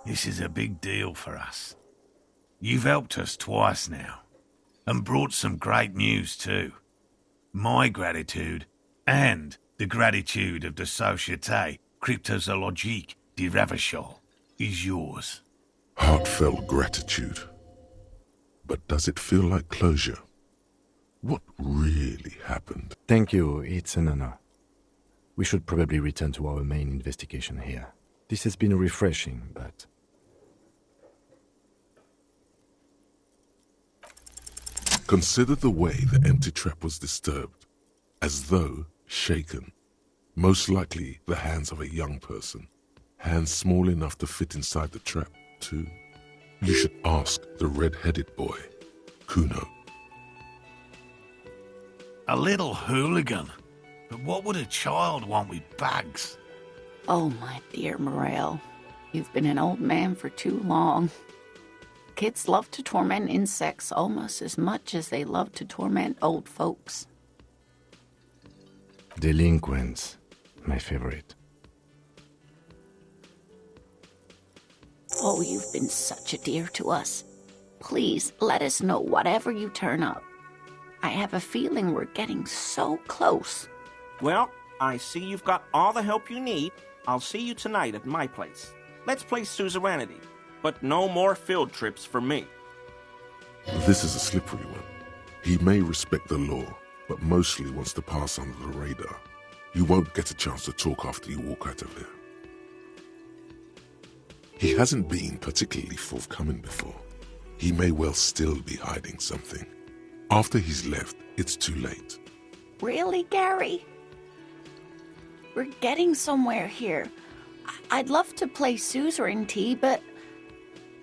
Speaker 9: This is a big deal for us. You've helped us twice now, and brought some great news too. My gratitude, and the gratitude of the Société Cryptozoologique de Ravachol, is yours.
Speaker 1: Heartfelt gratitude. But does it feel like closure? What really happened?
Speaker 3: Thank you, it's an honor. We should probably return to our main investigation here. This has been refreshing, but...
Speaker 1: Consider the way the empty trap was disturbed, as though shaken. Most likely the hands of a young person. Hands small enough to fit inside the trap, too. You should ask the red-headed boy, Kuno.
Speaker 9: A little hooligan. But what would a child want with bugs?
Speaker 4: Oh, my dear Morel. You've been an old man for too long. Kids love to torment insects almost as much as they love to torment old folks.
Speaker 3: Delinquents, my favorite.
Speaker 4: Oh, you've been such a dear to us. Please, let us know whatever you turn up. I have a feeling we're getting so close.
Speaker 26: Well, I see you've got all the help you need. I'll see you tonight at my place. Let's play suzerainty, but no more field trips for me.
Speaker 1: This is a slippery one. He may respect the law, but mostly wants to pass under the radar. You won't get a chance to talk after you walk out of here. He hasn't been particularly forthcoming before. He may well still be hiding something. After he's left, it's too late.
Speaker 4: Really, Gary? We're getting somewhere here. I'd love to play suzerainty, but...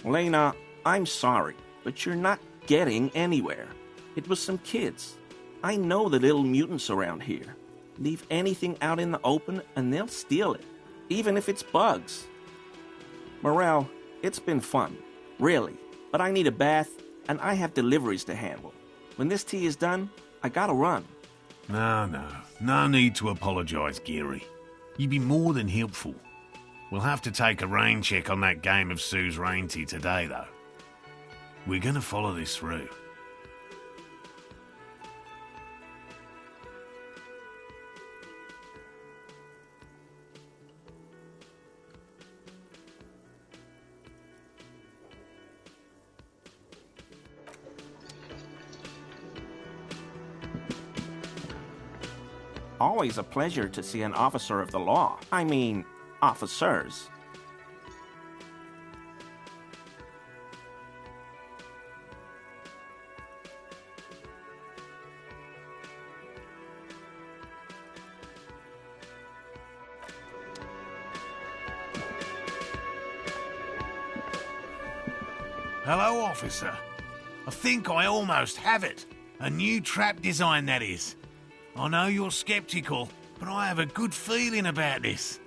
Speaker 26: Lena, I'm sorry, but you're not getting anywhere. It was some kids. I know the little mutants around here. Leave anything out in the open and they'll steal it, even if it's bugs. Morel, it's been fun, really, but I need a bath and I have deliveries to handle. When this tea is done, I gotta run.
Speaker 9: No need to apologise, Geary. You'd be more than helpful. We'll have to take a rain check on that game of suzerainty today, though. We're gonna follow this through.
Speaker 26: Always a pleasure to see an officer of the law. I mean, officers.
Speaker 9: Hello, officer. I think I almost have it. A new trap design, that is. I know you're skeptical, but I have a good feeling about this.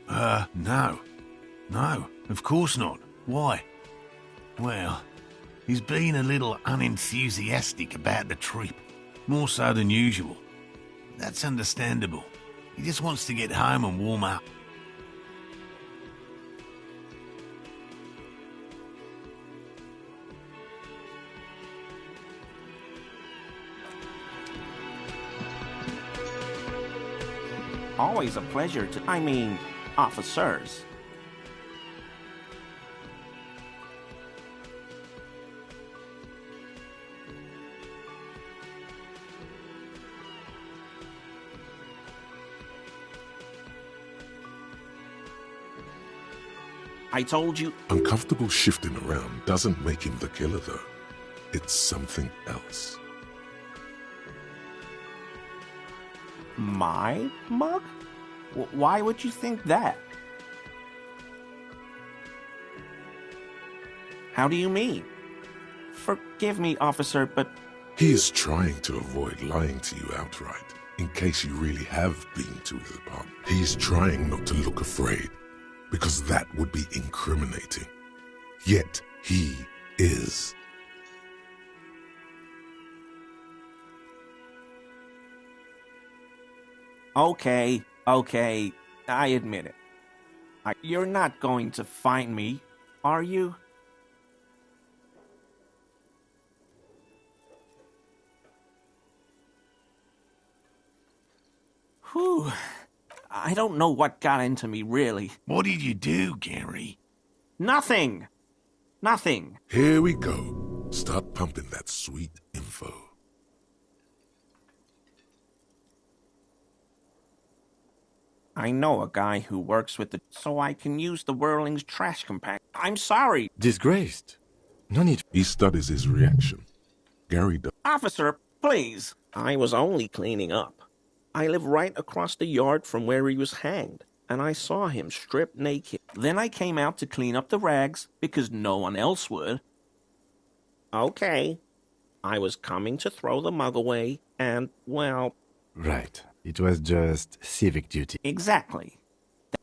Speaker 9: No. No, of course not. Why? Well, he's been a little unenthusiastic about the trip. More so than usual. That's understandable. He just wants to get home and warm up.
Speaker 26: Always a pleasure to... I mean, officers. I told you...
Speaker 1: Uncomfortable shifting around doesn't make him the killer, though. It's something else.
Speaker 26: My mug? Why would you think that? How do you mean? Forgive me, officer, but...
Speaker 1: He is trying to avoid lying to you outright, in case you really have been to his apartment. He's trying not to look afraid, because that would be incriminating. Yet, he is.
Speaker 26: Okay, I admit it. You're not going to find me, are you? Whew. I don't know what got into me, really.
Speaker 9: What did you do, Gary?
Speaker 26: Nothing! Nothing.
Speaker 1: Here we go. Start pumping that sweet info.
Speaker 26: I know a guy who works with so I can use the Whirling's trash compactor. I'm sorry.
Speaker 3: Disgraced. No need.
Speaker 1: He studies his reaction. Gary does.
Speaker 26: Officer, please. I was only cleaning up. I live right across the yard from where he was hanged, and I saw him stripped naked. Then I came out to clean up the rags because no one else would. Okay. I was coming to throw the mug away, and, well...
Speaker 3: Right. It was just civic duty.
Speaker 26: Exactly.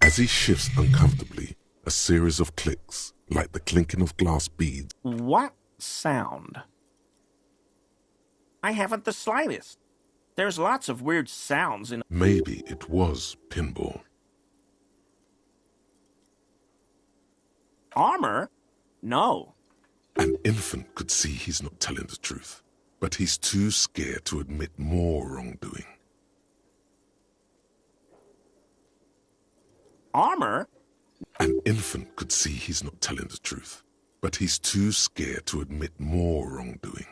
Speaker 1: As he shifts uncomfortably, a series of clicks, like the clinking of glass beads.
Speaker 26: What sound? I haven't the slightest. There's lots of weird sounds in...
Speaker 1: Maybe it was pinball.
Speaker 26: Armor? No.
Speaker 1: An infant could see he's not telling the truth, but he's too scared to admit more wrongdoing.
Speaker 26: Armor?
Speaker 1: An infant could see he's not telling the truth, but he's too scared to admit more wrongdoing.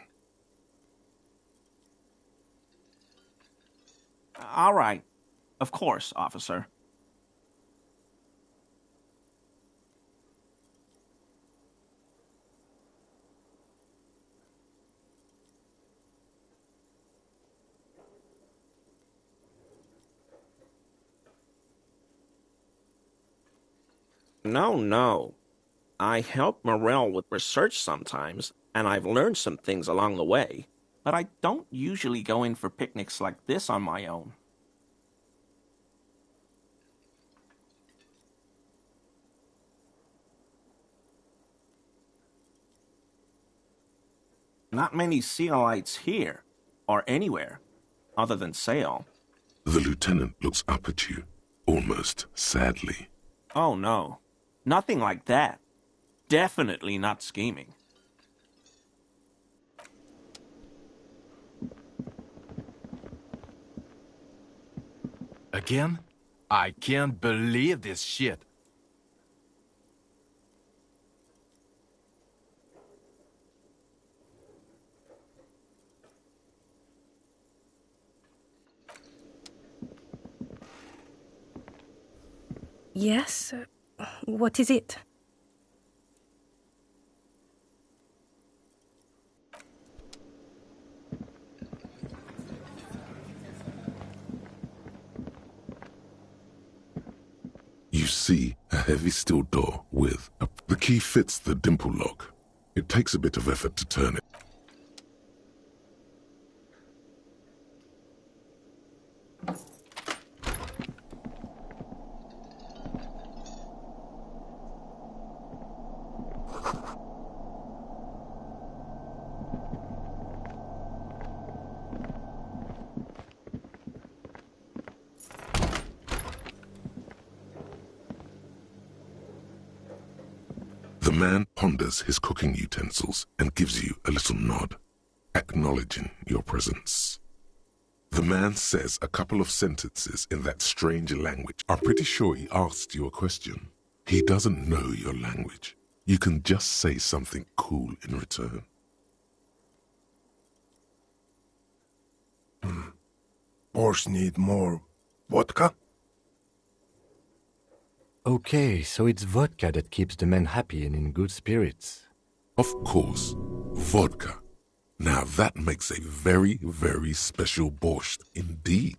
Speaker 26: All right. Of course, officer. No. I help Morel with research sometimes, and I've learned some things along the way, but I don't usually go in for picnics like this on my own. Not many Sealites here, or anywhere, other than Sale.
Speaker 1: The lieutenant looks up at you, almost sadly.
Speaker 26: Oh no, nothing like that. Definitely not scheming.
Speaker 10: Again? I can't believe this shit.
Speaker 13: Yes? What is it?
Speaker 1: You see a heavy steel door with the key fits the dimple lock. It takes a bit of effort to turn it. The man ponders his cooking utensils and gives you a little nod, acknowledging your presence. The man says a couple of sentences in that strange language. I'm pretty sure he asked you a question. He doesn't know your language. You can just say something cool in return.
Speaker 14: Boss need more vodka?
Speaker 3: Okay, so it's vodka that keeps the men happy and in good spirits.
Speaker 1: Of course, vodka. Now that makes a very, very special borscht indeed.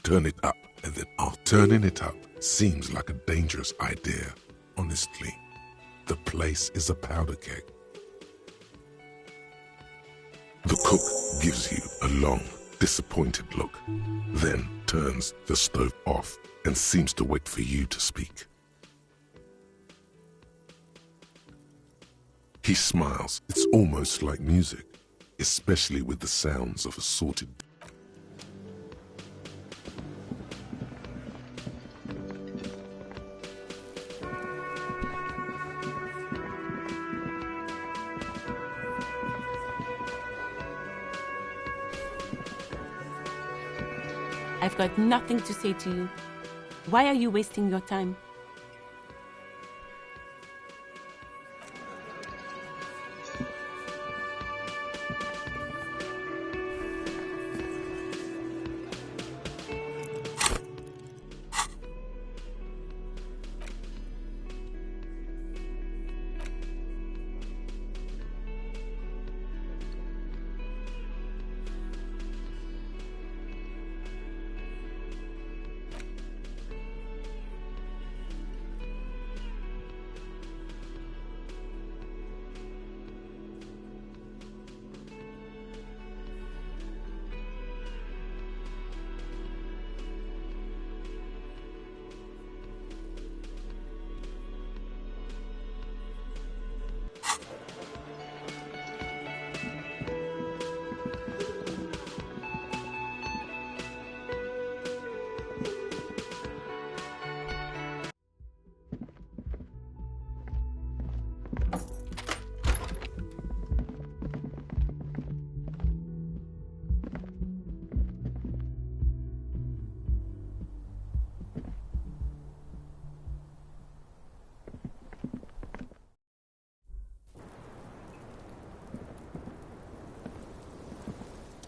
Speaker 1: Turn it up, and then turning it up seems like a dangerous idea, honestly. The place is a powder keg. The cook gives you a long, disappointed look, then turns the stove off and seems to wait for you to speak. He smiles. It's almost like music, especially with the sounds of assorted.
Speaker 2: I've got nothing to say to you. Why are you wasting your time?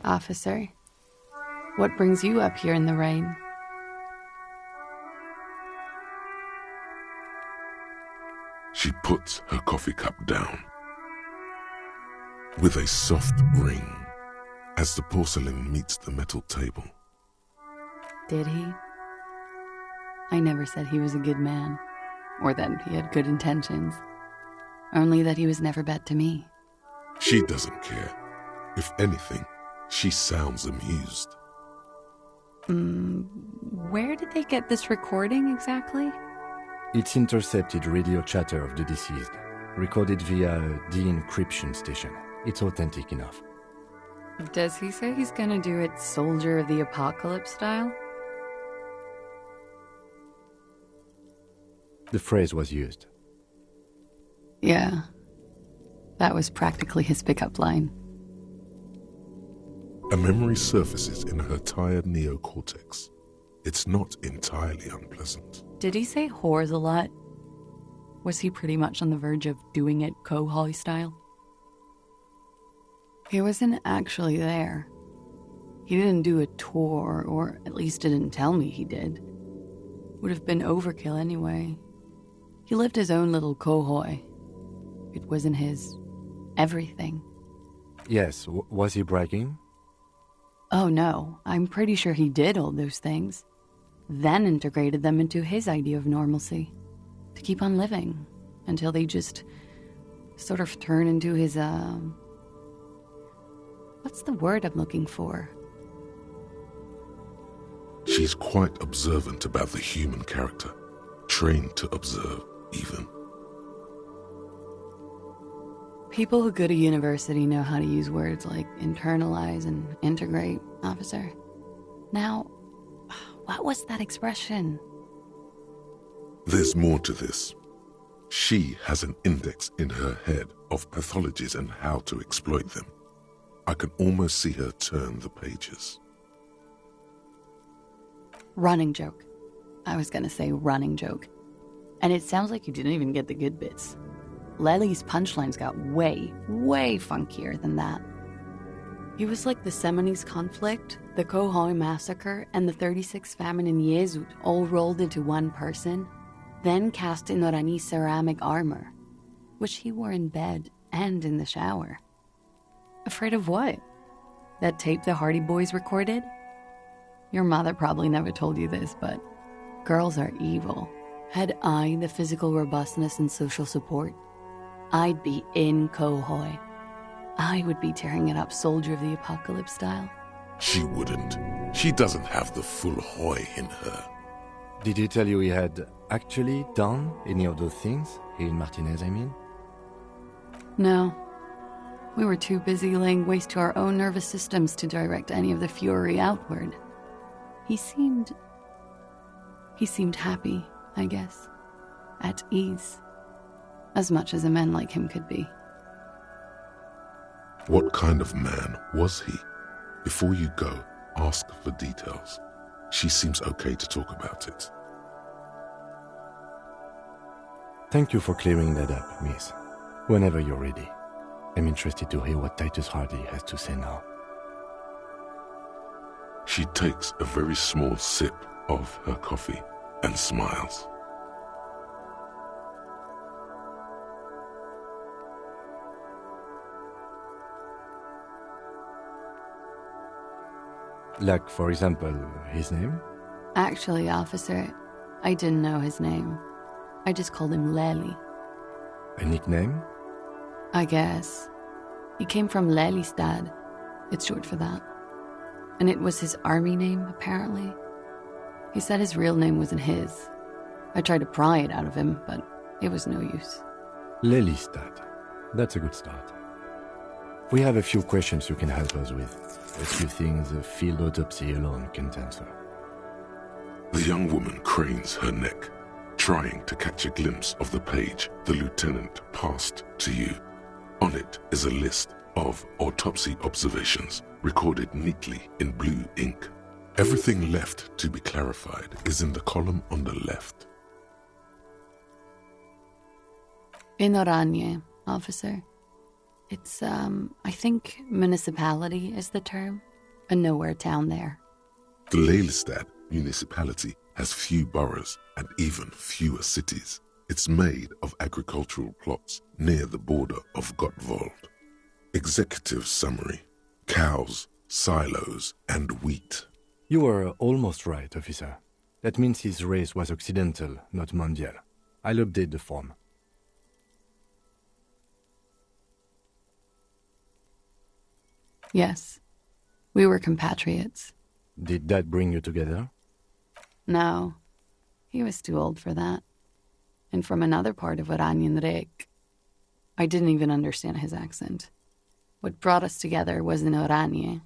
Speaker 5: Officer, what brings you up here in the rain?
Speaker 1: She puts her coffee cup down with a soft ring as the porcelain meets the metal table.
Speaker 5: Did he? I never said he was a good man, or that he had good intentions. Only that he was never bad to me.
Speaker 1: She doesn't care. If anything, she sounds amused.
Speaker 5: Where did they get this recording exactly?
Speaker 3: It's intercepted radio chatter of the deceased, recorded via a de-encryption station. It's authentic enough.
Speaker 5: Does he say he's gonna do it Soldier of the Apocalypse style?
Speaker 3: The phrase was used.
Speaker 5: Yeah. That was practically his pickup line.
Speaker 1: A memory surfaces in her tired neocortex. It's not entirely unpleasant.
Speaker 5: Did he say whores a lot? Was he pretty much on the verge of doing it Kohoi style? He wasn't actually there. He didn't do a tour, or at least didn't tell me he did. Would have been overkill anyway. He lived his own little Kohoi. It wasn't his everything.
Speaker 3: Yes, was he bragging?
Speaker 5: Oh no, I'm pretty sure he did all those things. Then integrated them into his idea of normalcy. To keep on living. Until they just sort of turn into his, what's the word I'm looking for?
Speaker 1: She's quite observant about the human character. Trained to observe, even.
Speaker 5: People who go to university know how to use words like internalize and integrate, officer. Now, what was that expression?
Speaker 1: There's more to this. She has an index in her head of pathologies and how to exploit them. I can almost see her turn the pages.
Speaker 5: Running joke. I was gonna say running joke. And it sounds like you didn't even get the good bits. Lely's punchlines got way, way funkier than that. He was like the Seminoles conflict, the Kohoi massacre, and the 36 famine in Yezud all rolled into one person, then cast in Norani's ceramic armor, which he wore in bed and in the shower. Afraid of what? That tape the Hardy Boys recorded? Your mother probably never told you this, but girls are evil. Had I the physical robustness and social support, I'd be in Kohoi. I would be tearing it up Soldier of the Apocalypse style.
Speaker 1: She wouldn't. She doesn't have the full Hoi in her.
Speaker 3: Did he tell you he had actually done any of those things? He and Martinez, I mean?
Speaker 5: No. We were too busy laying waste to our own nervous systems to direct any of the fury outward. He seemed happy, I guess. At ease. As much as a man like him could be.
Speaker 1: What kind of man was he? Before you go, ask for details. She seems okay to talk about it.
Speaker 3: Thank you for clearing that up, miss. Whenever you're ready. I'm interested to hear what Titus Hardy has to say now.
Speaker 1: She takes a very small sip of her coffee and smiles.
Speaker 3: Like, for example, his name?
Speaker 5: Actually, officer, I didn't know his name. I just called him Lely.
Speaker 3: A nickname?
Speaker 5: I guess. He came from Lelystad. It's short for that. And it was his army name, apparently. He said his real name wasn't his. I tried to pry it out of him, but it was no use.
Speaker 3: Lelystad. That's a good start. We have a few questions you can help us with. A few things a field autopsy alone can't answer.
Speaker 1: The young woman cranes her neck, trying to catch a glimpse of the page the lieutenant passed to you. On it is a list of autopsy observations recorded neatly in blue ink. Everything left to be clarified is in the column on the left.
Speaker 5: In Oranje, officer. It's, I think municipality is the term. A nowhere town there.
Speaker 1: The Lelystad municipality has few boroughs and even fewer cities. It's made of agricultural plots near the border of Gottwald. Executive summary: cows, silos, and wheat.
Speaker 3: You were almost right, officer. That means his race was occidental, not mondial. I'll update the form.
Speaker 5: Yes. We were compatriots.
Speaker 3: Did that bring you together?
Speaker 5: No. He was too old for that. And from another part of Oranjenrek. I didn't even understand his accent. What brought us together wasn't Oranje.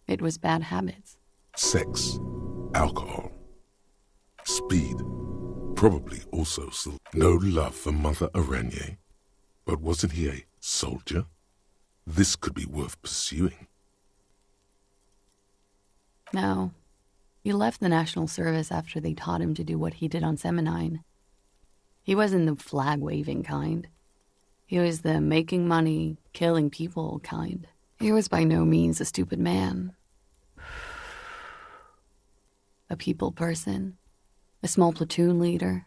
Speaker 5: It was bad habits.
Speaker 1: Sex, alcohol, speed, probably also no love for Mother Oranje. But wasn't he a soldier? This could be worth pursuing.
Speaker 5: No. He left the National Service after they taught him to do what he did on Seminine. He wasn't the flag-waving kind. He was the making money, killing people kind. He was by no means a stupid man. A people person. A small platoon leader.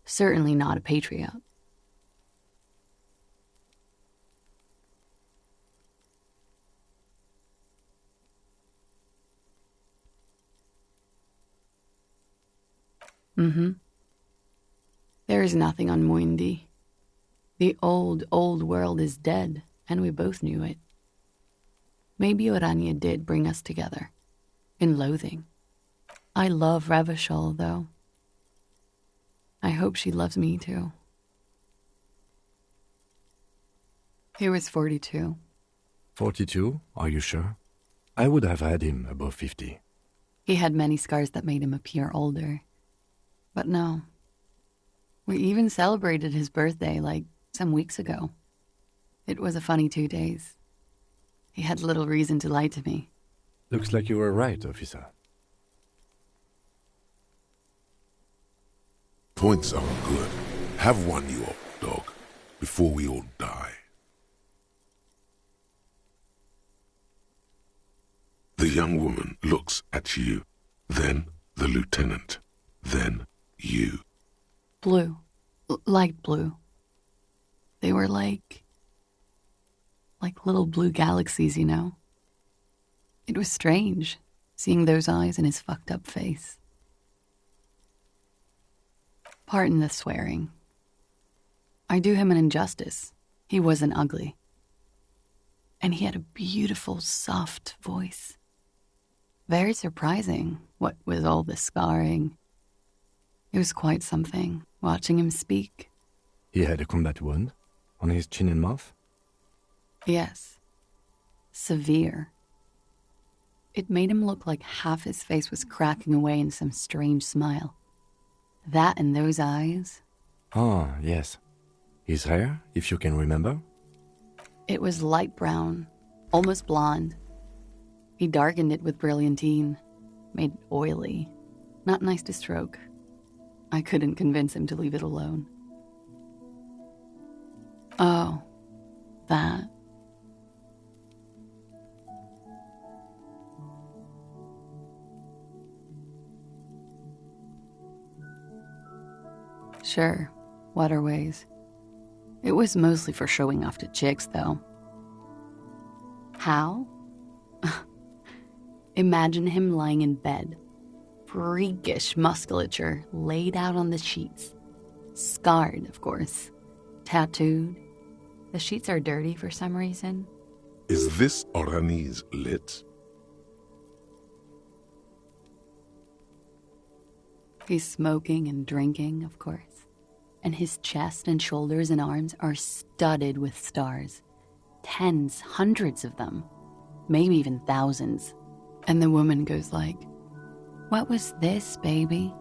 Speaker 5: Certainly not a patriot. There is nothing on Muindi. The old world is dead, and we both knew it. Maybe Oranje did bring us together. In loathing. I love Revachol, though. I hope she loves me, too. He was 42.
Speaker 3: 42? Are you sure? I would have had him above 50.
Speaker 5: He had many scars that made him appear older. But no. We even celebrated his birthday, like, some weeks ago. It was a funny 2 days. He had little reason to lie to me.
Speaker 3: Looks like you were right, officer.
Speaker 1: Points are good. Have one, you old dog, before we all die. The young woman looks at you, then the lieutenant, then you.
Speaker 5: Blue. Light blue. They were like little blue galaxies, you know? It was strange, seeing those eyes in his fucked up face. Pardon the swearing. I do him an injustice. He wasn't ugly. And he had a beautiful, soft voice. Very surprising, what with all the scarring. It was quite something, watching him speak.
Speaker 3: He had a combat wound on his chin and mouth?
Speaker 5: Yes. Severe. It made him look like half his face was cracking away in some strange smile. That and those eyes.
Speaker 3: Ah, yes. His hair, if you can remember?
Speaker 5: It was light brown, almost blonde. He darkened it with brilliantine, made it oily. Not nice to stroke. I couldn't convince him to leave it alone. Oh, that. Sure, waterways. It was mostly for showing off to chicks, though. How? Imagine him lying in bed. Freakish musculature laid out on the sheets. Scarred, of course. Tattooed. The sheets are dirty for some reason.
Speaker 1: Is this Orani's lit?
Speaker 5: He's smoking and drinking, of course. And his chest and shoulders and arms are studded with stars. Tens, hundreds of them. Maybe even thousands. And the woman goes like, "What was this, baby?"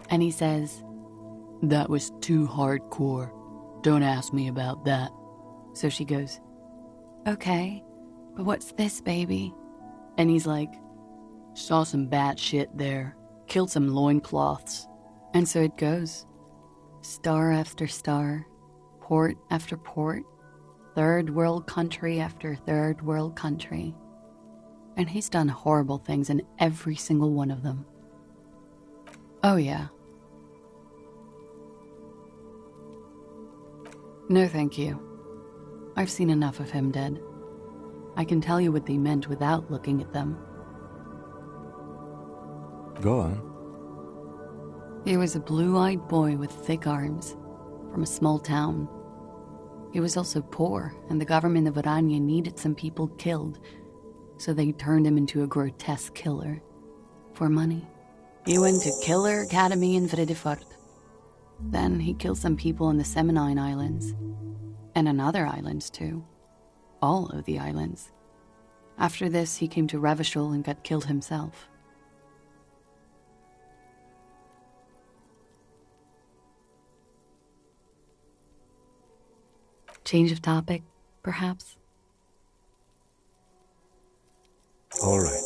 Speaker 5: And he says, "That was too hardcore. Don't ask me about that." So she goes, "Okay, but what's this, baby?" And he's like, "Saw some bat shit there. Killed some loincloths." And so it goes. Star after star, port after port, third world country after third world country. And he's done horrible things in every single one of them. Oh yeah. No thank you. I've seen enough of him dead. I can tell you what they meant without looking at them.
Speaker 3: Go on.
Speaker 5: He was a blue-eyed boy with thick arms, from a small town. He was also poor, and the government of Orania needed some people killed, so they turned him into a grotesque killer. For money. He went to Killer Academy in Vredefort. Then he killed some people on the Semenine Islands. And on other islands, too. All of the islands. After this, he came to Revachol and got killed himself. Change of topic, perhaps?
Speaker 3: All right.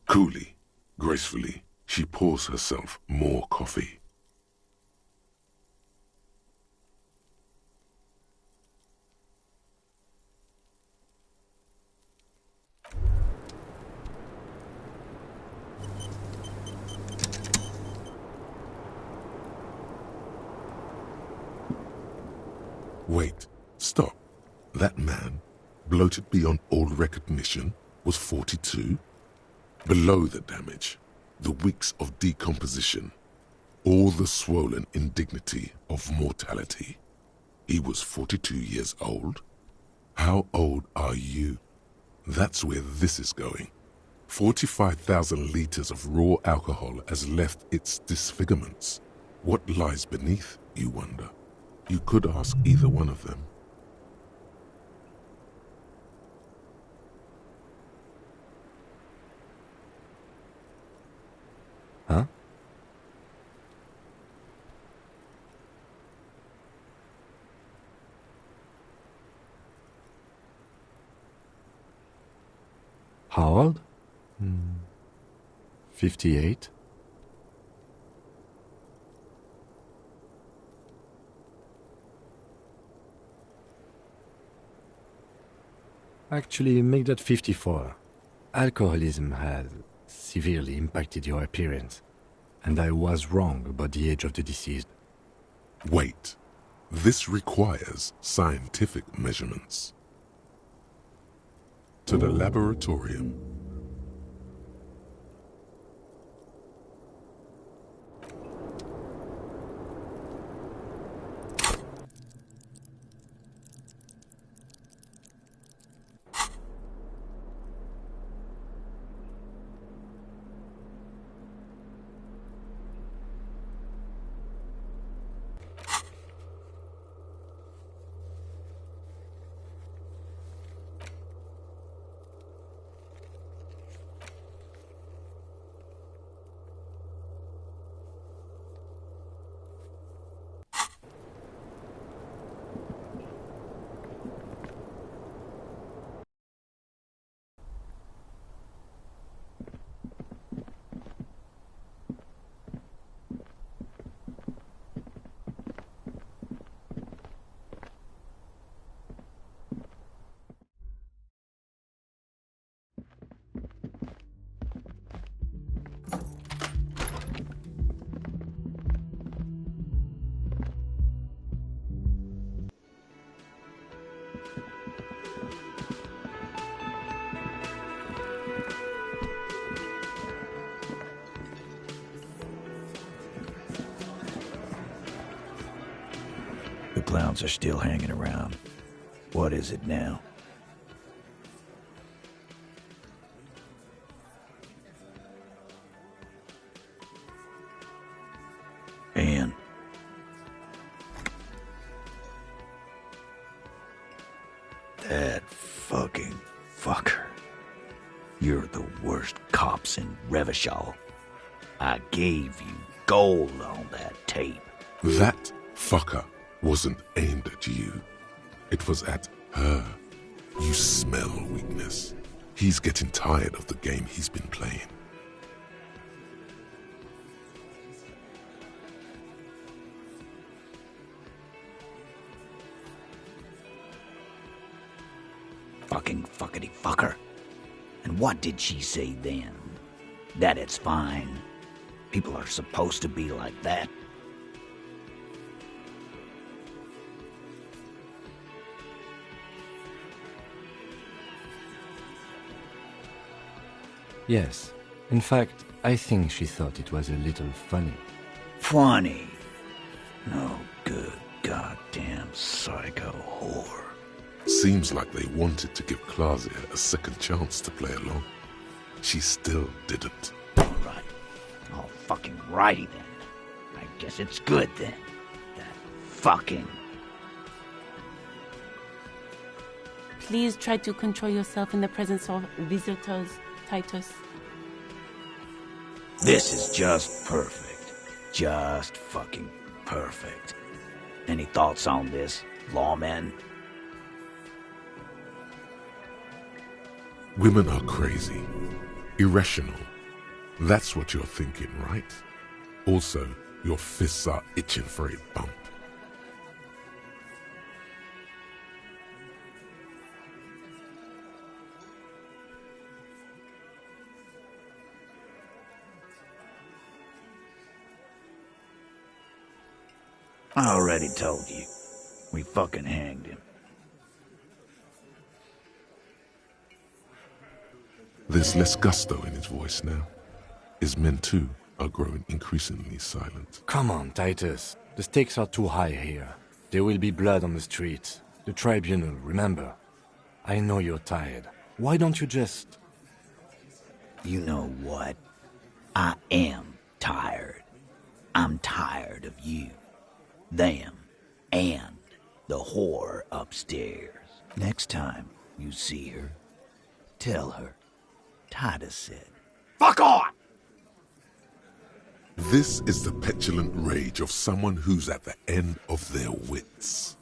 Speaker 1: Coolly, gracefully, she pours herself more coffee. Wait, stop. That man, bloated beyond all recognition, was 42? Below the damage, the weeks of decomposition, all the swollen indignity of mortality. He was 42 years old? How old are you? That's where this is going. 45,000 liters of raw alcohol has left its disfigurements. What lies beneath, you wonder? You could ask either one of them.
Speaker 3: Huh? How old? 58. Actually, make that 54. Alcoholism has severely impacted your appearance, and I was wrong about the age of the deceased.
Speaker 1: Wait. This requires scientific measurements. To the laboratorium.
Speaker 24: The clowns are still hanging around. What is it now? Anne. That fucking fucker. You're the worst cops in Revachol. I gave you gold on that tape.
Speaker 1: That fucker wasn't aimed at you. It was at her. You smell weakness. He's getting tired of the game he's been playing.
Speaker 24: Fucking fuckity fucker. And what did she say then? That it's fine. People are supposed to be like that.
Speaker 3: Yes. In fact, I think she thought it was a little funny.
Speaker 24: Funny? No good goddamn psycho whore.
Speaker 1: Seems like they wanted to give Claudia a second chance to play along. She still didn't.
Speaker 24: Alright. All fucking righty then. I guess it's good then. That fucking...
Speaker 2: Please try to control yourself in the presence of visitors, Titus.
Speaker 24: This is just perfect. Just fucking perfect. Any thoughts on this, lawman?
Speaker 1: Women are crazy. Irrational. That's what you're thinking, right? Also, your fists are itching for a bump.
Speaker 24: I already told you. We fucking hanged him.
Speaker 1: There's less gusto in his voice now. His men, too, are growing increasingly silent.
Speaker 3: Come on, Titus. The stakes are too high here. There will be blood on the streets. The tribunal, remember. I know you're tired. Why don't you just...
Speaker 24: You know what? I am tired. I'm tired of you, them, and the whore upstairs. Next time you see her, tell her Titus said, "Fuck on!"
Speaker 1: This is the petulant rage of someone who's at the end of their wits.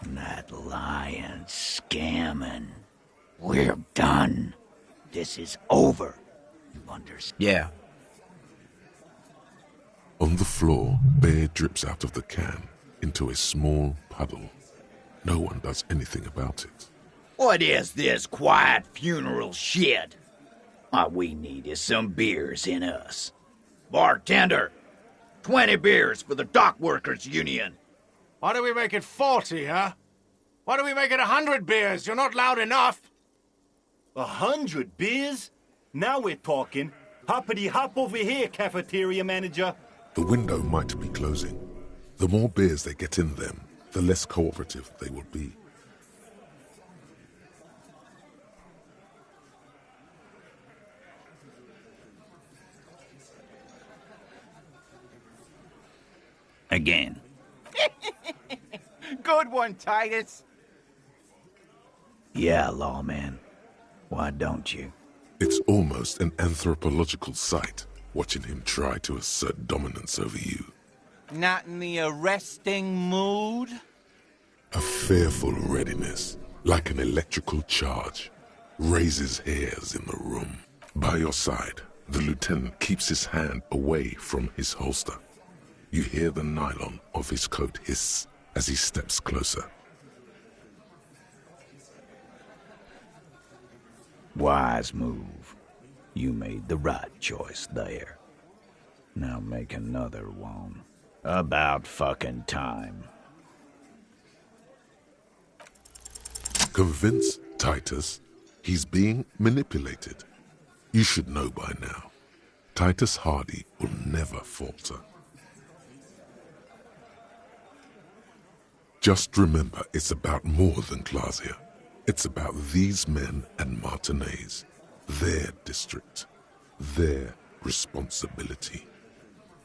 Speaker 24: That lying, scamming. We're done. This is over. You understand? Yeah.
Speaker 1: On the floor, beer drips out of the can into a small puddle. No one does anything about it.
Speaker 24: What is this quiet funeral shit? All we need is some beers in us. Bartender, 20 beers for the Dock Workers Union.
Speaker 14: Why do we make it 40, huh? Why do we make it 100 beers? You're not loud enough.
Speaker 8: 100 beers? Now we're talking. Hoppity hop over here, cafeteria manager.
Speaker 1: The window might be closing. The more beers they get in them, the less cooperative they will be.
Speaker 24: Again.
Speaker 6: Good one, Titus.
Speaker 24: Yeah, lawman. Why don't you?
Speaker 1: It's almost an anthropological sight, watching him try to assert dominance over you.
Speaker 6: Not in the arresting mood?
Speaker 1: A fearful readiness, like an electrical charge, raises hairs in the room. By your side, the lieutenant keeps his hand away from his holster. You hear the nylon of his coat hiss as he steps closer.
Speaker 24: Wise move. You made the right choice there. Now make another one. About fucking time.
Speaker 1: Convince Titus he's being manipulated. You should know by now. Titus Hardy will never falter. Just remember, it's about more than Glasia. It's about these men and Martinez, their district, their responsibility.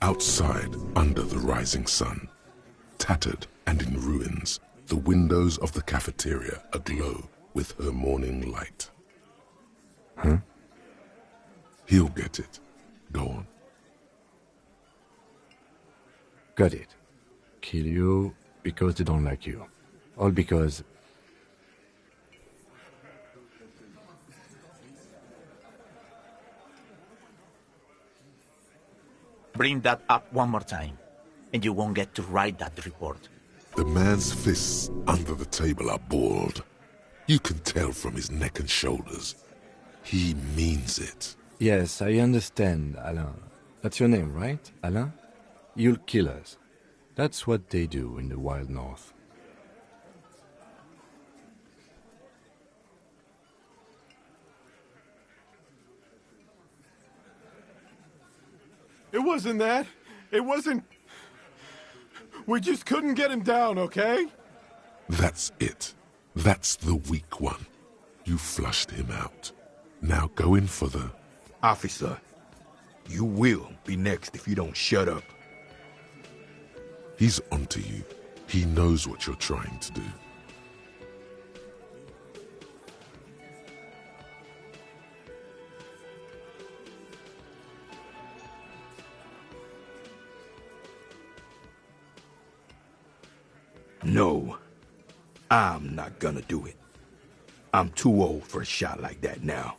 Speaker 1: Outside, under the rising sun, tattered and in ruins, the windows of the cafeteria aglow with her morning light. Huh? He'll get it. Go on.
Speaker 3: Got it. Kill you because they don't like you. All because...
Speaker 25: Bring that up one more time, and you won't get to write that report.
Speaker 1: The man's fists under the table are balled. You can tell from his neck and shoulders. He means it.
Speaker 3: Yes, I understand, Alain. That's your name, right, Alain? You'll kill us. That's what they do in the wild north.
Speaker 7: It wasn't that. It wasn't... We just couldn't get him down, okay?
Speaker 1: That's it. That's the weak one. You flushed him out. Now go in for the...
Speaker 15: Officer, you will be next if you don't shut up.
Speaker 1: He's onto you. He knows what you're trying to do.
Speaker 15: No, I'm not gonna do it. I'm too old for a shot like that now.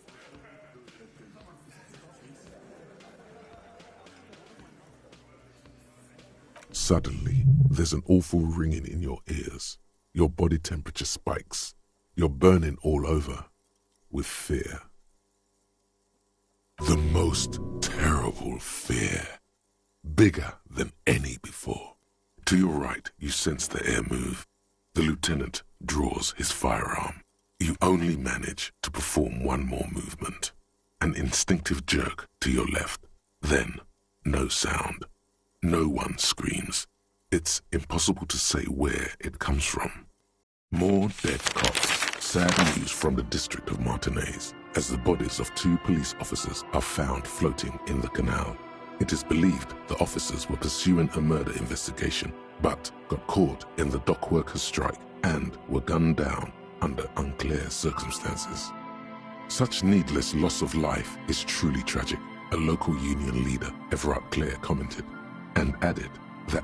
Speaker 1: Suddenly, there's an awful ringing in your ears. Your body temperature spikes. You're burning all over with fear. The most terrible fear. Bigger than any before. To your right, you sense the air move. The lieutenant draws his firearm. You only manage to perform one more movement. An instinctive jerk to your left. Then, no sound. No one screams. It's impossible to say where it comes from. More dead cops. Sad news from the district of Martinez, as the bodies of 2 police officers are found floating in the canal. It is believed the officers were pursuing a murder investigation, but got caught in the dock workers' strike and were gunned down under unclear circumstances. Such needless loss of life is truly tragic, a local union leader, Everett Clare, commented, and added that